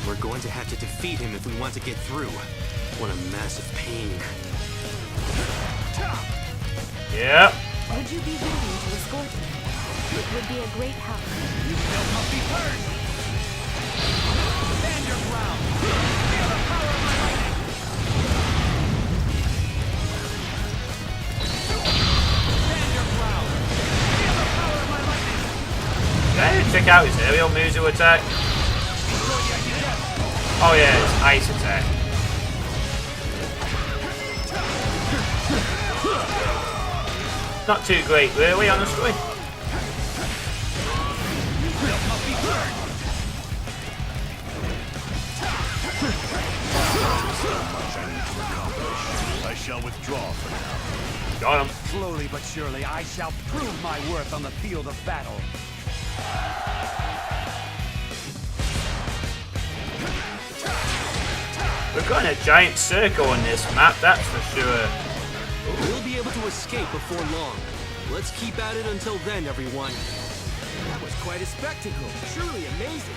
We're going to have to defeat him if we want to get through. What a massive pain. Yep. Would you be willing to escort me? It would be a great help. You shall not be hurt! Stand your ground! Feel the power of my lightning! Stand your ground! Feel the power of my lightning! Did I even check out his aerial Muzu attack? Oh yeah, it's ice attack. Not too great, really, honestly. I shall withdraw for now. Got him. Slowly but surely, I shall prove my worth on the field of battle. We've got a giant circle on this map, that's for sure. We'll be able to escape before long. Let's keep at it until then, everyone. That was quite a spectacle. Truly amazing.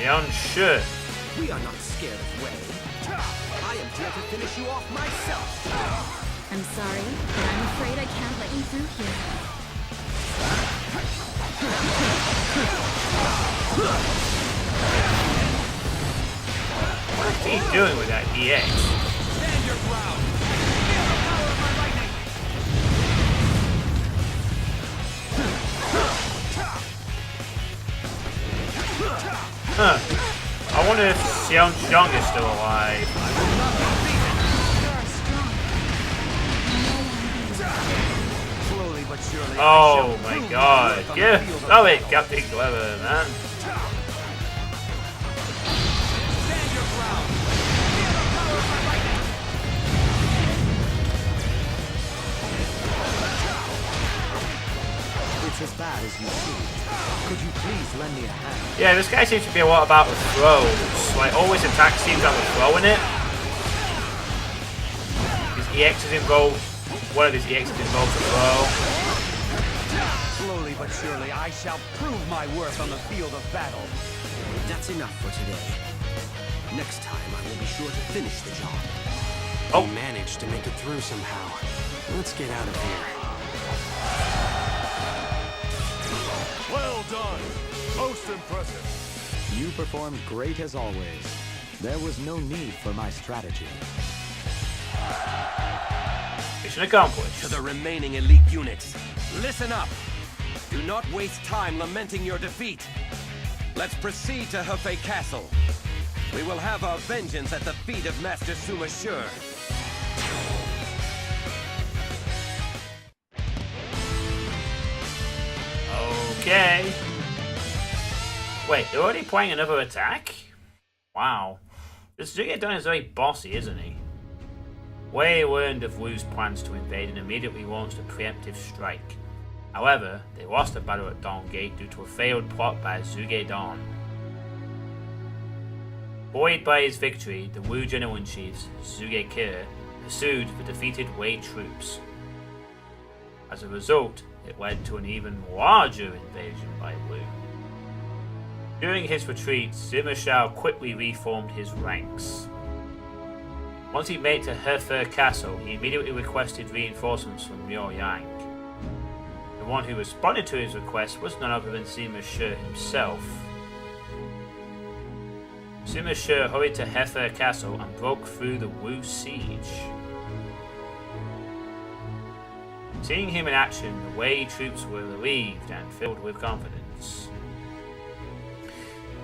Yeah, I'm sure. We are not scared of Wei. I am here to finish you off myself. I'm sorry, but I'm afraid I can't let you through here. What is he doing with that EX? Stand your ground. Feel the power of my lightning. Huh. I wonder if Xiangping is still alive. Slowly but surely. Oh my god. Yeah. Oh wait, Captain Clever, man. Stand your ground. Feel the power of my lightning. It's as bad as you see. Could you please lend me a hand? Yeah, this guy seems to be a lot about the throws. Like, always attacks seems to have a throw in it. His EX is involved. One of his EX is involved a throw. Slowly but surely, I shall prove my worth on the field of battle. That's enough for today. Next time, I will be sure to finish the job. Oh. We managed to make it through somehow. Let's get out of here. Well done. Most impressive. You performed great as always. There was no need for my strategy. Mission accomplished. To the remaining elite units, listen up. Do not waste time lamenting your defeat. Let's proceed to Hefei Castle. We will have our vengeance at the feet of Master Suma Sure. Okay. Wait, they're already playing another attack? Wow. This Zhuge is very bossy, isn't he? Wei learned of Wu's plans to invade and immediately launched a preemptive strike. However, they lost the battle at Dawn Gate due to a failed plot by Zhuge Dan. Buoyed by his victory, the Wu General-in-Chiefs, Zhuge Ke, pursued the defeated Wei troops. As a result, it led to an even larger invasion by Wu. During his retreat, Sima Shao quickly reformed his ranks. Once he made it to Hefei Castle, he immediately requested reinforcements from Liuyang. The one who responded to his request was none other than Sima Shi himself. Sima Shi hurried to Hefei Castle and broke through the Wu siege. Seeing him in action, the Wei troops were relieved and filled with confidence.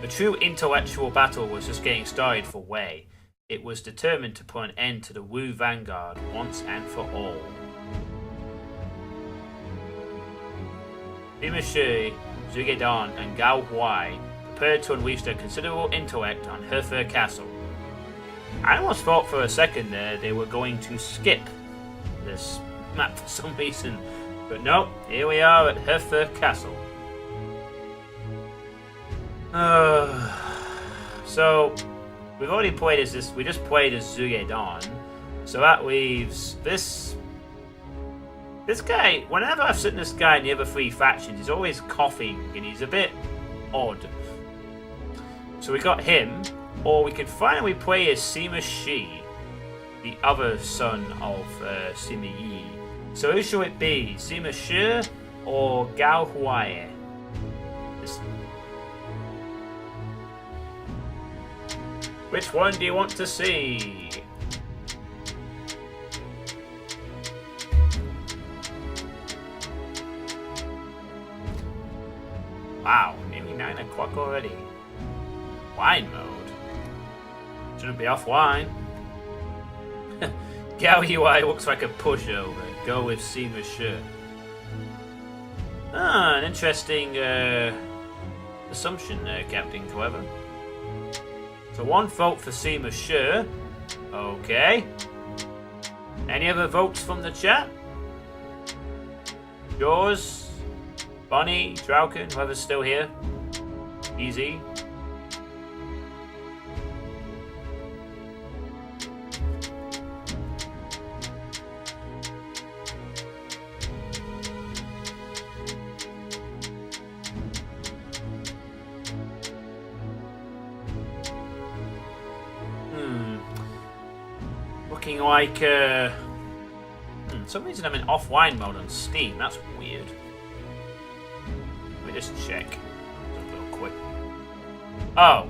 The true intellectual battle was just getting started for Wei. It was determined to put an end to the Wu vanguard once and for all. Sima Shi, Zhuge Dan, and Gao Huai prepared to unleash their considerable intellect on Hefei Castle. I almost thought for a second there they were going to skip this map for some reason, but no, here we are at Hefei Castle. So we've already played as this. We just played as Zhuge Dan, so that leaves this guy. Whenever I've seen this guy in the other three factions, he's always coughing and he's a bit odd. So we got him, or we can finally play as Sima Shi, the other son of Sima Yi. So who shall it be, Sima Shi or Gao Huai? Which one do you want to see? Wow, nearly 9 o'clock already. Wine mode? Shouldn't be offline. Gao Huai looks like a pushover. Go with Sima Shi. Ah, an interesting assumption there, Captain Clever. So 1 vote for Sima Shi. Okay. Any other votes from the chat? Yours? Bonnie, Drauken, whoever's still here? Easy. Looking like, for some reason I'm in offline mode on Steam. That's weird. Let me just check. Real quick. Oh,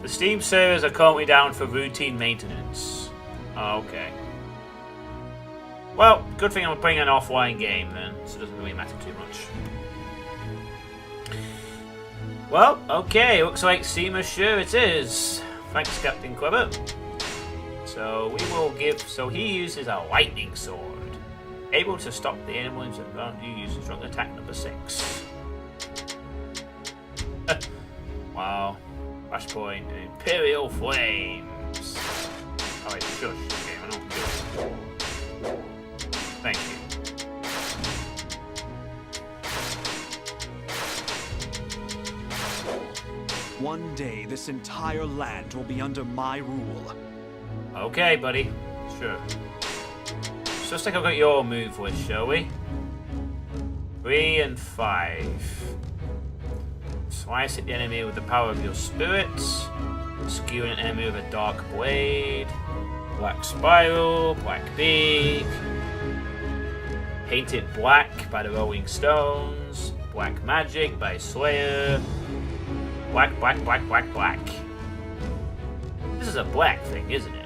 the Steam servers are currently down for routine maintenance. Oh, okay. Well, good thing I'm playing an offline game then, so it doesn't really matter too much. Well, okay, looks like Sima Shi it is. Thanks, Captain Clever. So we will give. So he uses a lightning sword, able to stop the enemies around you using strong attack number 6. Wow, flashpoint, Imperial Flames. Oh wait, shush. Okay, we're not good. Thank you. One day, this entire land will be under my rule. Okay, buddy. Sure. So let's take a look at your move list, shall we? 3 and 5. Slice at the enemy with the power of your spirits. Skew an enemy with a dark blade. Black spiral, black beak. Paint it black by the Rolling Stones. Black magic by Slayer. Black, black, black, black, black. This is a black thing, isn't it?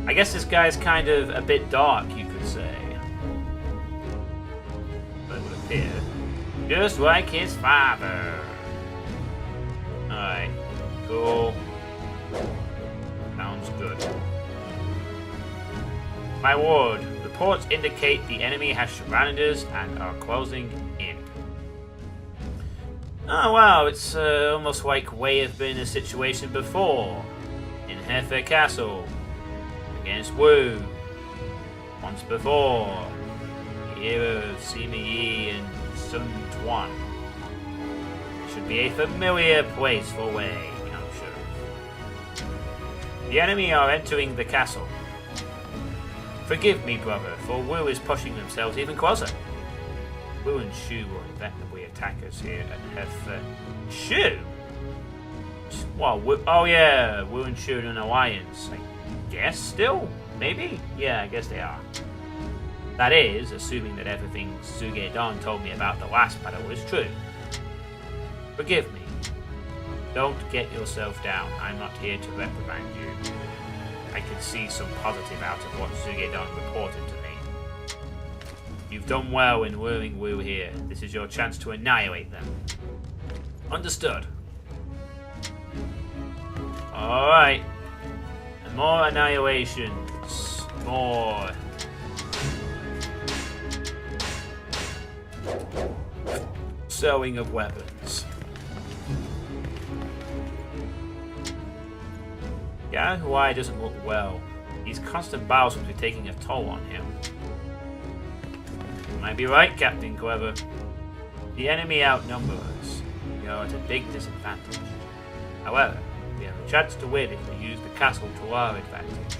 I guess this guy's kind of a bit dark, you could say. But it would appear. Just like his father. Alright. Cool. Sounds good. My lord, reports indicate the enemy has surrounded us and are closing in. Oh wow, it's almost like Wei have been in a situation before. In Hefei Castle. Against Wu. Once before. The era of Sima Yi and Sun Tuan. It should be a familiar place for Wei, I'm sure. The enemy are entering the castle. Forgive me, brother, for Wu is pushing themselves even closer. Wu and Shu will inevitably attack us here at Hefei. Shu? Well, oh yeah, Wu and Shu in an alliance. I guess still? Maybe? Yeah, I guess they are. That is, assuming that everything Zhuge Dan told me about the last battle is true. Forgive me. Don't get yourself down. I'm not here to reprimand you. I can see some positive out of what Zhuge Dan reported to me. You've done well in luring Wu here. This is your chance to annihilate them. Understood. Alright. And more annihilations. More. Sewing of weapons. Guanqiu doesn't look well. These constant battles will be taking a toll on him. You might be right, Captain Clever. The enemy outnumber us. We are at a big disadvantage. However, we have a chance to win if we use the castle to our advantage.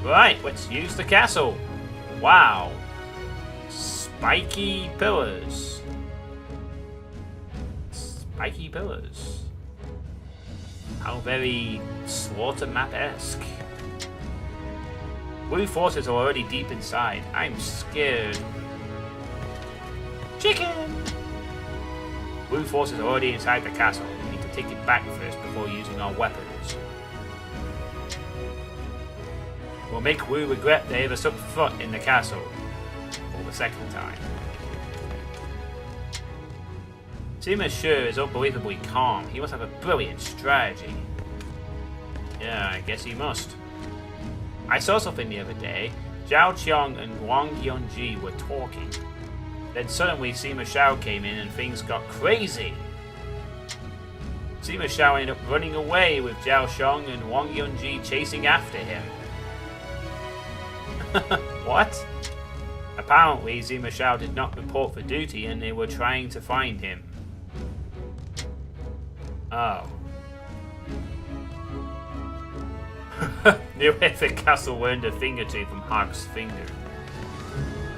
Right, let's use the castle. Wow. Spiky pillars. Spiky pillars. How very slaughter map-esque. Blue forces are already deep inside. I'm scared. Chicken! Blue forces are already inside the castle. We need to take it back first before using our weapons. We'll make Wu regret they ever set foot in the castle. For the second time. Sima Shi is unbelievably calm. He must have a brilliant strategy. Yeah, I guess he must. I saw something the other day. Zhao Qiang and Wang Yunji were talking. Then suddenly Sima Shi came in and things got crazy. Sima Shi ended up running away with Zhao Qiang and Wang Yunji chasing after him. What? Apparently Sima Shi did not report for duty and they were trying to find him. Oh. Knew if the castle learned a thing or two from Hag's finger.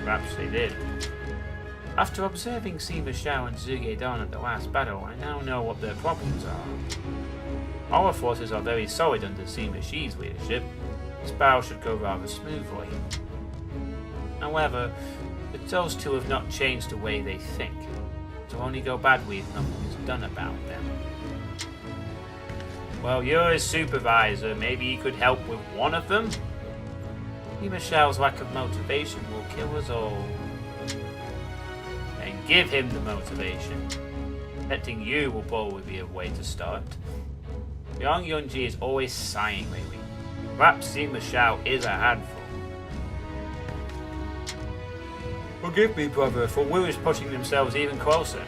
Perhaps they did. After observing Sima Shi and Zhuge Dan at the last battle, I now know what their problems are. Our forces are very solid under Sima Shi's leadership. This battle should go rather smoothly. However, those two have not changed the way they think. It will only go badly if nothing is done about them. Well, you're his supervisor. Maybe you could help with one of them? Sima Shi's lack of motivation will kill us all. And give him the motivation. Protecting you will probably be a way to start. Yang Yunji is always sighing lately. Perhaps Sima Shi is a handful. Forgive me, brother, for Wu is pushing themselves even closer.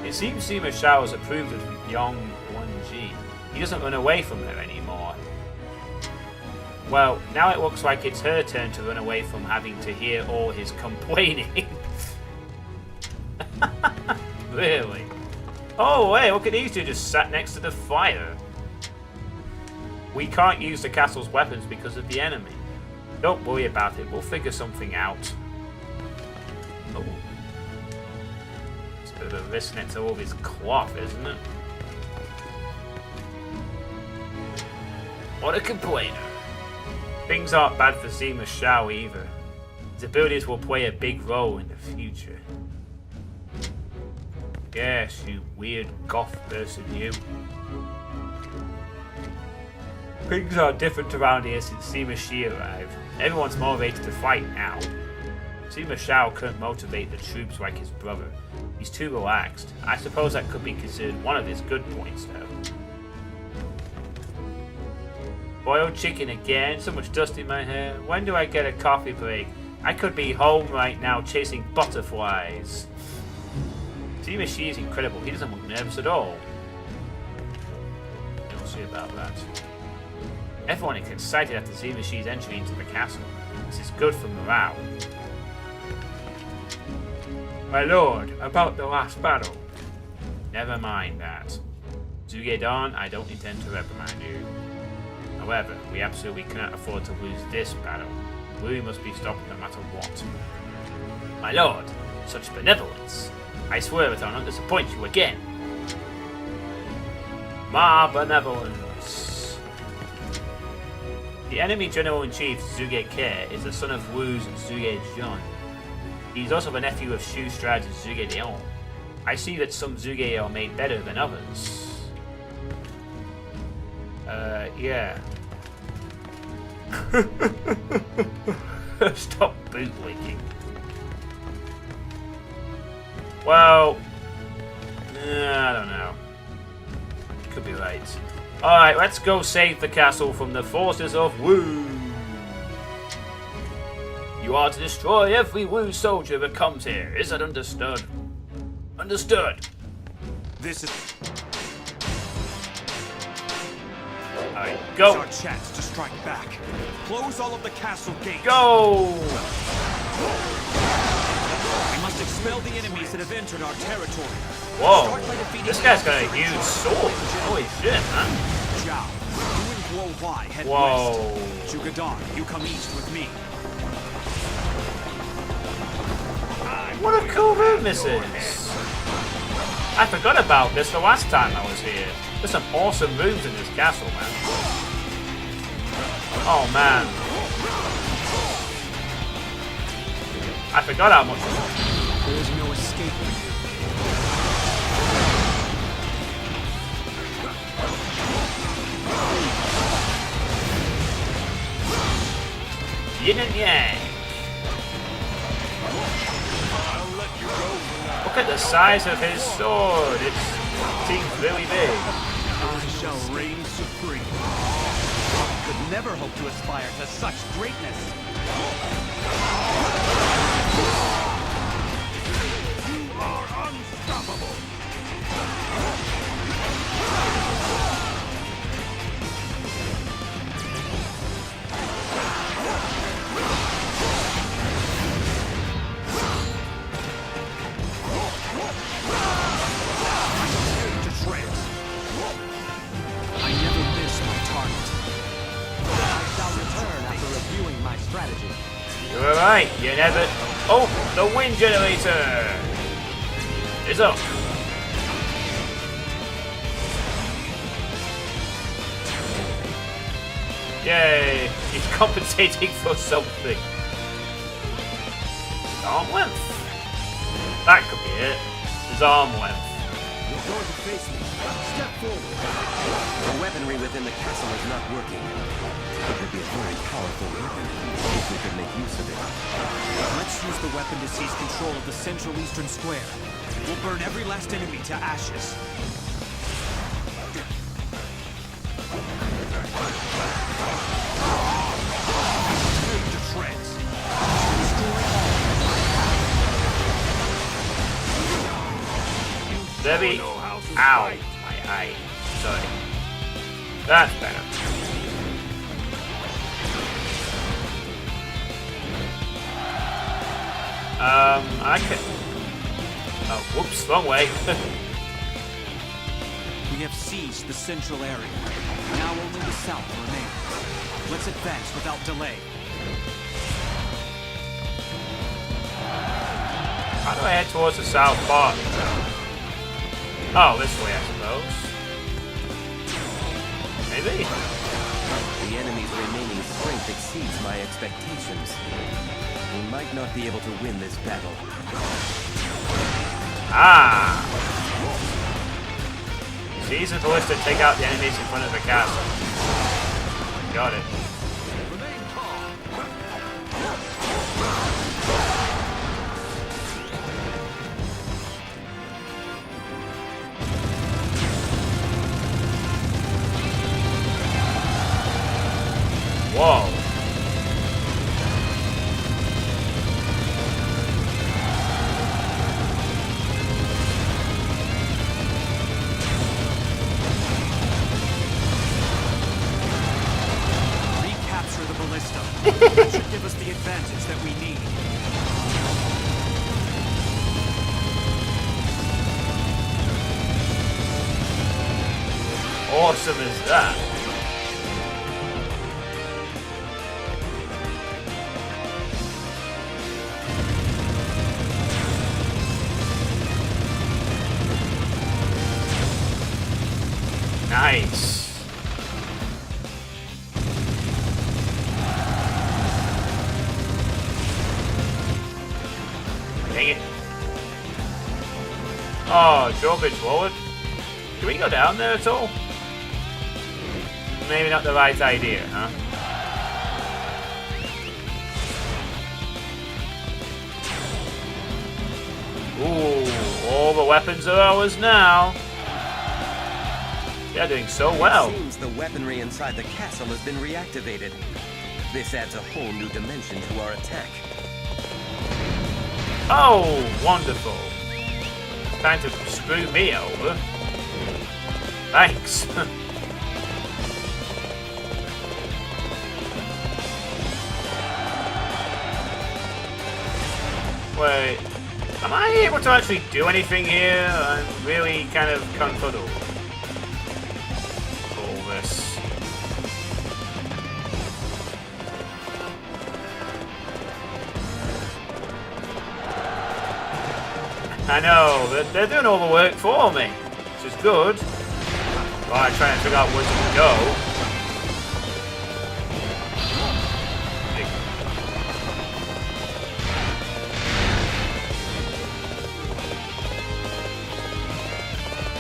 It seems Sima Shi has approved of Yang Yunji. He doesn't run away from her anymore. Well, now it looks like it's her turn to run away from having to hear all his complaining. Really? Oh, hey, look at these two just sat next to the fire. We can't use the castle's weapons because of the enemy. Don't worry about it, we'll figure something out. Oh. It's a bit of a risk next to all this cloth, isn't it? What a complainer. Things aren't bad for Sima Shi either. His abilities will play a big role in the future. Yes, you weird goth person, you. Things are different around here since Sima Shi arrived. Everyone's motivated to fight now. Sima Shi couldn't motivate the troops like his brother. He's too relaxed. I suppose that could be considered one of his good points, though. Boiled chicken again? So much dust in my hair. When do I get a coffee break? I could be home right now chasing butterflies. Sima Shi is incredible. He doesn't look nervous at all. We'll see about that. Everyone is excited after Sima Shi's entry into the castle. This is good for morale. My lord, about the last battle. Never mind that. Zhuge Dan, I don't intend to reprimand you. However, we absolutely cannot afford to lose this battle. We must be stopped no matter what. My lord, such benevolence. I swear that I'll not disappoint you again. Ma benevolence. The enemy General-in-Chief, Zhuge Ke, is the son of Wu's Zhuge Jian. He's also the nephew of Shu Strad's Zhuge Liang. I see that some Zhuge are made better than others. Yeah. Stop bootlicking. Well, could be right. Alright, let's go save the castle from the forces of Wu. You are to destroy every Wu soldier that comes here. Is that understood? Understood. This is... Alright, go. It's our chance to strike back. Close all of the castle gates. Go! We must expel the enemies that have entered our territory. Whoa, this guy's got a huge sword. Holy shit, man. Zhao, you and Guo head Whoa. west. Zhugadong, you come east with me. What a cool room this is. I forgot about this the last time I was here. There's some awesome rooms in this castle, man. Oh, man. I forgot how much. There's no escape for you. Yin and yang. Look at the size of his sword. It seems really big. I shall reign supreme. I could never hope to aspire to such greatness. You are unstoppable. I never miss my target. I shall return after reviewing my strategy. You're alright, you never... Oh, the wind generator! Is up. Yay! He's compensating for something. Arm length. That could be it. His arm length. You're going to face me. Step forward. The weaponry within the castle is not working. It would be a very powerful weapon if we could make use of it. Let's use the weapon to seize control of the central eastern square. We'll burn every last enemy to ashes. To shreds. Very... Ow. My eye. Sorry. That's better. I can... Oh, whoops, wrong way. We have seized the central area. Now only the south remains. Let's advance without delay. How do I head towards the south part? Oh, this way, I suppose. Maybe. The enemy's remaining strength exceeds my expectations. We might not be able to win this battle. Ah! Seize the ballista, take out the enemies in front of the castle. Got it. Whoa. Recapture the ballista. That should give us the advantage that we need. Awesome is that? Nice. Dang it. Oh, drawbridge forward. Can we go down there at all? Maybe not the right idea, huh? Ooh, all the weapons are ours now. We are doing so well. It seems the weaponry inside the castle has been reactivated. This adds a whole new dimension to our attack. Oh, wonderful. Trying to screw me over. Thanks. Wait, am I able to actually do anything here? I'm really kind of confuddled. All this. I know, they're doing all the work for me, which is good. While I try and figure out where to go.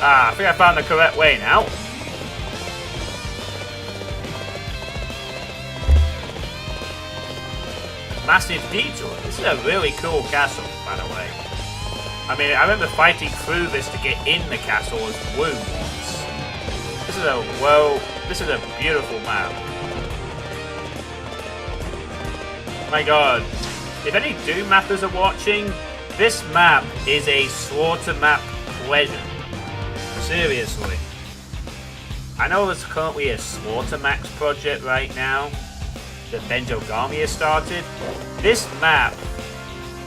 Ah, I think I found the correct way now. Massive detour. This is a really cool castle, by the way. I mean, I remember fighting through this to get in the castle as Wu once. This is a beautiful map. My god. If any Doom mappers are watching, this map is a slaughter map pleasure. Seriously. I know there's currently a Slaughter Max project right now that Benjogami has started. This map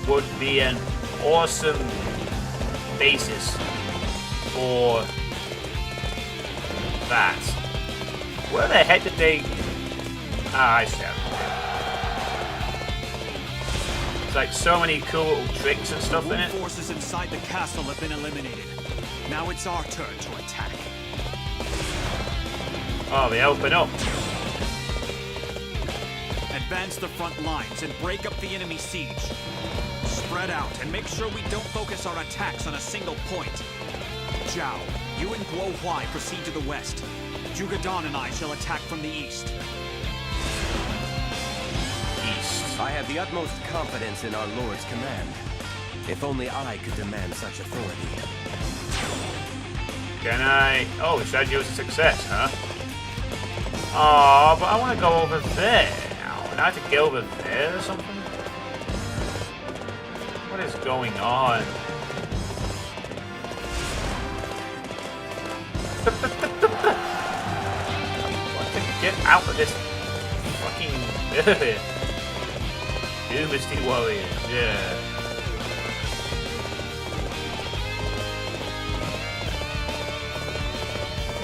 would be an awesome basis for that. Where the heck did they... Ah, I see. There's like so many cool little tricks and stuff in it. Forces inside the castle have been eliminated. Now it's our turn to attack. Oh, they open up. Advance the front lines and break up the enemy siege. Spread out and make sure we don't focus our attacks on a single point. Zhao, you and Guohuai proceed to the west. Jugadan and I shall attack from the east. I have the utmost confidence in our Lord's command. If only I could demand such authority. Can I... Oh, strategy was a success, huh? Oh, but I want to go over there now. And I have to get over there or something? What is going on? What to get out of this fucking... Dynasty Warriors, yeah.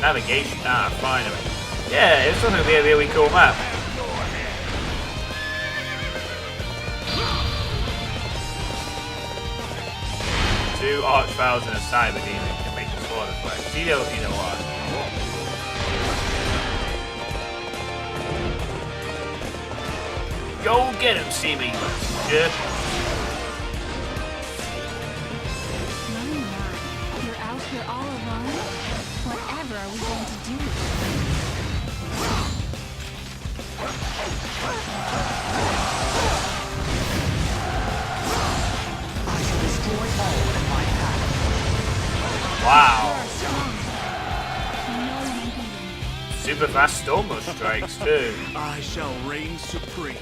Navigation, finally. Yeah, it's going to be a really cool map. Two archviles and a cyber demon can make the sword effect. Tito, what? Go get him, Seamy. Yeah. You're out here all alone? Whatever are we going to do? I shall destroy all in my path. Wow. Super fast storm strikes too. I shall reign supreme.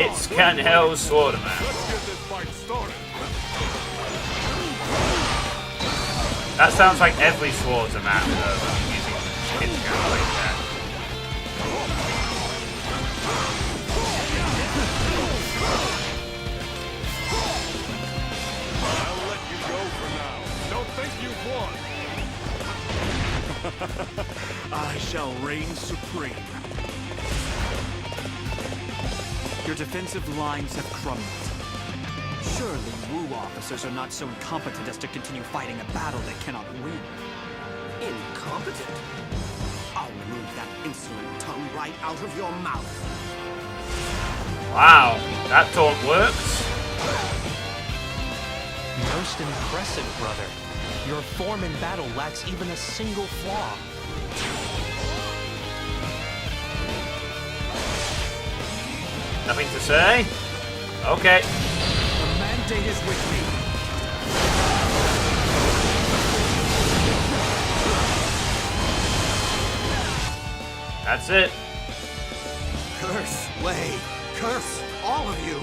It's Canhel's Sword Man. That sounds like every Swords Man using his gun like that. I'll let you go for now. Don't think you've won. I shall reign supreme. Your defensive lines have crumbled. Surely Wu officers are not so incompetent as to continue fighting a battle they cannot win. Incompetent? I'll remove that insolent tongue right out of your mouth. Wow, that taunt works. Most impressive, brother. Your form in battle lacks even a single flaw. Nothing to say? Okay. The mandate is with me. That's it. Curse, Wei. Curse, all of you.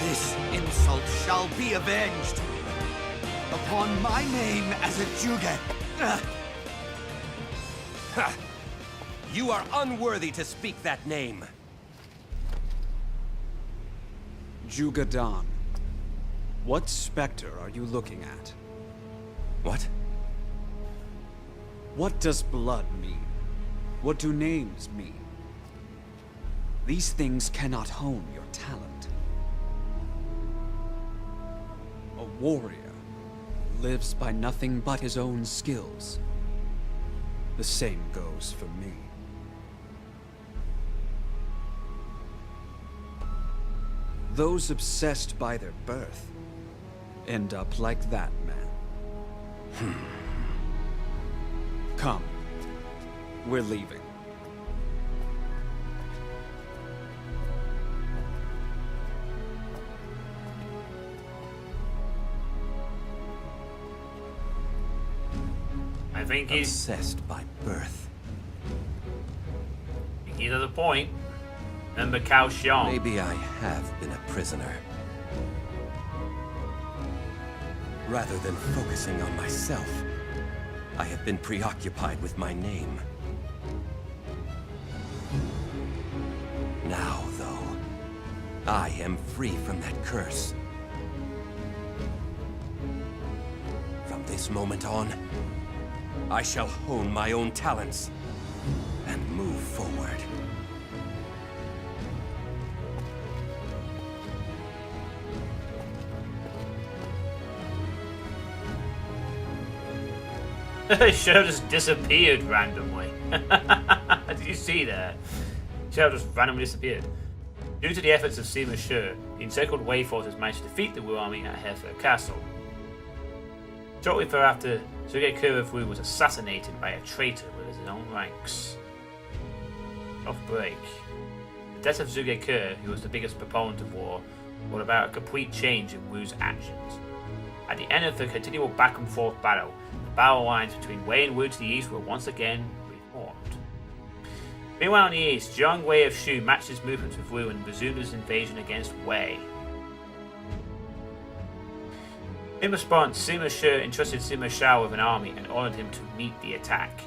This insult shall be avenged. Upon my name as a Juge. Ha! You are unworthy to speak that name. Jugadan. What specter are you looking at? What? What does blood mean? What do names mean? These things cannot hone your talent. A warrior lives by nothing but his own skills. The same goes for me. Those obsessed by their birth end up like that man. Come. We're leaving. I think he's obsessed by birth. He's at the point. Remember Cao Xiong? Maybe I have been a prisoner. Rather than focusing on myself, I have been preoccupied with my name. Now, though, I am free from that curse. From this moment on, I shall hone my own talents and move forward. Shell just disappeared randomly. Did you see that? Shell just randomly disappeared. Due to the efforts of Sima Shi, the encircled Wei forces managed to defeat the Wu army at Hefei Castle. Shortly thereafter, Zhuge of Wu was assassinated by a traitor within his own ranks. Off break. The death of Zhuge Ke, who was the biggest proponent of war, brought about a complete change in Wu's actions. At the end of the continual back and forth battle, the battle lines between Wei and Wu to the east were once again reformed. Meanwhile in the east, Jiang Wei of Shu matched his movements with Wu and resumed his invasion against Wei. In response, Sima Shi entrusted Sima Shao with an army and ordered him to meet the attack.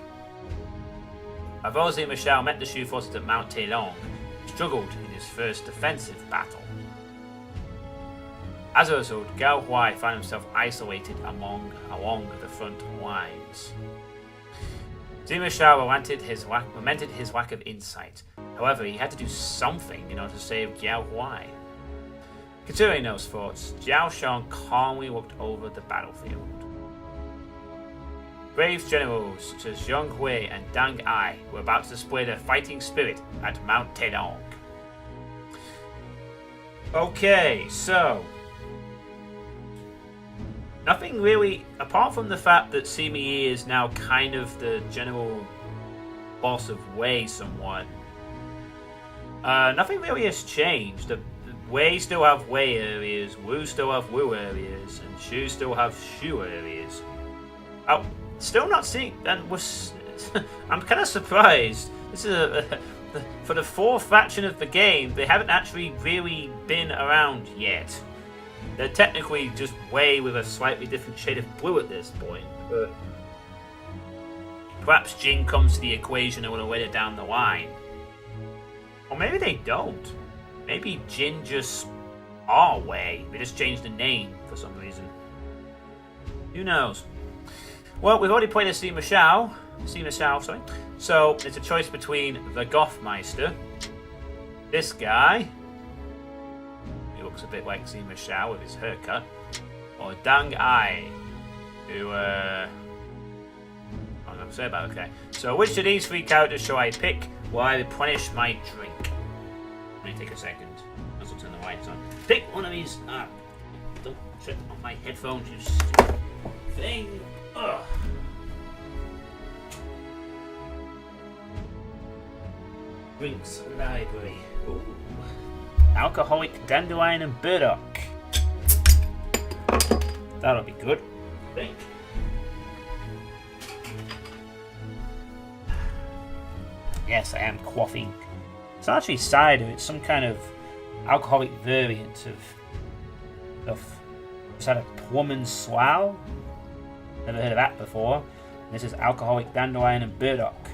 Although Sima Shao met the Shu forces at Mount Tielong, he struggled in his first defensive battle. As a result, Gao Huai found himself isolated along the front lines. Sima Shao lamented his lack of insight. However, he had to do something in order to save Gao Huai. Considering those thoughts, Jiao Shang calmly looked over the battlefield. Brave generals such as Zhang Hui and Dang Ai were about to display their fighting spirit at Mount Tielong. Okay, so nothing really, apart from the fact that Sima Yi is now kind of the general boss of Wei somewhat. Nothing really has changed. The Wei still have Wei areas, Wu still have Wu areas, and Shu still have Shu areas. Oh, still not seeing, and was I'm kind of surprised. This is for the fourth faction of the game, they haven't actually really been around yet. They're technically just Wei with a slightly different shade of blue at this point, but perhaps Jin comes to the equation a little later down the line. Or maybe they don't. Maybe Jin just are Wei. They just changed the name for some reason. Who knows? Well, we've already played as Sima Shao, sorry. So it's a choice between the Gothmeister, this guy, who looks a bit like Sima Shao with his haircut, or Dang Ai, who I'm not say about. Okay. So which of these three characters shall I pick while I replenish my drink? Let me take a second. Let's turn the lights on. Pick one of these. Don't trip on my headphones, you stupid thing. Ugh. Drinks library. Ooh. Alcoholic Dandelion and Burdock. That'll be good, I think. Yes, I am quaffing. It's not actually cider, it's some kind of alcoholic variant of is that a plum and slough? Never heard of that before. This is alcoholic dandelion and burdock.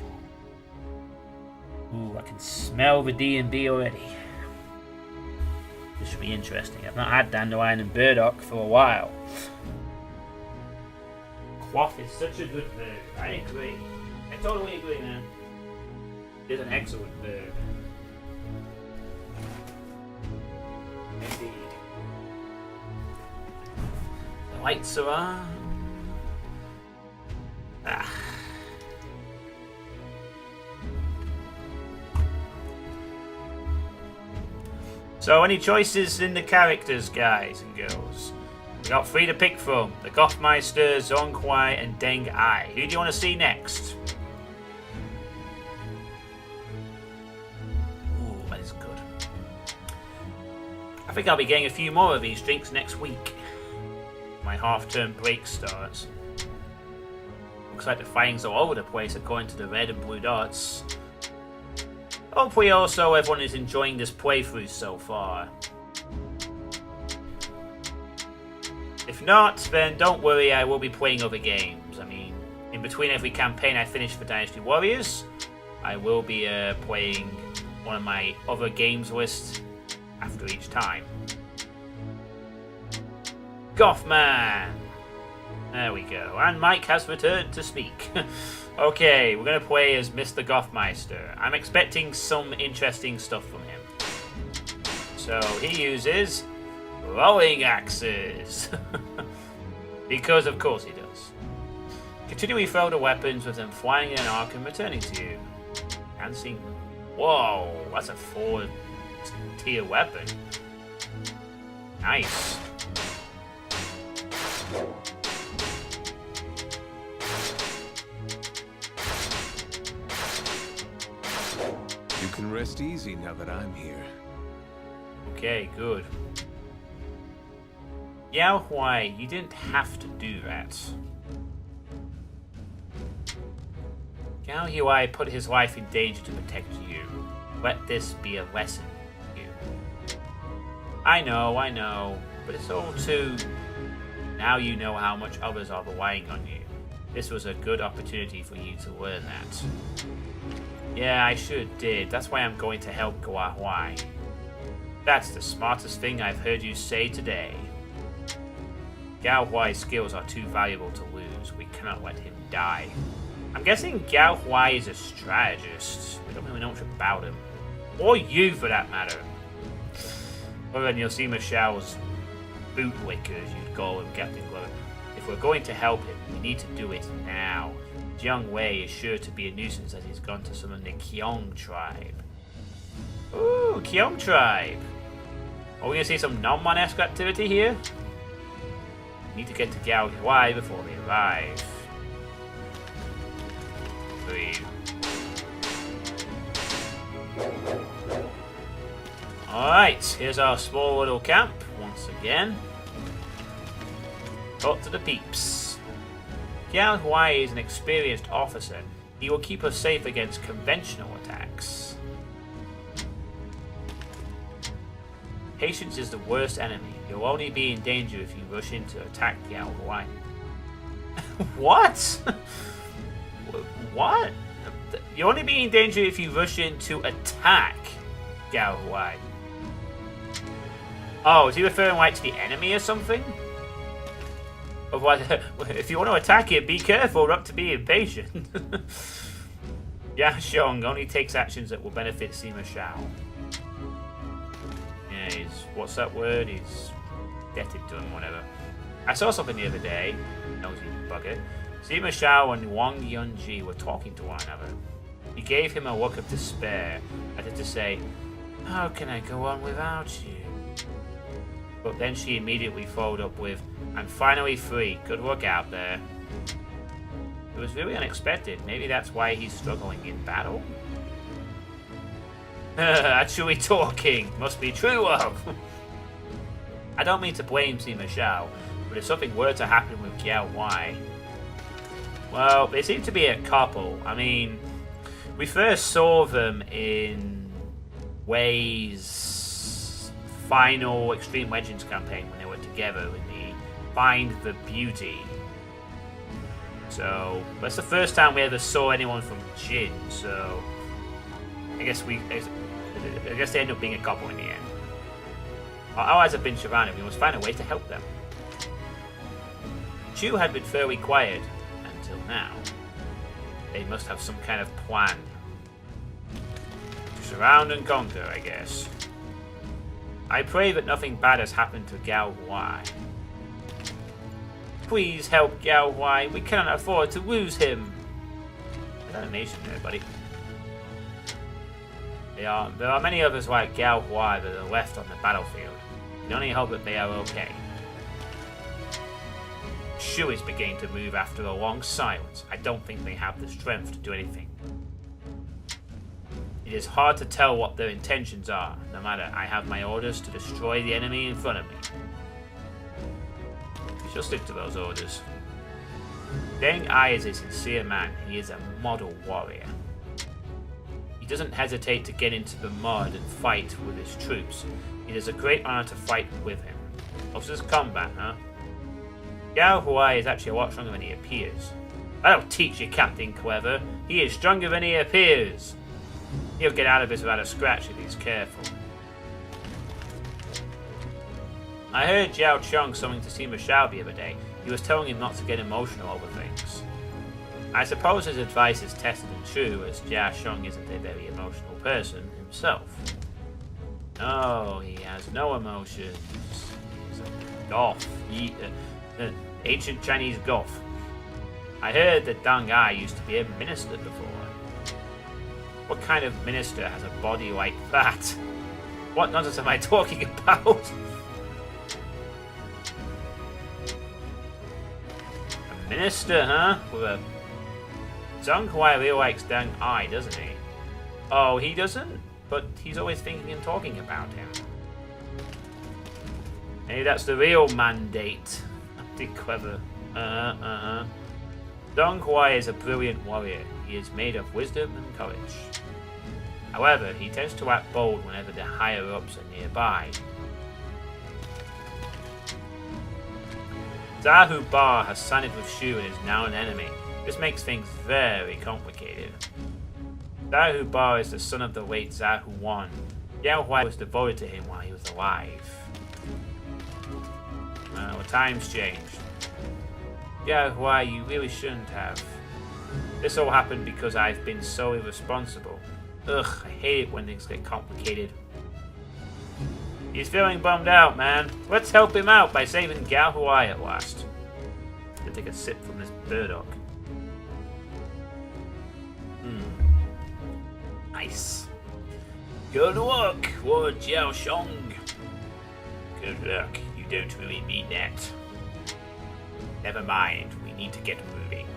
Ooh, I can smell the D&B already. This should be interesting. I've not had dandelion and burdock for a while. Quaff is such a good verb. I agree. I totally agree, man. It's an excellent verb. Indeed. The lights are on. So, any choices in the characters, guys and girls? We got 3 to pick from: the Gothmeister, Zhonghuai, and Deng Ai. Who do you want to see next? Ooh, that is good. I think I'll be getting a few more of these drinks next week. My half-term break starts. Looks like the fighting's all over the place according to the red and blue dots. Hopefully also everyone is enjoying this playthrough so far. If not, then don't worry, I will be playing other games. I mean, in between every campaign I finish for Dynasty Warriors, I will be playing one of my other games lists after each time. Gothman! There we go. And Mike has returned to speak. Okay, we're going to play as Mr. Gothmeister. I'm expecting some interesting stuff from him. So he uses throwing axes. Because of course he does. Continually throw the weapons with them flying in an arc and returning to you. And seeing them. Whoa, that's a 4-tier weapon. Nice. You can rest easy now that I'm here. Okay, good. Xiangping, you didn't have to do that. Guanqiu put his life in danger to protect you. Let this be a lesson to you. I know, but it's all too... Now you know how much others are relying on you. This was a good opportunity for you to learn that. Yeah, I sure did. That's why I'm going to help Guanqiu. That's the smartest thing I've heard you say today. Guanqiu's skills are too valuable to lose. We cannot let him die. I'm guessing Guanqiu is a strategist. We don't really know much about him. Or you, for that matter. Other than you'll see Michelle's bootlickers, you'd call him Captain Glover. If we're going to help him, we need to do it now. Jiang Wei is sure to be a nuisance as he's gone to summon the Qiong tribe. Ooh, Qiong tribe. Are we going to see some non-Mon-esque activity here? We need to get to Guanqiu before they arrive. 3. Alright, here's our small little camp once again. Talk to the peeps. Guanqiu is an experienced officer. He will keep us safe against conventional attacks. Patience is the worst enemy. You'll only be in danger if you rush in to attack Guanqiu. What? What? You'll only be in danger if you rush in to attack Guanqiu. Oh, is he referring like to the enemy or something? Otherwise, if you want to attack it, be careful not to be impatient. Yashong only takes actions that will benefit Sima Shao. Yeah, he's... What's that word? He's indebted to him, whatever. I saw something the other day. Nosy bugger. Sima Shao and Wang Yunji were talking to one another. He gave him a look of despair, as if to say, "How can I go on without you?" But then she immediately followed up with, "I'm finally free. Good work out there." It was really unexpected. Maybe that's why he's struggling in battle? Actually talking. Must be true of. I don't mean to blame Sima Xiao, but if something were to happen with Xiao Huai... Well, they seem to be a couple. I mean, we first saw them in Wei's final Xtreme Legends campaign when they were together in the Find the Beauty. So, that's the first time we ever saw anyone from Jian, so... I guess they end up being a couple in the end. Our allies have been surrounded, we must find a way to help them. Chu had been fairly quiet until now. They must have some kind of plan. To surround and conquer, I guess. I pray that nothing bad has happened to Xiao Huai. Please help Xiao Huai, we cannot afford to lose him. There's animation there, buddy. There are many others like Xiao Huai that are left on the battlefield. We can only hope that they are okay. Shu is beginning to move after a long silence. I don't think they have the strength to do anything. It is hard to tell what their intentions are, no matter I have my orders to destroy the enemy in front of me. We shall stick to those orders. Deng Ai is a sincere man. He is a model warrior. He doesn't hesitate to get into the mud and fight with his troops. It is a great honor to fight with him. Officers combat, huh? Xiao Huai is actually a lot stronger than he appears. That'll teach you, Captain Clever. He is stronger than he appears. He'll get out of this without a scratch if he's careful. I heard Zhao Chong something to Sima Xiao the other day. He was telling him not to get emotional over things. I suppose his advice is tested and true, as Jia Sheng isn't a very emotional person himself. No, he has no emotions. He's a Goth. Ancient Chinese Goth. I heard that Deng Ai used to be a minister before. What kind of minister has a body like that? What nonsense am I talking about? A minister, huh? With a... Zhang Huai really likes Deng Ai, doesn't he? Oh, he doesn't? But he's always thinking and talking about him. Maybe that's the real mandate. Pretty clever. Deng Huai is a brilliant warrior. He is made of wisdom and courage. However, he tends to act bold whenever the higher-ups are nearby. Zahu Ba has sided with Shu and is now an enemy. This makes things very complicated. Zahu Ba is the son of the late Zahu Wan. Xiao Huai was devoted to him while he was alive. Well, times changed. Xiao Huai, you really shouldn't have. This all happened because I've been so irresponsible. Ugh, I hate it when things get complicated. He's feeling bummed out, man. Let's help him out by saving Xiao Huai at last. I'm gonna take a sip from this burdock. Nice. Good luck, Lord Jiao Shong. Good luck. You don't really mean that. Never mind. We need to get moving.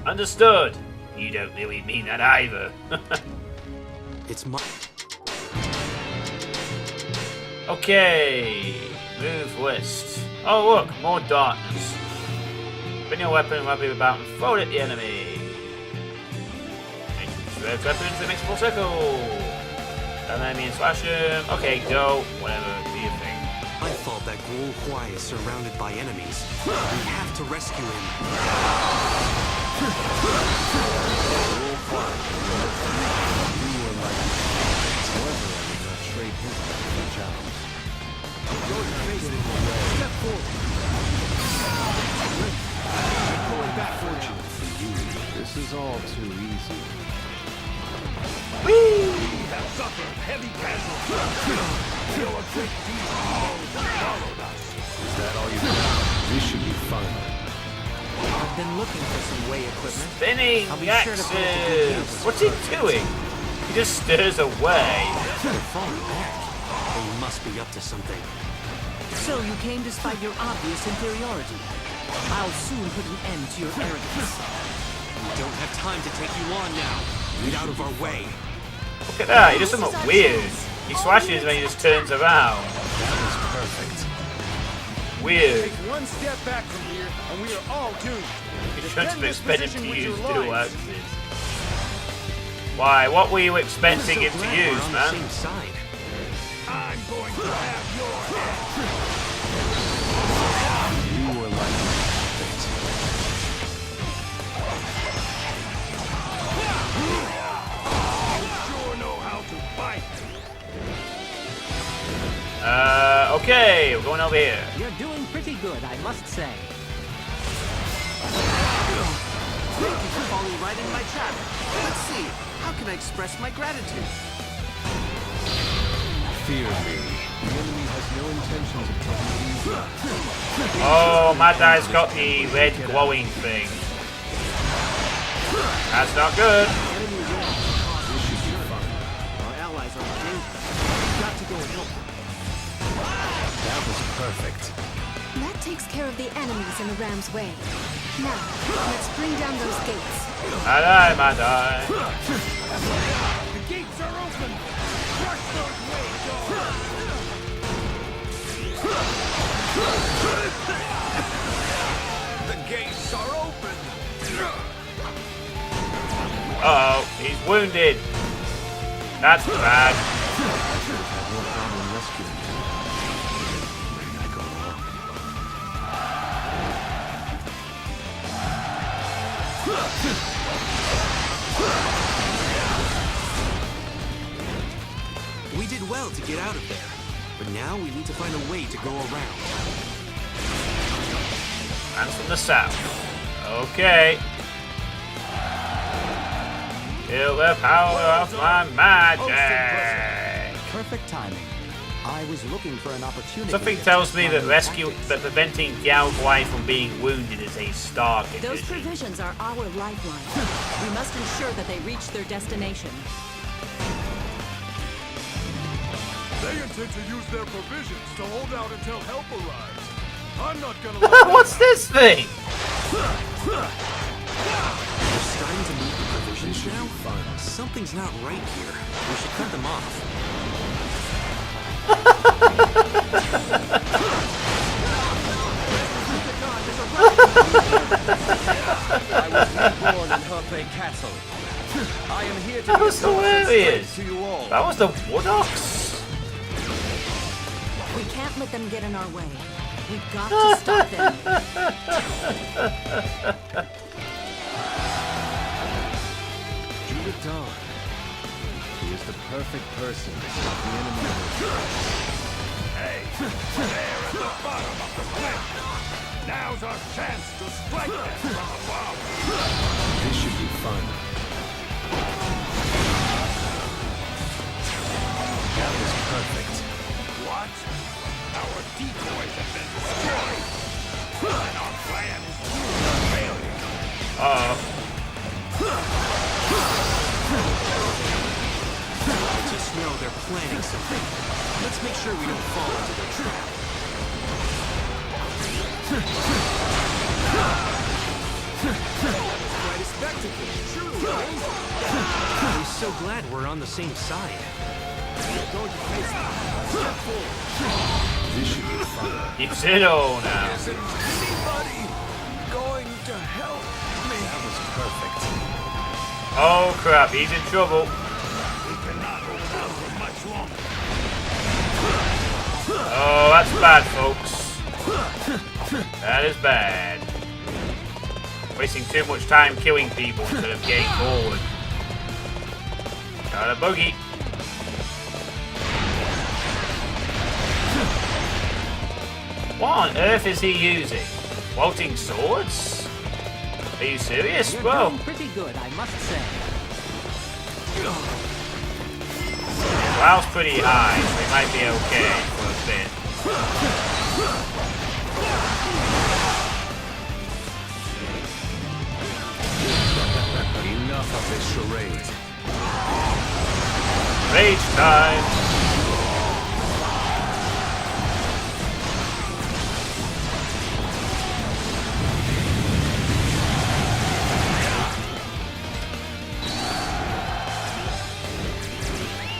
Understood. You don't really mean that either. It's my... Okay. Move list. Oh look, more darkness. Bring your weapon, rub it about and throw it at the enemy. Red weapons that makes a full circle. Down enemy and slash him. Okay, go. Whatever. Do your thing. I thought that Guo Huai is surrounded by enemies. We have to rescue him. You were like however, I did not trade him for the challenge. Step forward. Going back fortune for you. This is all too easy. Whee! Have suffered heavy casualties. Your great deeds followed us. Is that all you got? This should be fun. I've been looking for some way equipment. Spinning I'll be the sure to axes. What's he doing? He just stirs away. They're falling back. They must be up to something. So you came despite your obvious inferiority. I'll soon put an end to your arrogance. We don't have time to take you on now. Get out of our way. Look at that, he does something weird. He slashes when he just turns around. That was perfect. Weird. Take one step back from here, and we are all doomed. You shouldn't have Defend this expected position to with use your dual lives. axes. Why? What were you expecting him to use, man? I'm going to have your head. You were like my fate. You sure know how to fight. Okay, we're going over here. You're doing pretty good, I must say. Thank you for falling right in my trap. Let's see, how can I express my gratitude? Fear me. The enemy has no intentions of taking you. Oh, Mad Eye's got the red glowing thing. That's not good. Our allies are in danger. We've got to go and help them. That was perfect. That takes care of the enemies in the ram's way. Now, let's bring down those gates. Mad Eye, Mad Eye. The gates are open. Crush those waves off. The gates are open. Uh-oh, he's wounded. That's bad. We did well to get out of there, but now we need to find a way to go around. And from the south. Okay. Feel the power of my magic. Perfect timing. I was looking for an opportunity. Something tells me that preventing Xiao Guai from being wounded is a star condition. Those provisions are our lifeline. We must ensure that they reach their destination. They intend to use their provisions to hold out until help arrives. I'm not gonna let that What's this thing? We're starting to move the provisions now? Something's not right here. We should cut them off. I was reborn in Hefei Castle. I am here to That was give force and hilarious. strength to you all. That was the Woodox. We can't let them get in our way. We've got to stop them. Judith Dawn. He is the perfect person to stop the enemy. Hey, there at the bottom of the cliff. Now's our chance to strike them from above. This should be fun. That was perfect. What? Our decoys have been destroyed. And our plan is doomed to failure. I just know they're planning something. Let's make sure we don't fall into their trap. Quite a spectacle, truly. I'm so glad we're on the same side. We're going to face them. Step forward. This should be fun. It's it all now. Isn't anybody going to help me? That was perfect. Oh crap, he's in trouble. We cannot hold out for much longer. Oh, that's bad, folks. That is bad. Wasting too much time killing people instead of getting forward. Got a boogie. What on earth is he using? Floating swords? Are you serious, You're bro? doing pretty good, I must say. WoW's pretty high, so it might be okay for a bit. Enough of this charade. Rage time!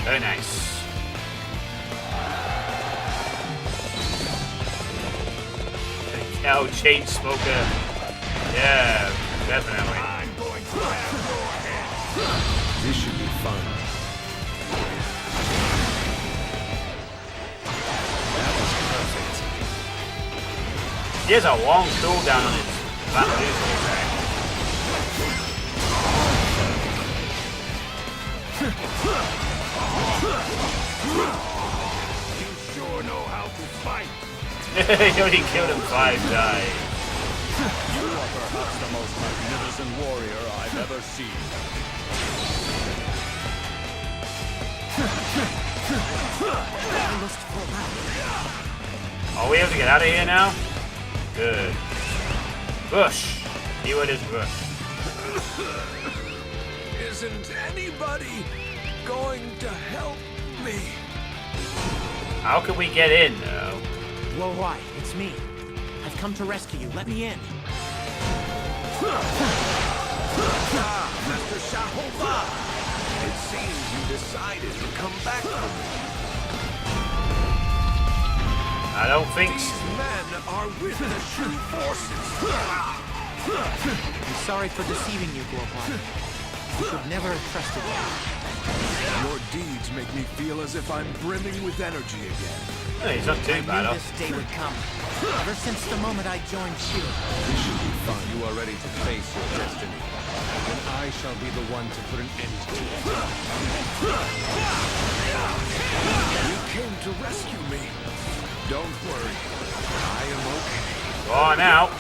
Very nice. Oh, chain smoker. Yeah, definitely. I'm going to have your head. This should be fun. That was perfect. He has a long cooldown on his bamboozle attack. You sure know how to fight. He already killed him 5 times. You are perhaps the most magnificent warrior I've ever seen. Are we able to get out of here now? Good. Rush. Keyword is rush. Isn't anybody going to help me? How can we get in, though? Why? It's me. I've come to rescue you. Let me in. Master Shahova! It seems you decided to come back for me. I don't think so. These men are with the Shu forces. I'm sorry for deceiving you, Guohuai. I should never have trusted you. Your deeds make me feel as if I'm brimming with energy again. Hey, he's not too bad. I knew this day would come. Ever since the moment I joined Shu. This should be fun. You are ready to face your destiny. And I shall be the one to put an end to it. You came to rescue me. Don't worry. I am okay. Go on out.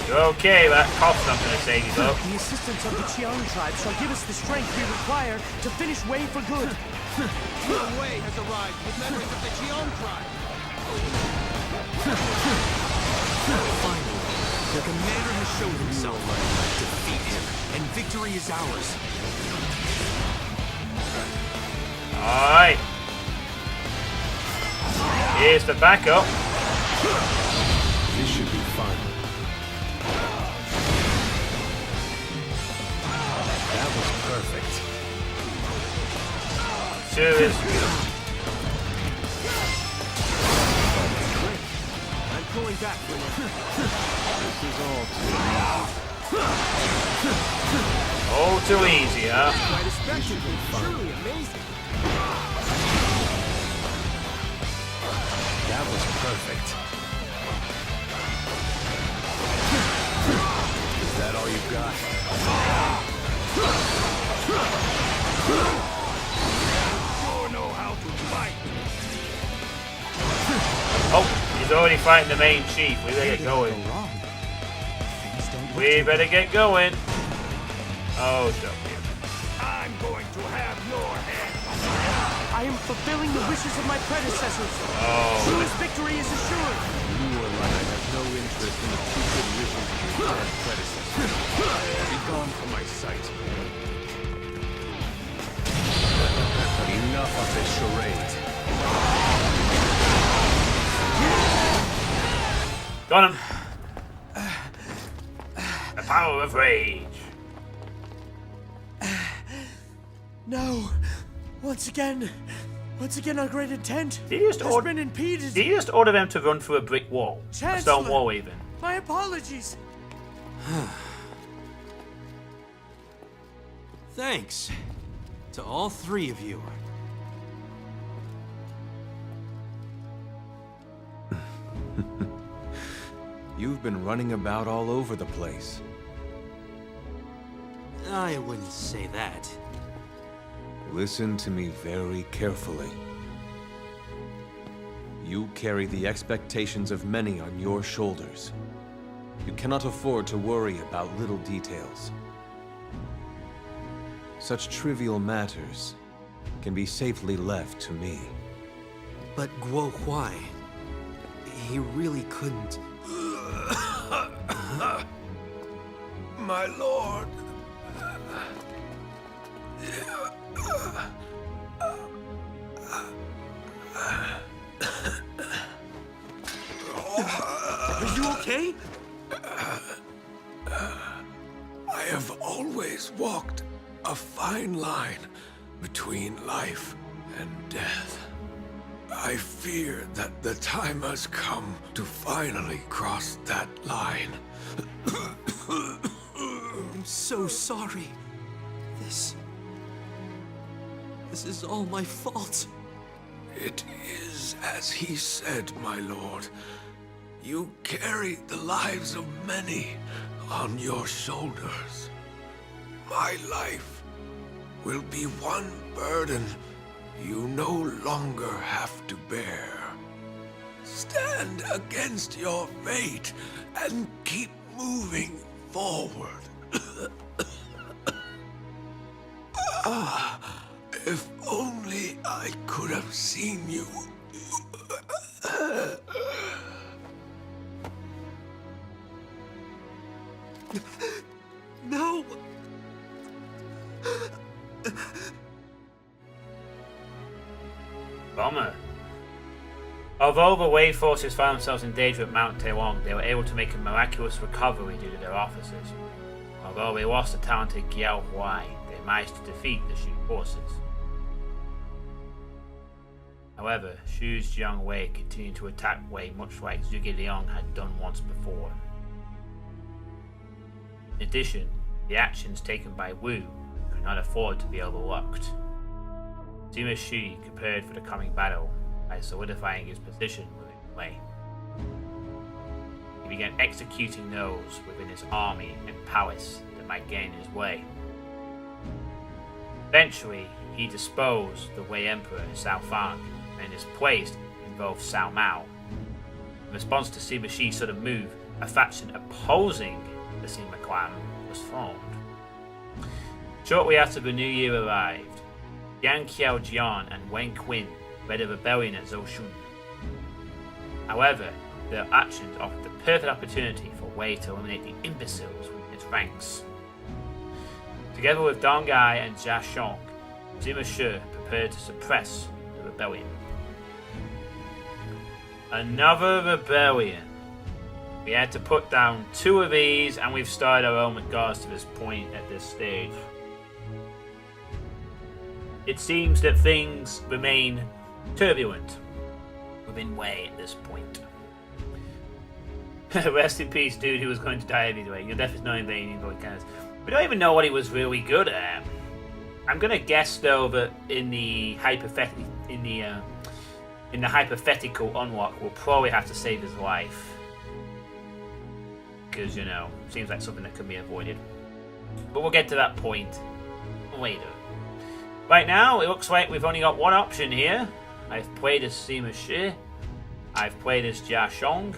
You're okay, that cough's not going to save you, though. The assistance of the Qiang tribe shall give us the strength we require to finish Wei for good. Tielong Wei has arrived with members of the Jian tribe. Finally, the commander has shown himself. Defeat him, and victory is ours. Alright. Here's the backup. This should be fun. That was perfect. 2 is... I'm pulling back for you. This is all too all too easy, huh? Quite a spectacle. Truly amazing. That was perfect. Is that all you've got? Sure know how to fight. Oh, he's already fighting the main chief. We better get going. We better get going. Oh, stop here. I'm going to have your head. I am fulfilling the wishes of my predecessors. Oh. Shu's victory is assured. You are right. I have no interest in the stupid wishes of your dead predecessors. Be gone from my sight. Enough of this charade. Got him. The power of rage. No. Once again, our great intent has been impeded. Did you just order them to run through a brick wall? A stone Chancellor, wall, even. my apologies. Thanks to all three of you. You've been running about all over the place. I wouldn't say that. Listen to me very carefully. You carry the expectations of many on your shoulders. You cannot afford to worry about little details. Such trivial matters can be safely left to me. But Guohuai, he really couldn't. My lord. Are you okay? I have always walked a fine line between life and death. I fear that the time has come to finally cross that line. I'm so sorry. This is all my fault. It is as he said, my lord. You carry the lives of many on your shoulders. My life will be one burden you no longer have to bear. Stand against your fate and keep moving forward. If only I could have seen you. No! Bomber. Although the Wei forces found themselves in danger at Mount Tielong, they were able to make a miraculous recovery due to their officers. Although they lost the talented Guanqiu, they managed to defeat the Shu forces. However, Shu's Jiang Wei continued to attack Wei much like Zhuge Liang had done once before. In addition, the actions taken by Wu could not afford to be overlooked. Sima Shi prepared for the coming battle by solidifying his position within Wei. He began executing those within his army and palace that might get in his way. Eventually, he disposed the Wei Emperor Cao Fang, and in his place involved Cao Mao. In response to Sima Shi's sudden move, a faction opposing the Sima clan was formed. Shortly after the new year arrived, Guanqiu Jian and Wen Qin led a rebellion at Zhoushan. However, their actions offered the perfect opportunity for Wei to eliminate the imbeciles within its ranks. Together with Dong Ai and Jia Shong, Sima Shi prepared to suppress the rebellion. Another rebellion. We had to put down 2 of these, and we've started our own regards to this point at this stage. It seems that things remain turbulent within Wei at this point. Rest in peace, dude who was going to die anyway. Your death is not in vain, even though it counts. We don't even know what he was really good at. I'm gonna guess though that in the hypothetical unlock, we'll probably have to save his life. Because, you know, seems like something that could be avoided. But we'll get to that point later. Right now, it looks like we've only got one option here. I've played as Sima Shi. I've played as Jia Shong.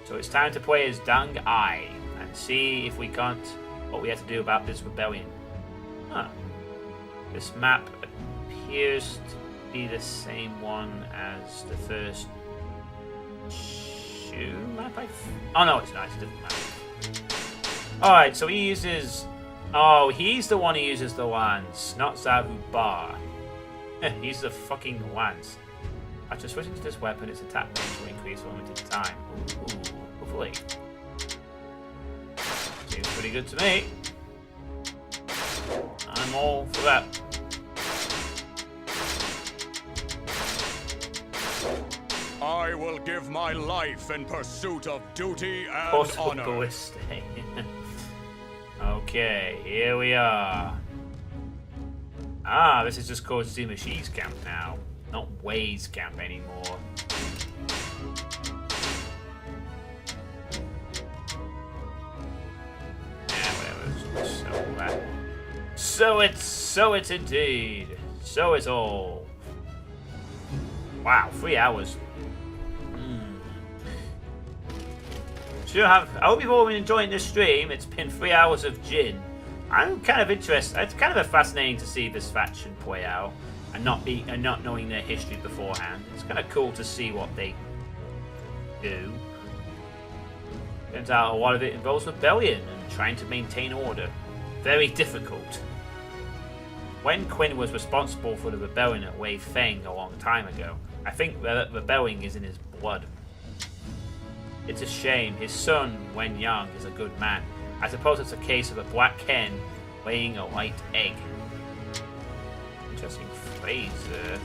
So it's time to play as Dong Ai and see if we can't what we have to do about this rebellion. This map appears to be the same one as the first Shu map. Oh no, it's not. It's a different map. Alright, so he uses... Oh, he's the one who uses the lance, not Zahu Bar. He's the fucking lance. After switching to this weapon, its attack range will increase for a limited time. Ooh, hopefully. Seems pretty good to me. I'm all for that. I will give my life in pursuit of duty and honor. Okay, here we are. This is just called Sima Shi's camp now, not Wei's camp anymore. So it's indeed. So it's all. Wow, 3 hours. I hope you've all been enjoying this stream. It's been 3 hours of Jian. I'm kind of interested. It's kind of fascinating to see this faction play out and not knowing their history beforehand. It's kind of cool to see what they do. Turns out a lot of it involves rebellion and trying to maintain order. Very difficult. When Qin was responsible for the rebellion at Wei Feng a long time ago, I think that rebelling is in his blood. It's a shame. His son, Wen Yang, is a good man. I suppose it's a case of a black hen laying a white egg. Interesting phrase there.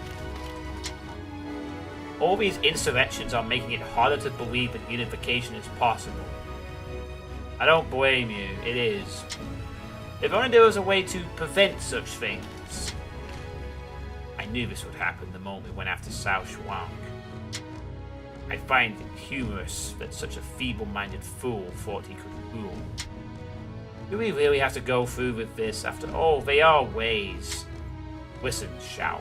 All these insurrections are making it harder to believe that unification is possible. I don't blame you, it is. If only there was a way to prevent such things. I knew this would happen the moment we went after Cao Shuang. I find it humorous that such a feeble-minded fool thought he could rule. Do we really have to go through with this after all? They are ways. Listen, Xiao.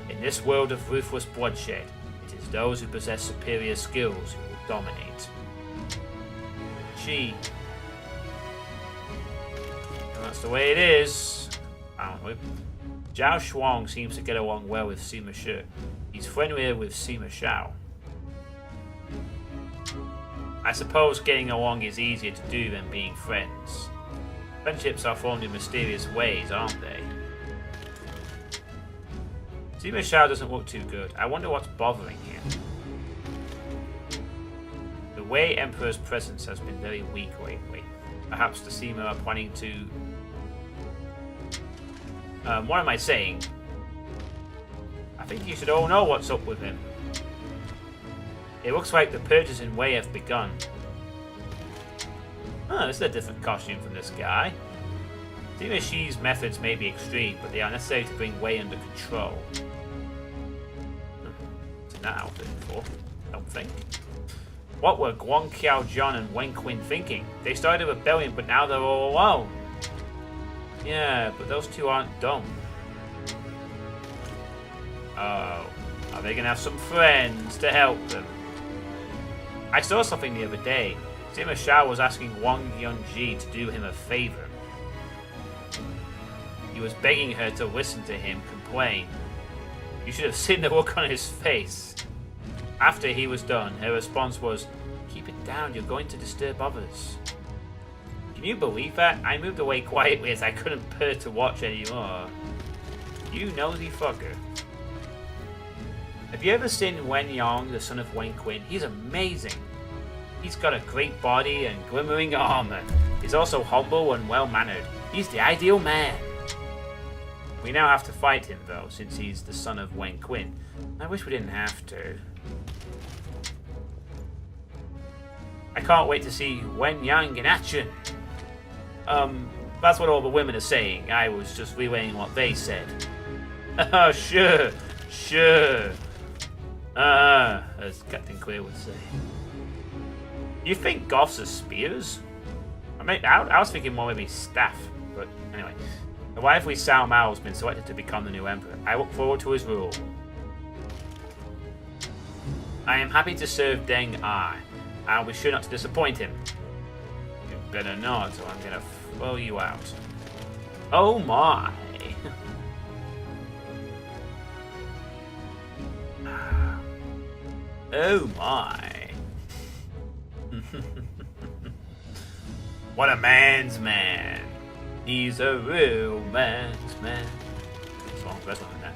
In this world of ruthless bloodshed, it is those who possess superior skills who will dominate. Gee. And that's the way it is. Apparently. Zhao Shuang seems to get along well with Sima Shi. He's friendlier with Sima Xiao. I suppose getting along is easier to do than being friends. Friendships are formed in mysterious ways, aren't they? Sima Xiao doesn't look too good. I wonder what's bothering him. The Wei Emperor's presence has been very weak lately. Perhaps the Sima are planning to... what am I saying? I think you should all know what's up with him. It looks like the purges in Wei have begun. Oh, this is a different costume from this guy. Sima Shi's methods may be extreme, but they are necessary to bring Wei under control. What's in that outfit before? I don't think. What were Guanqiu, Jian, and Wen Qin thinking? They started a rebellion, but now they're all alone. Yeah, but those two aren't dumb. Oh, are they gonna have some friends to help them? I saw something the other day. Sima Xiao was asking Wang Yunji to do him a favor. He was begging her to listen to him complain. You should have seen the look on his face. After he was done, her response was, "Keep it down, you're going to disturb others." Can you believe that? I moved away quietly as I couldn't bear to watch anymore. You nosy fucker. Have you ever seen Wen Yang, the son of Wen Qin? He's amazing. He's got a great body and glimmering armor. He's also humble and well-mannered. He's the ideal man. We now have to fight him, though, since he's the son of Wen Qin. I wish we didn't have to. I can't wait to see Wen Yang in action. That's what all the women are saying. I was just relaying what they said. Oh, sure. As Captain Clear would say. You think Goths are spears? I was thinking more maybe staff, but anyway. The wife with Cao Mao has been selected to become the new emperor. I look forward to his rule. I am happy to serve Deng Ai. I'll be sure not to disappoint him. You better not, or I'm gonna throw you out. Oh my! Oh my! What a man's man! He's a real man's man. Song better than that.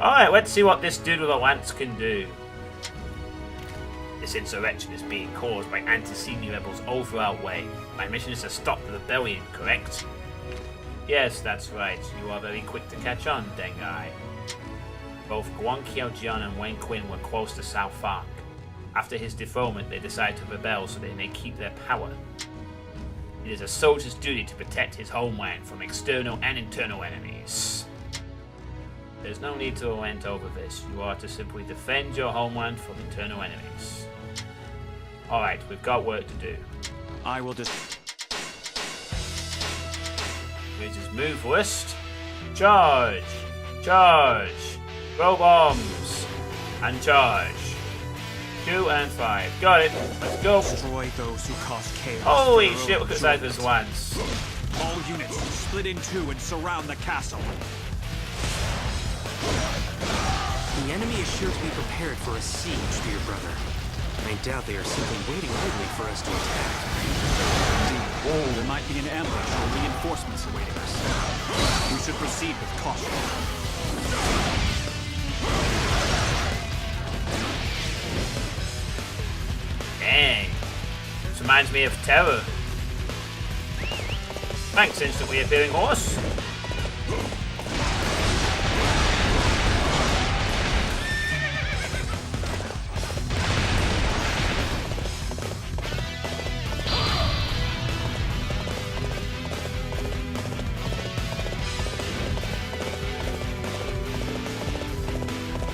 Alright, let's see what this dude with a lance can do. This insurrection is being caused by anti-Simi rebels all throughout Wei. My mission is to stop the rebellion, correct? Yes, that's right. You are very quick to catch on, Deng Ai. Both Guanqiu, Jian, and Wen Qin were close to Cao Fang. After his dethronement, they decided to rebel so they may keep their power. It is a soldier's duty to protect his homeland from external and internal enemies. There's no need to relent over this. You are to simply defend your homeland from internal enemies. Alright, we've got work to do. I will just... Here's his move list. Charge! Charge! Throw bombs! And charge. 2 and 5. Got it. Let's go. Destroy those who cause chaos. Holy shit, look at Cypher's lance. All units split in two and surround the castle. The enemy is sure to be prepared for a siege, dear brother. I doubt they are simply waiting idly for us to attack. Indeed, there might be an ambush or reinforcements awaiting us. We should proceed with caution. Dang. This reminds me of Terror. Thanks, instantly appearing horse.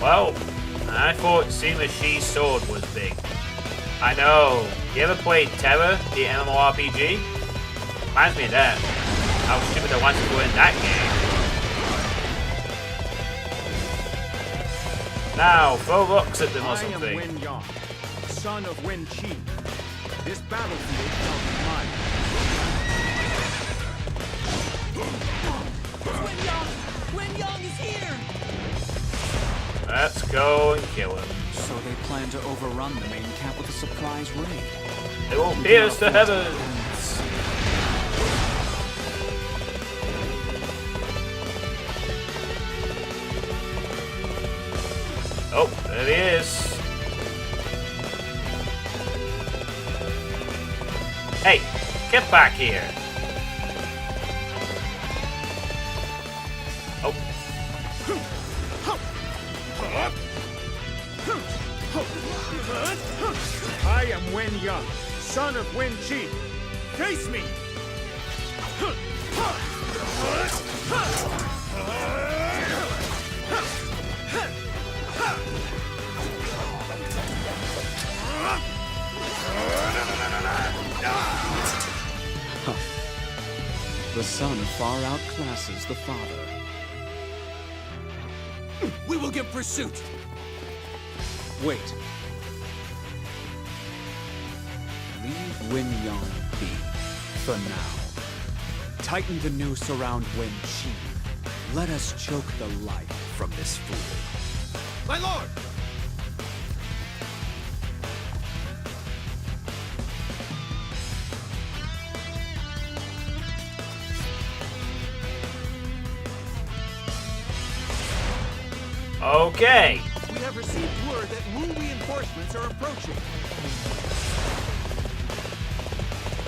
Well, I thought Sima Shi's sword was big. I know. You ever played Terror, the MMORPG? Reminds me of that. How stupid I wanted to win that game. Now, throw rocks at them or something. I am Wen Yang, son of Wen Qi. This battlefield shall be mine. Wen Yang is here! Let's go and kill him. So they plan to overrun the main camp with a surprise raid. They will pierce the heavens. Oh, there he is. Hey, get back here. Oh. I am Wen Yang, son of Wen Qi. Face me! The son far outclasses the father. We will give pursuit! Wait. Leave Wen Yang be, for now. Tighten the noose around Wen Qi. Let us choke the life from this fool. My lord! Okay. We have received word that Wu reinforcements are approaching.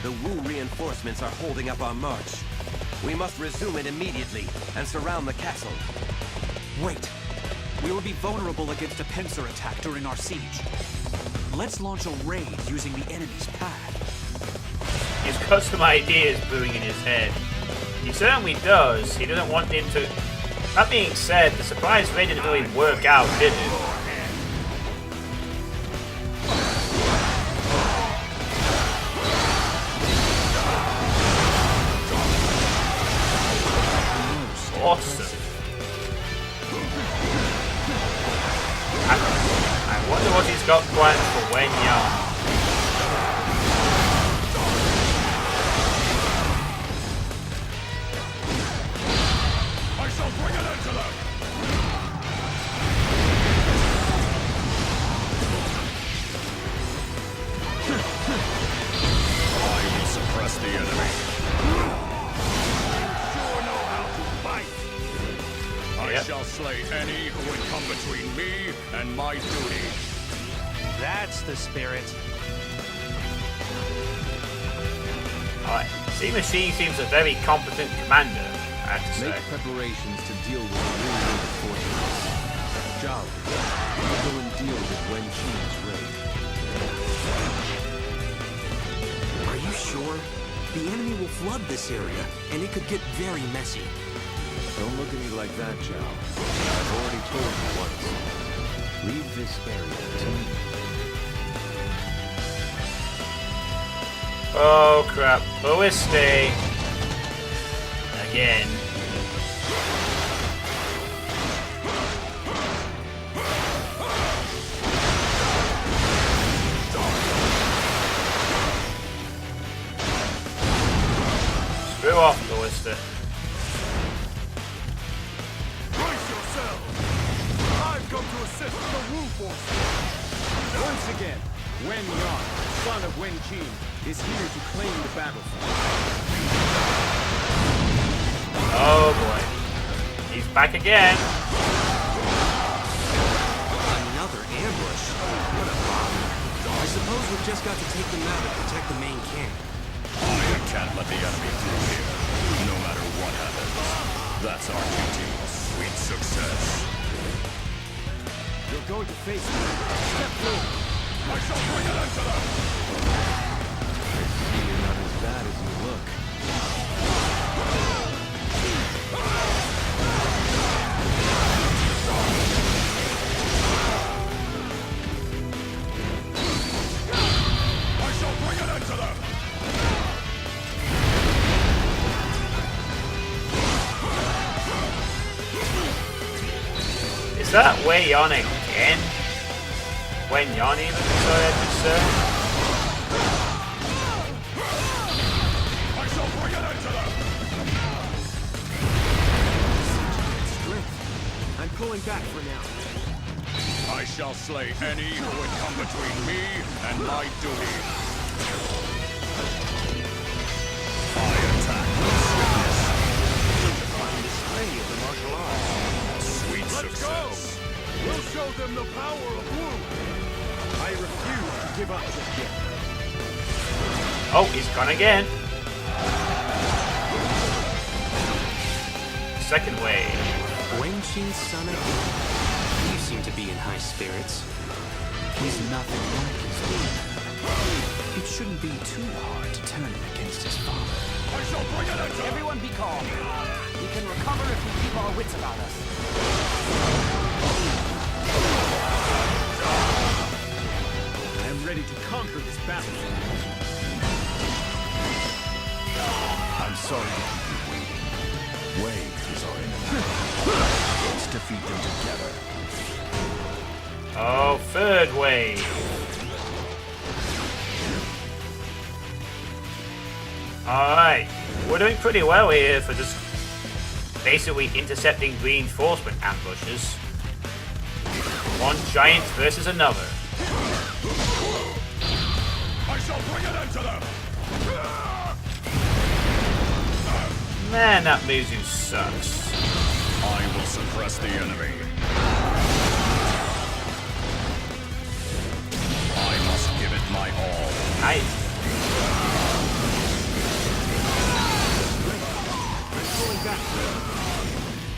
The Wu reinforcements are holding up our march. We must resume it immediately and surround the castle. Wait. We will be vulnerable against a pincer attack during our siege. Let's launch a raid using the enemy's path. He's got some ideas brewing in his head. He certainly does. He doesn't want him to... That being said, the surprise raid didn't really work out, did it? Awesome. I wonder what he's got planned for Wen Yang. I shall bring an end to them! I will suppress the enemy. Sure know how to fight. I shall slay any who would come between me and my duty. That's the spirit. Alright, Sima Shi seems a very competent commander, I have to say. Make preparations to deal with the Wu reinforcements. Zhao, you go and deal with Wen Qi's raid. Are you sure? The enemy will flood this area, and it could get very messy. Don't look at me like that, Zhao. I've already told you once. Leave this area to me. Oh crap, Ballista. Again. Screw off, Ballista. Brace yourselves! I've come to assist the Wu forces! Once again, Wen Yang, son of Wen Qi, is here to claim the battlefield. Oh boy. He's back again. Another ambush? What a bother. I suppose we've just got to take them out and protect the main camp. I can't let the enemy through here, no matter what happens. That's our duty. Sweet success. You're going to face me. Step through. I shall bring an end to them. I see you're not as bad as you look. that Wei Yan again? Wen Yan even, sorry I just said. I shall bring an end to them! I'm pulling back for now. I shall slay any who would come between me and my duty. I attack with swiftness. Beautifying display of the martial arts. Sweet success. We'll show them the power of Wu. I refuse to give up just yet. Oh, he's gone again. Second wave. Wenqing's son again. You seem to be in high spirits. He's nothing like his father. It shouldn't be too hard to turn him against his father. I shall bring an end to them. Everyone be calm. We can recover if we keep our wits about us. I am ready to conquer this battle. I'm sorry to keep you waiting. Wei is our enemy. Let's defeat them together. Oh, third wave. Alright, we're doing pretty well here for just basically intercepting reinforcement ambushes. One giant versus another. I shall bring an end to them! Man, that Muzu sucks. I will suppress the enemy. I must give it my all. Nice.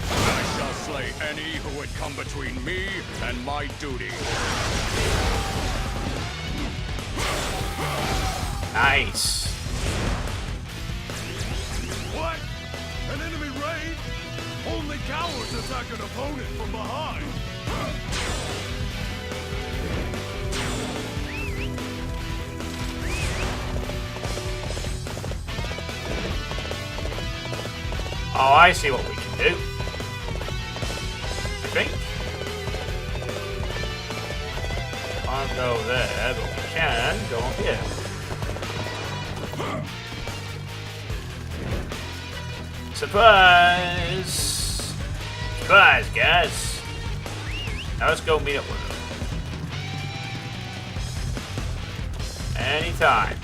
I shall slay any who would come between me and my duty. Nice. What? An enemy raid? Only cowards attack an opponent from behind. Oh, I see what we can do. I think. Can't go there, but we can go up here. Surprise! Surprise, guys! Now let's go meet up with them. Anytime.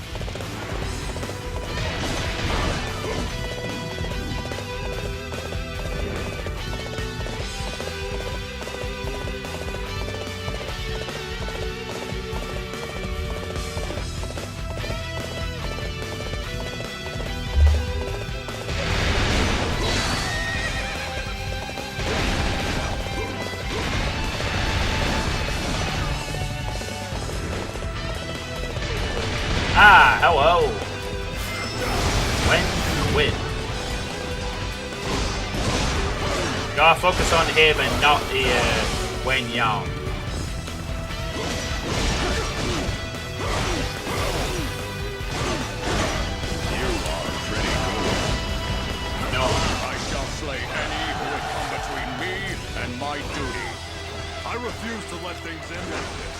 Ah, hello. Win. Gotta focus on him and not the Wen Yang. You are pretty good. No. I shall slay any who would come between me and my duty. I refuse to let things end like this.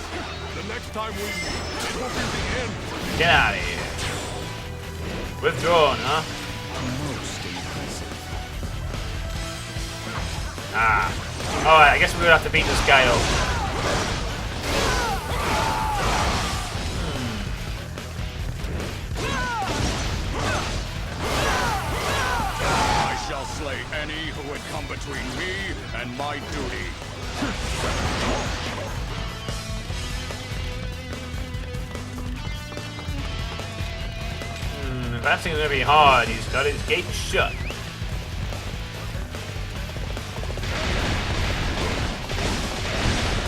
The next time we meet, it will be the end for you. Get out of here. Withdrawn, huh? Most impressive. Ah. Alright, I guess we're gonna have to beat this guy up. I shall slay any who would come between me and my duty. That's gonna be hard. He's got his gate shut.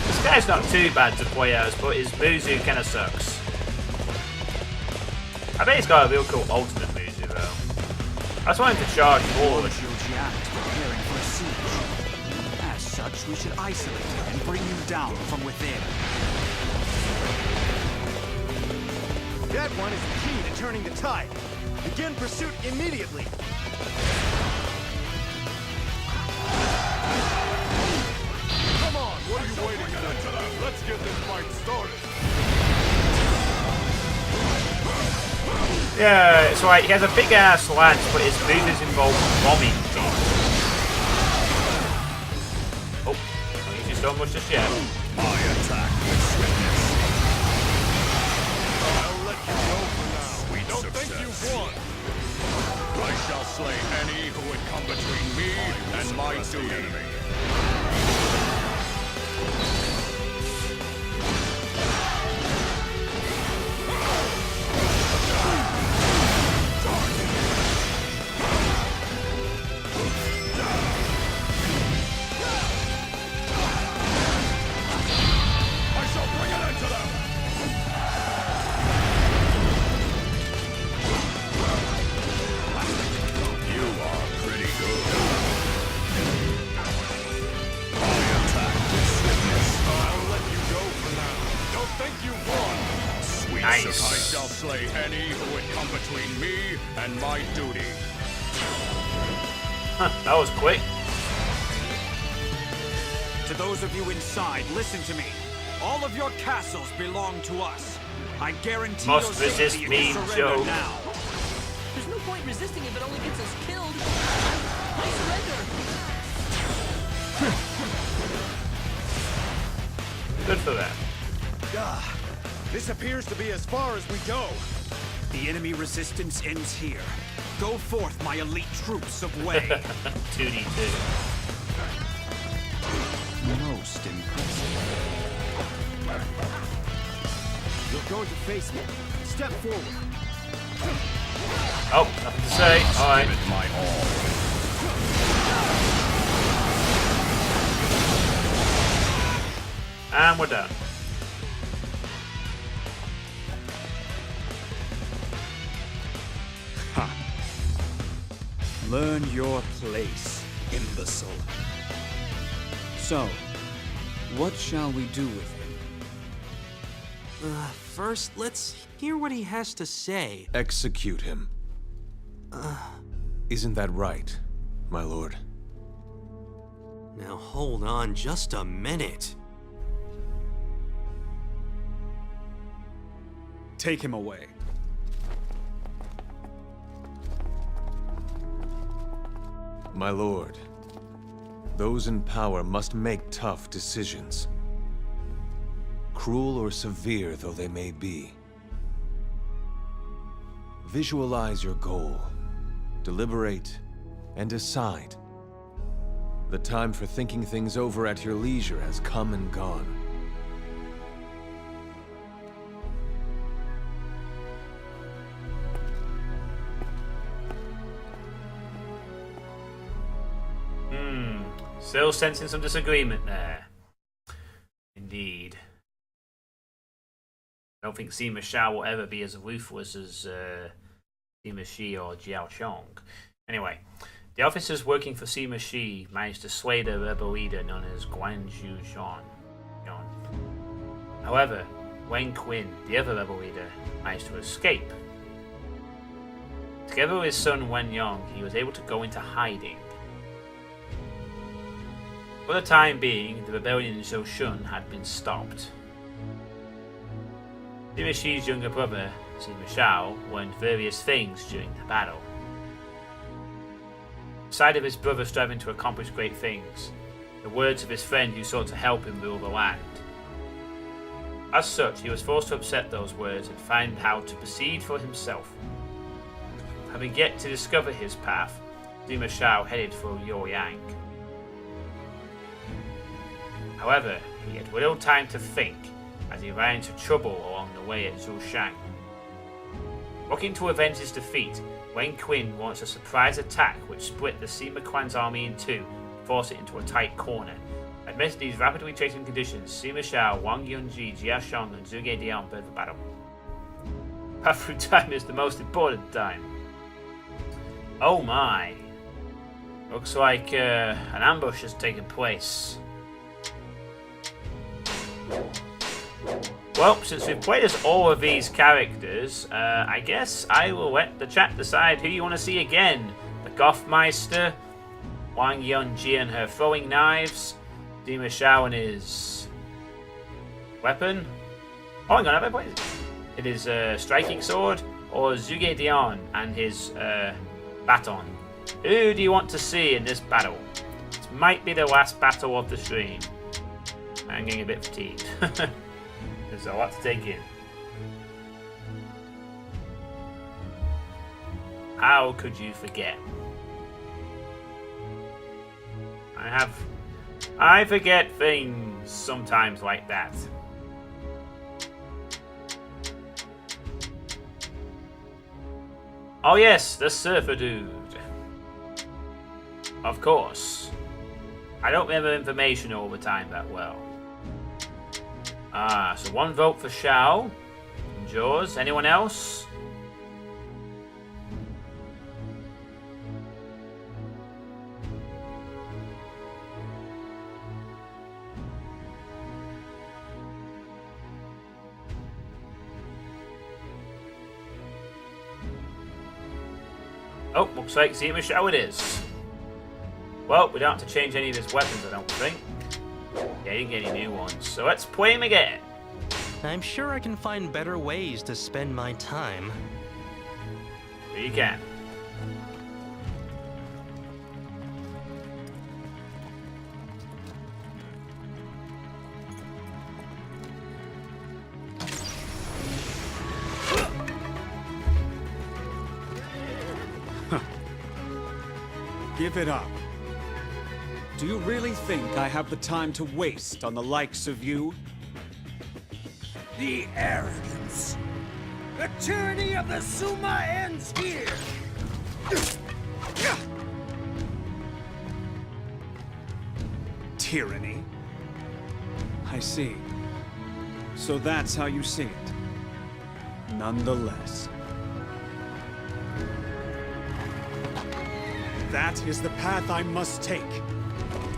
This guy's not too bad to play as, but his Muzu kinda sucks. I bet he's got a real cool ultimate Muzu though. I just want him to charge forward. Jian is preparing for a siege. As such, we should isolate him and bring him down from within. That one is the key to turning the tide. Begin pursuit immediately. Come on, get this fight started. Yeah, it's like he has a big ass lance, but his moves involve bombing things. Oh, he's just done much just yet. I attack with swiftness. I'll let you go for now. Sweet Don't success. Think you've won. I shall slay any who would come between me and my duty. Nice. I shall slay any who would come between me and my duty. Huh, that was quick. To those of you inside, listen to me. All of your castles belong to us. I guarantee Must your resist safety if me, you surrender Joe. now. There's no point resisting if it only gets us killed. I surrender. Good for that. This appears to be as far as we go. The enemy resistance ends here. Go forth, my elite troops of Wei. 2d2. Most impressive. You're going to face me. Step forward. Oh, nothing to say. Alright. Give it my all. And we're done. Learn your place, imbecile. So, what shall we do with him? First, let's hear what he has to say. Execute him. Isn't that right, my lord? Now hold on just a minute. Take him away. My lord, those in power must make tough decisions. Cruel or severe though they may be. Visualize your goal, deliberate, and decide. The time for thinking things over at your leisure has come and gone. Still sensing some disagreement there. Indeed. I don't think Sima Shao will ever be as ruthless as Sima Shi or Jiao Chong. Anyway, the officers working for Sima Shi managed to sway the rebel leader known as Guanqiu. However, Wen Qin, the other rebel leader, managed to escape. Together with his son Wen Yong, he was able to go into hiding. For the time being, the rebellion in Xuchang had been stopped. Sima Shi's younger brother, Sima Shao, learned various things during the battle. Aside of his brother striving to accomplish great things, the words of his friend who sought to help him rule the land. As such, he was forced to accept those words and find how to proceed for himself. Having yet to discover his path, Sima Shao headed for Luoyang. However, he had little time to think as he ran into trouble along the way at Xuchang. Looking to avenge his defeat, Wen Qin launched a surprise attack which split the Sima clan's army in two and forced it into a tight corner. Amidst these rapidly changing conditions, Sima Shao, Wang Yunji, Jia Shang, and Zhuge Dian prepared for battle. Path through time is the most important time. Oh my. Looks like an ambush has taken place. Well, since we've played as all of these characters, I guess I will let the chat decide who you want to see again. The Gothmeister, Wang Yunji and her throwing knives, Sima Shao and his weapon. Oh, hang on, have I played it? It is striking sword or Zhuge Dian and his baton. Who do you want to see in this battle? This might be the last battle of the stream. I'm getting a bit fatigued. There's a lot to take in. How could you forget? I forget things sometimes like that. Oh yes, the surfer dude. Of course. I don't remember information all the time that well. So one vote for Shao. And yours. Anyone else? Oh, looks like Sima Shao it is. Well, we don't have to change any of his weapons, I don't think. Yeah, he didn't get any new ones. So let's play him again. I'm sure I can find better ways to spend my time. You can. Give it up. Do you really think I have the time to waste on the likes of you? The arrogance. The tyranny of the Suma ends here. Tyranny? I see. So that's how you see it. Nonetheless. That is the path I must take.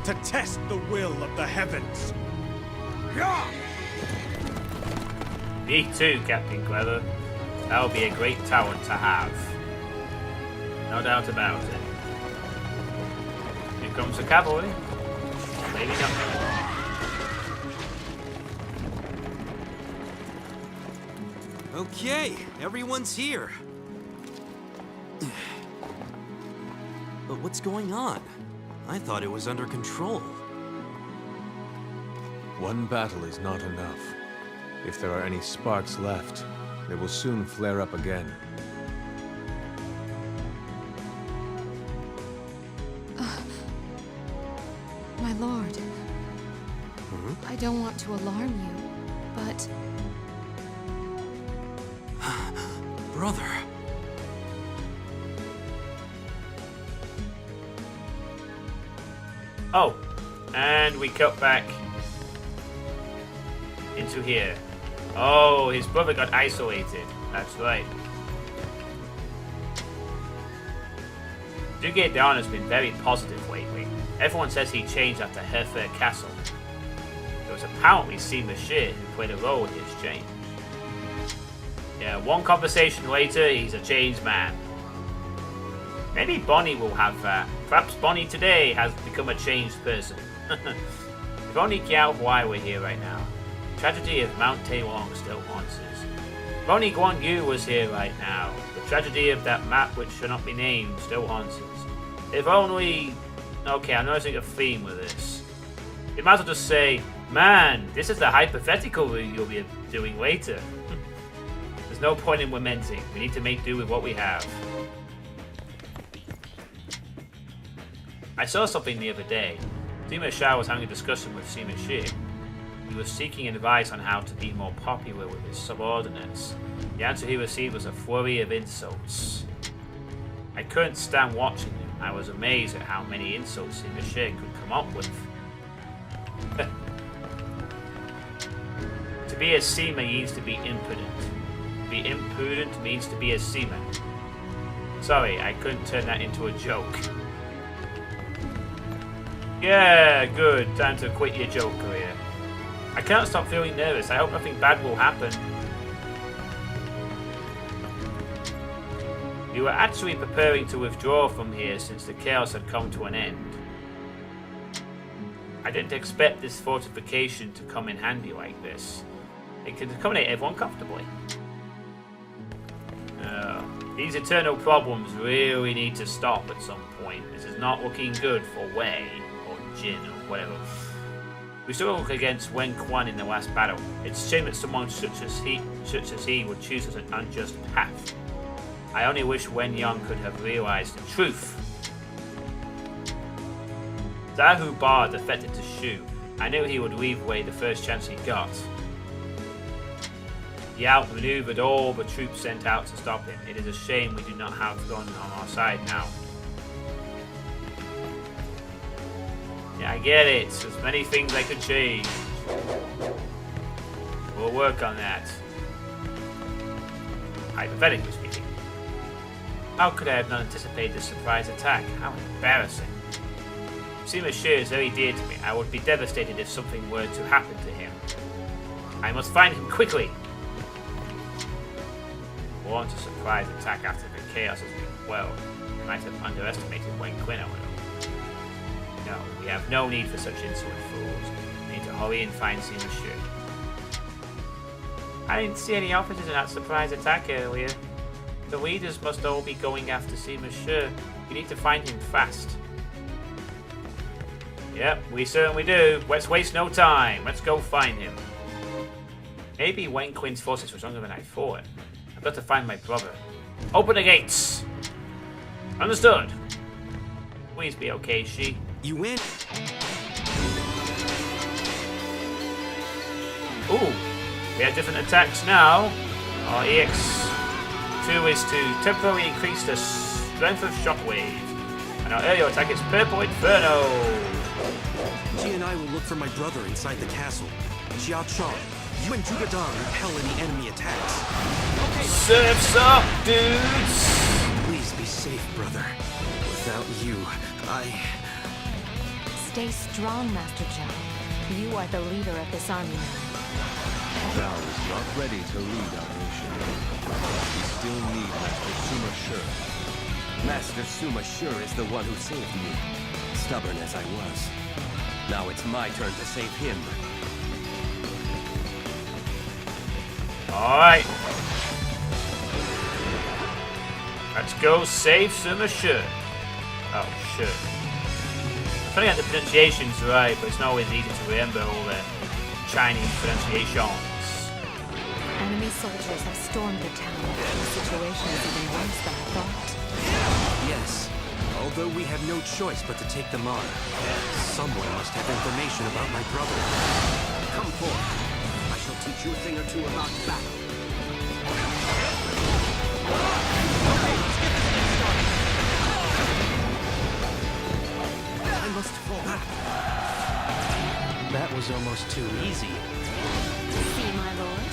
To test the will of the heavens. Me too, Captain Clever. That would be a great talent to have. No doubt about it. Here comes the cavalry. Maybe not. Okay, everyone's here. But what's going on? I thought it was under control. One battle is not enough. If there are any sparks left, they will soon flare up again. My lord. I don't want to alarm you, but... Brother. Oh, and we cut back into here. Oh, his brother got isolated. That's right. Zhuge Dan has been very positive lately. Everyone says he changed after Hefei Castle. It was apparently Sima Shi who played a role in his change. Yeah, one conversation later, he's a changed man. Maybe Bonnie will have that. Perhaps Bonnie today has become a changed person. If only Kiao Huai were here right now. The tragedy of Mount Tielong still haunts us. If only Guanqiu was here right now. The tragedy of that map which should not be named still haunts us. If only... Okay, I'm noticing a theme with this. You might as well just say, man, this is the hypothetical you'll be doing later. There's no point in lamenting. We need to make do with what we have. I saw something the other day. Sima Shao was having a discussion with Sima Shi. He was seeking advice on how to be more popular with his subordinates. The answer he received was a flurry of insults. I couldn't stand watching him. I was amazed at how many insults Sima Shi could come up with. To be a Sima means to be impudent. To be impudent means to be a Sima. Sorry, I couldn't turn that into a joke. Yeah, good. Time to quit your joke career. I can't stop feeling nervous. I hope nothing bad will happen. You were actually preparing to withdraw from here since the chaos had come to an end. I didn't expect this fortification to come in handy like this. It can accommodate everyone comfortably. These eternal problems really need to stop at some point. This is not looking good for Wei or Jian or whatever. We still look against Wen Quan in the last battle. It's a shame that someone such as he would choose as an unjust path. I only wish Wen Yang could have realized the truth. Zahu Ba defected to Shu. I knew he would leave Wei the first chance he got. He outmaneuvered all the troops sent out to stop him. It is a shame we do not have Gon on our side now. Yeah, I get it. There's many things I could change. We'll work on that. Hypothetically speaking. How could I have not anticipated this surprise attack? How embarrassing. Sima Shi is very dear to me. I would be devastated if something were to happen to him. I must find him quickly. Want a surprise attack after the chaos has been well. I might have underestimated Wen Qin a little. No, we have no need for such insolent fools. We need to hurry and find Sima Shi. I didn't see any officers in that surprise attack earlier. The leaders must all be going after Sima Shi. We need to find him fast. Yep, we certainly do. Let's waste no time. Let's go find him. Maybe Wen Qin's forces were stronger than I thought. I've got to find my brother. Open the gates! Understood. Please be okay, Shi. You win. Ooh, we have different attacks now. Our EX2 is to temporarily increase the strength of Shockwave. And our aerial attack is Purple Inferno. Jian and I will look for my brother inside the castle. Xiachang, you and Zhuge Dan repel any enemy attacks. Okay. Surf's up, dudes! Please be safe, brother. Without you, Stay strong, Master Zhao. You are the leader of this army now. Zhao is not ready to lead our nation. We still need Master Sima Shi. Master Sima Shi is the one who saved me, stubborn as I was. Now it's my turn to save him. Alright. Let's go save Sima Shi. Oh, shit. I'm trying to get the pronunciations right, but it's not always easy to remember all the Chinese pronunciations. Enemy soldiers have stormed the town. The situation is even worse than I thought. Yes. Although we have no choice but to take them on. Someone must have information about my brother. Come forth. I shall teach you a thing or two about battle. Okay, let's get this thing started. I must fall back. That was almost too easy. See, my lord?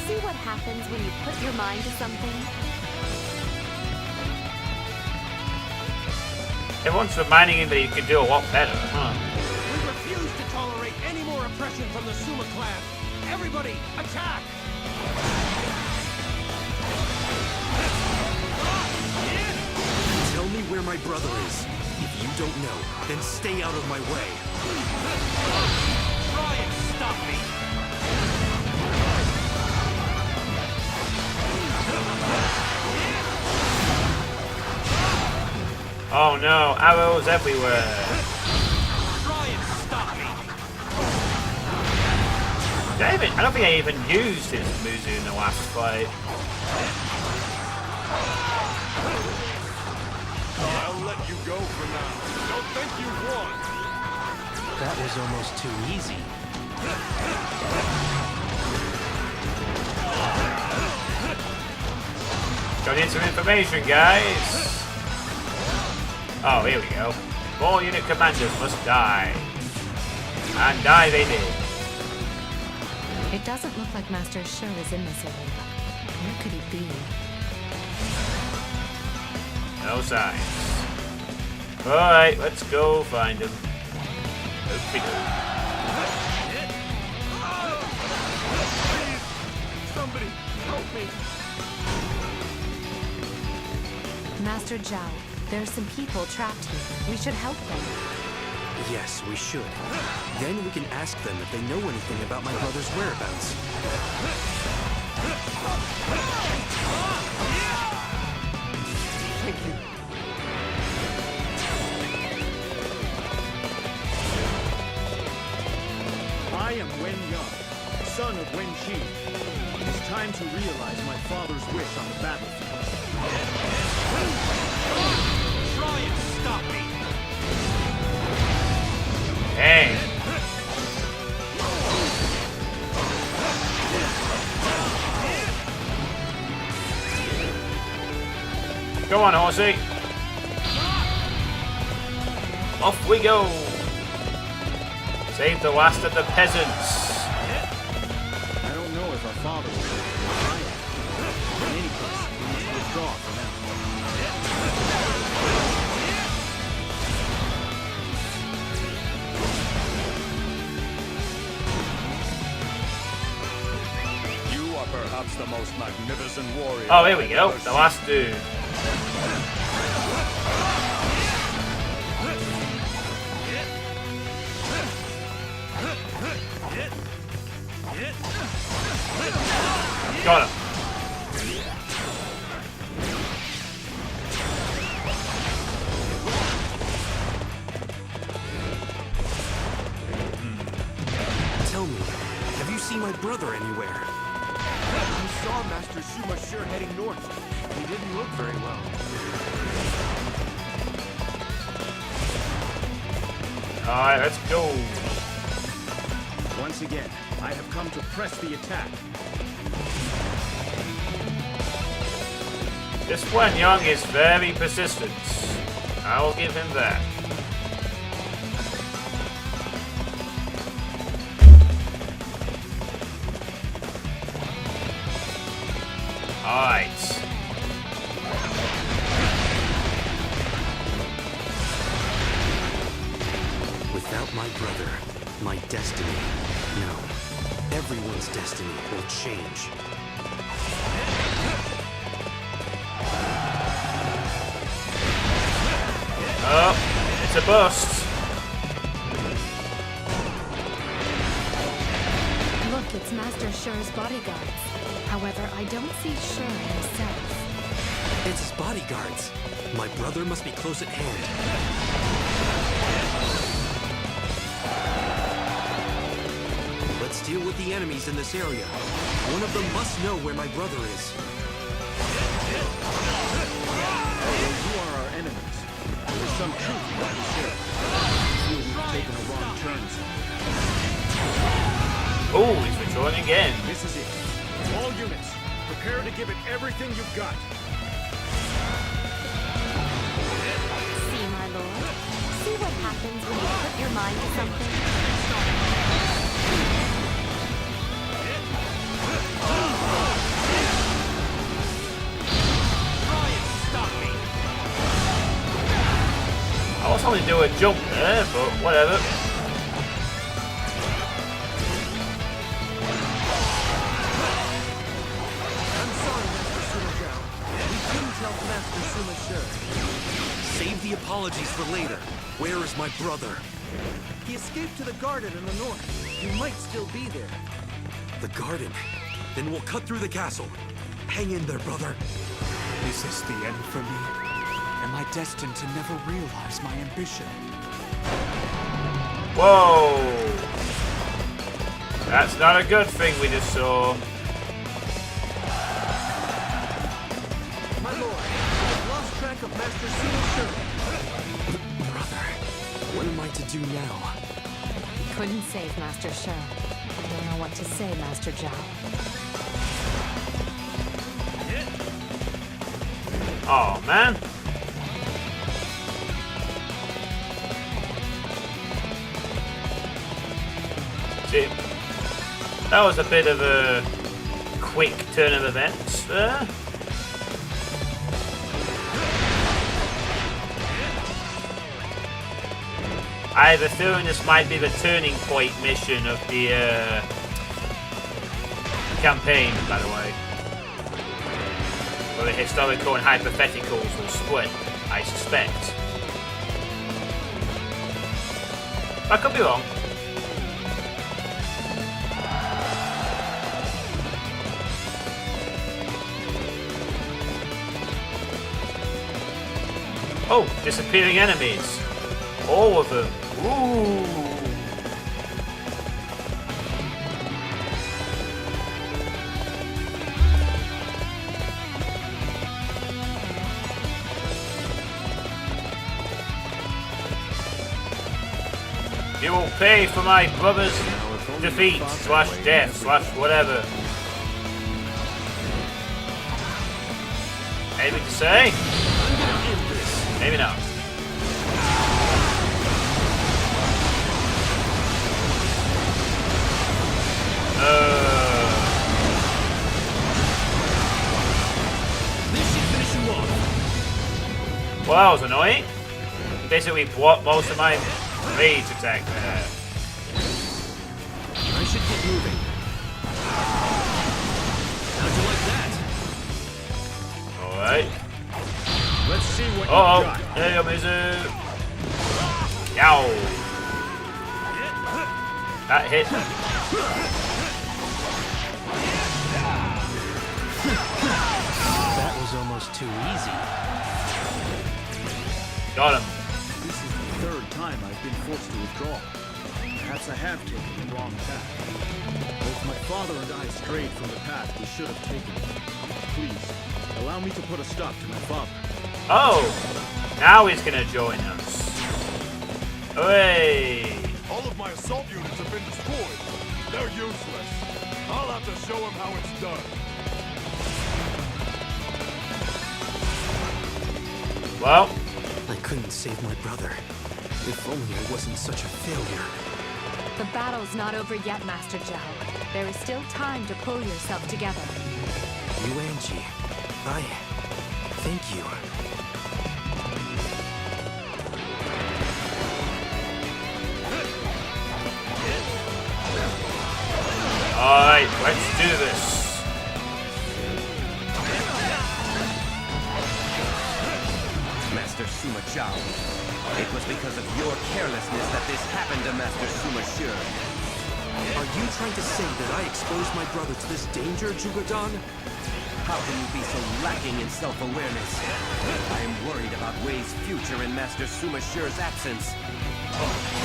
See what happens when you put your mind to something? Everyone's reminding him that he could do a lot better, huh? We refuse to tolerate any more oppression from the Suma clan. Everybody, attack! Tell me where my brother is. If you don't know, then stay out of my way. Try and stop me! Oh no, arrows everywhere. Try and stop me! I don't think I even used his Muzu in the last fight. I'll let you go for now. Don't think you won. That was almost too easy. Got in some information, guys. Oh, here we go. All unit commanders must die. And die they did. It doesn't look like Master Shi is in this area. Where could he be? No signs. Alright, let's go find him. Somebody help me. Master Zhao, there are some people trapped here. We should help them. Yes, we should. Then we can ask them if they know anything about my brother's whereabouts. Thank you. I am Wen Yang, son of Wen Qi. It is time to realize my father's wish on the battlefield. Try and stop me! Dang. Go on, horsey. Off we go. Save the last of the peasants. I don't know if our father will be I am. In any case, we must withdraw for now. You are perhaps the most magnificent warrior. Oh, here we go. The last dude. Got him. Tell me, have you seen my brother anywhere? I saw Master Suma Sure heading north. He didn't look very well. Alright, let's go. Once again, I have come to press the attack. This Wen Yang is very persistent. I'll give him that. Alright. Without my brother, my destiny, no, everyone's destiny will change. Oh, it's a bust. Look, it's Master Sher's bodyguards. However, I don't see Sher himself. It's his bodyguards. My brother must be close at hand. Let's deal with the enemies in this area. One of them must know where my brother is. Although you are our enemies, there is some truth in what you share. I feel we've taken a wrong turn. Oh, he's withdrawing again. This is it. All units, prepare to give it everything you've got. See, my lord? See what happens when you put your mind to something? I was only do a jump there, but whatever. I'm sorry, Master Suma Zhao. We couldn't help Master Suma Sure. Save the apologies for later. Where is my brother? He escaped to the garden in the north. You might still be there. The garden? Then we'll cut through the castle. Hang in there, brother. Is this the end for me? Am I destined to never realize my ambition? Whoa! That's not a good thing we just saw. My lord, I've lost track of Master Suma Sure. Brother, what am I to do now? Couldn't save Master Sher. I don't know what to say, Master Zhao. Oh man. See, that was a bit of a quick turn of events there. I have a feeling this might be the turning point mission of the campaign, by the way. Where the historical and hypotheticals will split, I suspect. I could be wrong. Oh, disappearing enemies. All of them. Ooh. You will pay for my brother's defeat / death / whatever. Anything to say? Maybe not. Well, that was annoying. He basically blocked most of my rage attack there. I should get moving. How'd you like that? Alright. Let's see what you got. There you go, Mizu. Yow. That hit. That was almost too easy. Got him. This is the third time I've been forced to withdraw. Perhaps I have taken the wrong path. Both my father and I strayed from the path we should have taken. Please, allow me to put a stop to my father. Oh, now he's gonna join us. Hooray! All of my assault units have been destroyed. They're useless. I'll have to show him how it's done. Well, I couldn't save my brother. If only I wasn't such a failure. The battle's not over yet, Master Zhao. There is still time to pull yourself together. Yuanji, I thank you. alright, let's do this. Master Sima Zhao, it was because of your carelessness that this happened to Master Sima Shi. Are you trying to say that I exposed my brother to this danger, Zhuge-Dan? How can you be so lacking in self-awareness? I am worried about Wei's future in Master Sima Shi's absence.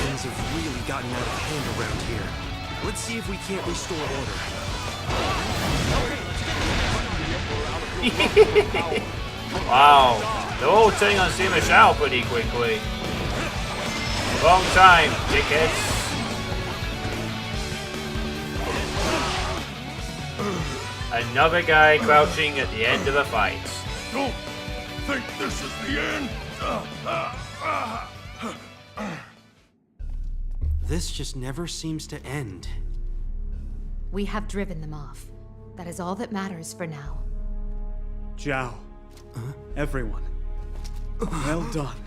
Things have really gotten out of hand around here. Let's see if we can't restore order. Wow, they're all turning on Sima Zhao pretty quickly. Wrong time, dickheads. Another guy crouching at the end of the fight. Don't think this is the end. This just never seems to end. We have driven them off. That is all that matters for now. Zhao. Everyone. Well done.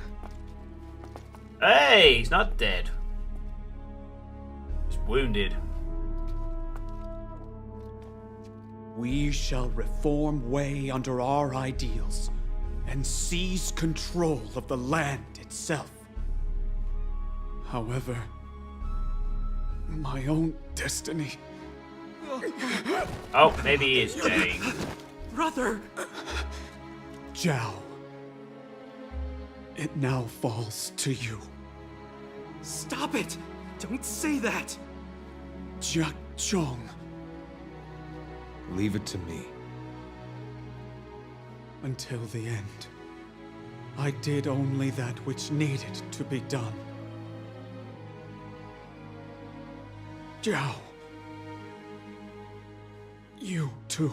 Hey, he's not dead. He's wounded. We shall reform Wei under our ideals and seize control of the land itself. However, my own destiny... Oh, maybe he is dying. Brother! Zhao. It now falls to you. Stop it! Don't say that! Xuchang. Leave it to me. Until the end, I did only that which needed to be done. Zhao. You too.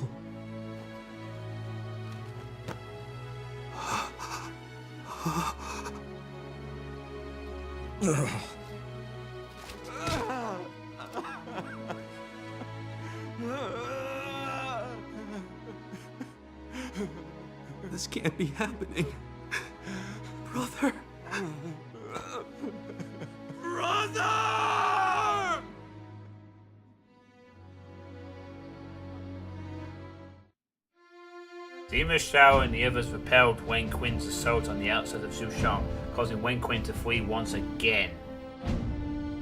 This can't be happening. Brother! Brother! Sima Zhao and the others repelled Wen Qin's assault on the outside of Xuchang, causing Wen Qin to flee once again.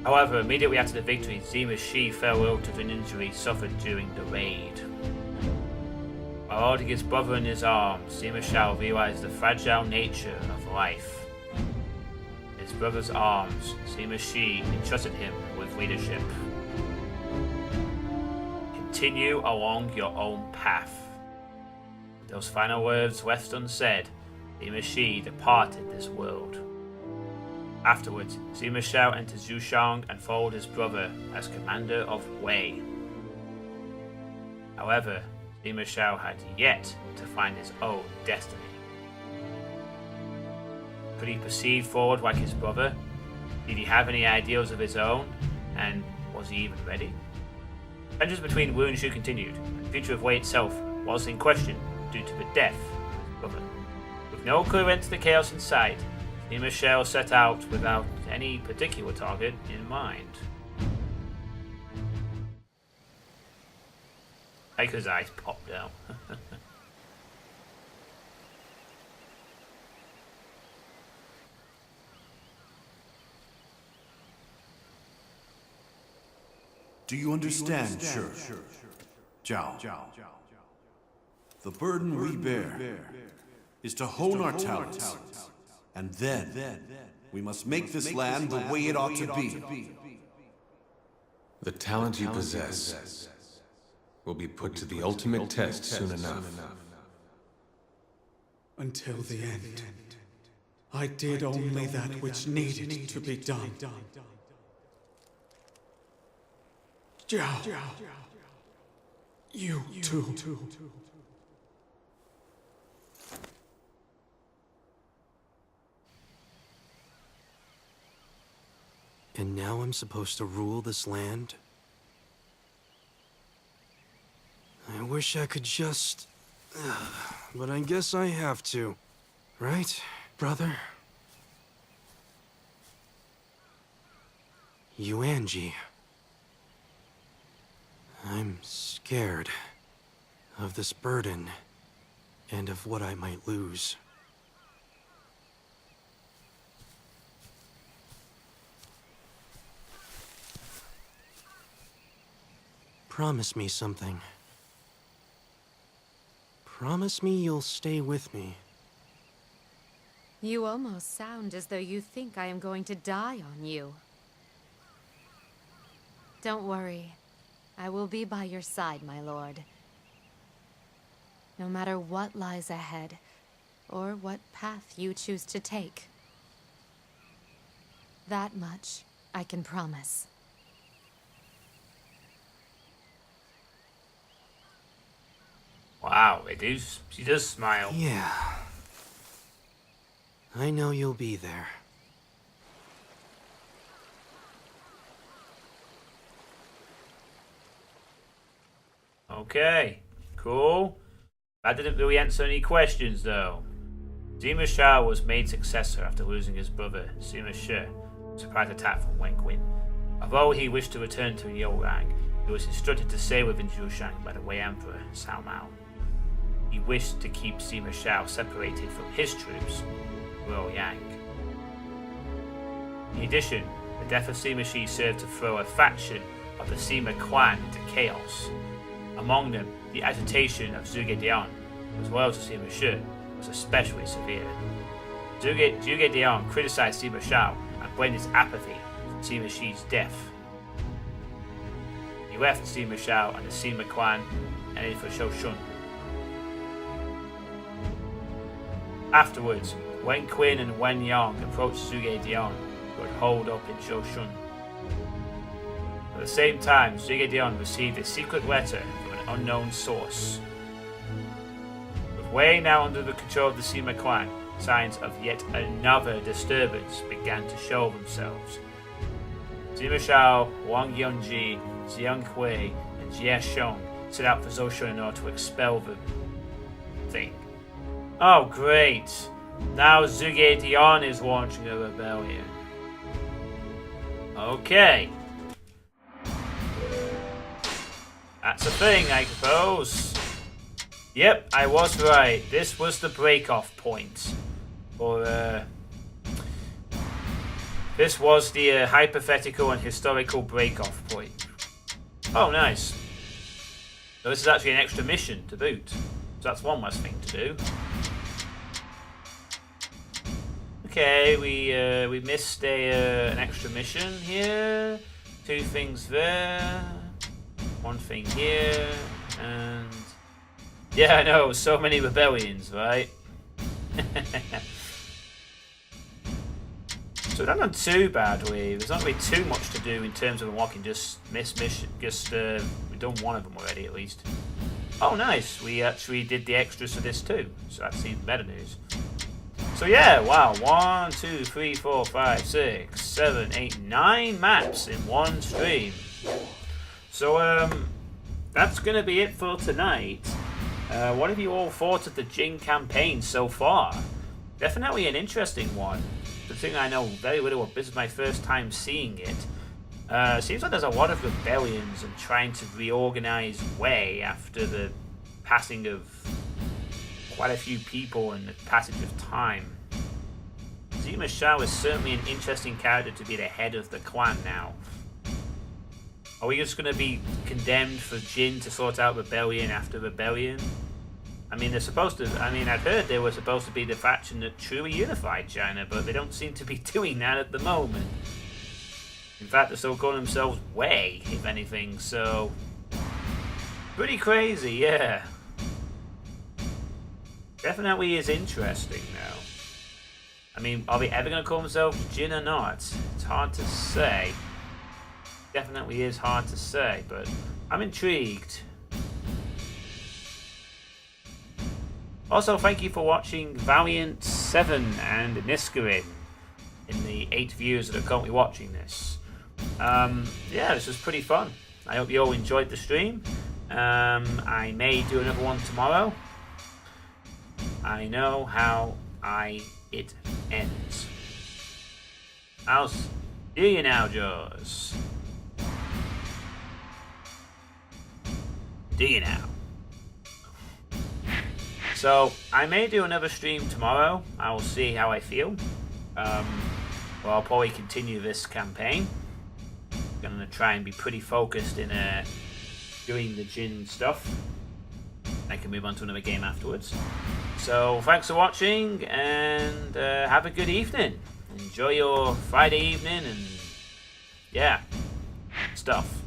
However, immediately after the victory, Sima Shi fell ill to an injury suffered during the raid. While holding his brother in his arms, Sima Shao realized the fragile nature of life. In his brother's arms, Sima Shi entrusted him with leadership. Continue along your own path. With those final words left unsaid, Sima Shi departed this world. Afterwards, Sima Shao entered Xuchang and followed his brother as commander of Wei. However, Sima Shao had yet to find his own destiny. Could he proceed forward like his brother? Did he have any ideals of his own? And was he even ready? Tensions between Wu and Xu continued, and the future of Wei itself was in question due to the death of his brother. With no clear end to the chaos in sight, Sima Shao set out without any particular target in mind. Like his eyes popped out. Do you understand, sure? Zhao. The burden we bear is to hone our talents, and then we must make this land the way it ought to be. The talent you possess will be put to the ultimate test soon enough. Until the end, I did only that which needed to be done. Zhao, you too. And now I'm supposed to rule this land? I wish I could just... but I guess I have to. Right, brother? Yuanji. I'm scared of this burden and of what I might lose. Promise me something. Promise me you'll stay with me. You almost sound as though you think I am going to die on you. Don't worry. I will be by your side, my lord. No matter what lies ahead, or what path you choose to take. That much I can promise. Wow, she does smile. Yeah. I know you'll be there. Okay, cool. That didn't really answer any questions though. Sima Shao was made successor after losing his brother, Sima Shi, a surprise attack from Wen Qin. Although he wished to return to Wuzhang, he was instructed to stay within Xuchang by the Wei Emperor, Cao Mao. He wished to keep Sima Shao separated from his troops, Yang. In addition, the death of Sima Shi served to throw a faction of the Sima clan into chaos. Among them, the agitation of Zhuge Dian, as well as Sima Shi, was especially severe. Zhuge Dian criticized Sima Shao and blamed his apathy for Sima Shi's death. He left Sima Shao and the Sima clan and headed for Shoshun. Afterwards, Wen Qin and Wen Yang approached Zhuge Dian, who had holed up in Shoshun. At the same time, Zhuge Dian received a secret letter from an unknown source. With Wei now under the control of the Sima clan, signs of yet another disturbance began to show themselves. Sima Shao, Wang Yongji, Jian Hui, and Jie Xiong set out for Zhoshun in order to expel the thing. Oh great! Now Zhuge Dian is launching a rebellion. Okay. That's a thing, I suppose. Yep, I was right. This was the break-off point for This was the hypothetical and historical break-off point. Oh, nice. So this is actually an extra mission to boot. So that's one less thing to do. Okay, we missed an extra mission here. 2 things there. 1 thing here. And... yeah, I know, so many rebellions, right? So we've not done too badly. There's not really too much to do in terms of unlocking just mission. Just we've done one of them already at least. Oh, nice. We actually did the extras for this too. So that's even better news. So yeah, wow. 1, 2, 3, 4, 5, 6, 7, 8, 9 maps in one stream. So that's gonna be it for tonight. What have you all thought of the Jin campaign so far? Definitely an interesting one. The thing I know very little of, this is my first time seeing it. Seems like there's a lot of rebellions and trying to reorganize Wei after the passing of quite a few people and the passage of time. Sima Shao is certainly an interesting character to be the head of the clan now. Are we just going to be condemned for Jin to sort out rebellion after rebellion? I mean, they're supposed to... I mean, I've heard they were supposed to be the faction that truly unified China, but they don't seem to be doing that at the moment. In fact, they're still calling themselves Wei, if anything, so... pretty crazy, yeah. Definitely is interesting now. I mean, are they ever going to call themselves Jin or not? It's hard to say. Definitely is hard to say, but I'm intrigued. Also, thank you for watching Valiant 7 and Niskarin in the 8 viewers that are currently watching this. Yeah, this was pretty fun. I hope you all enjoyed the stream. I may do another one tomorrow. I know how it ends. I'll see you now, Jaws. Do you now? So, I may do another stream tomorrow. I will see how I feel. Well, I'll probably continue this campaign. I'm going to try and be pretty focused in doing the Jin stuff. I can move on to another game afterwards. So, thanks for watching, and have a good evening. Enjoy your Friday evening, and yeah, stuff.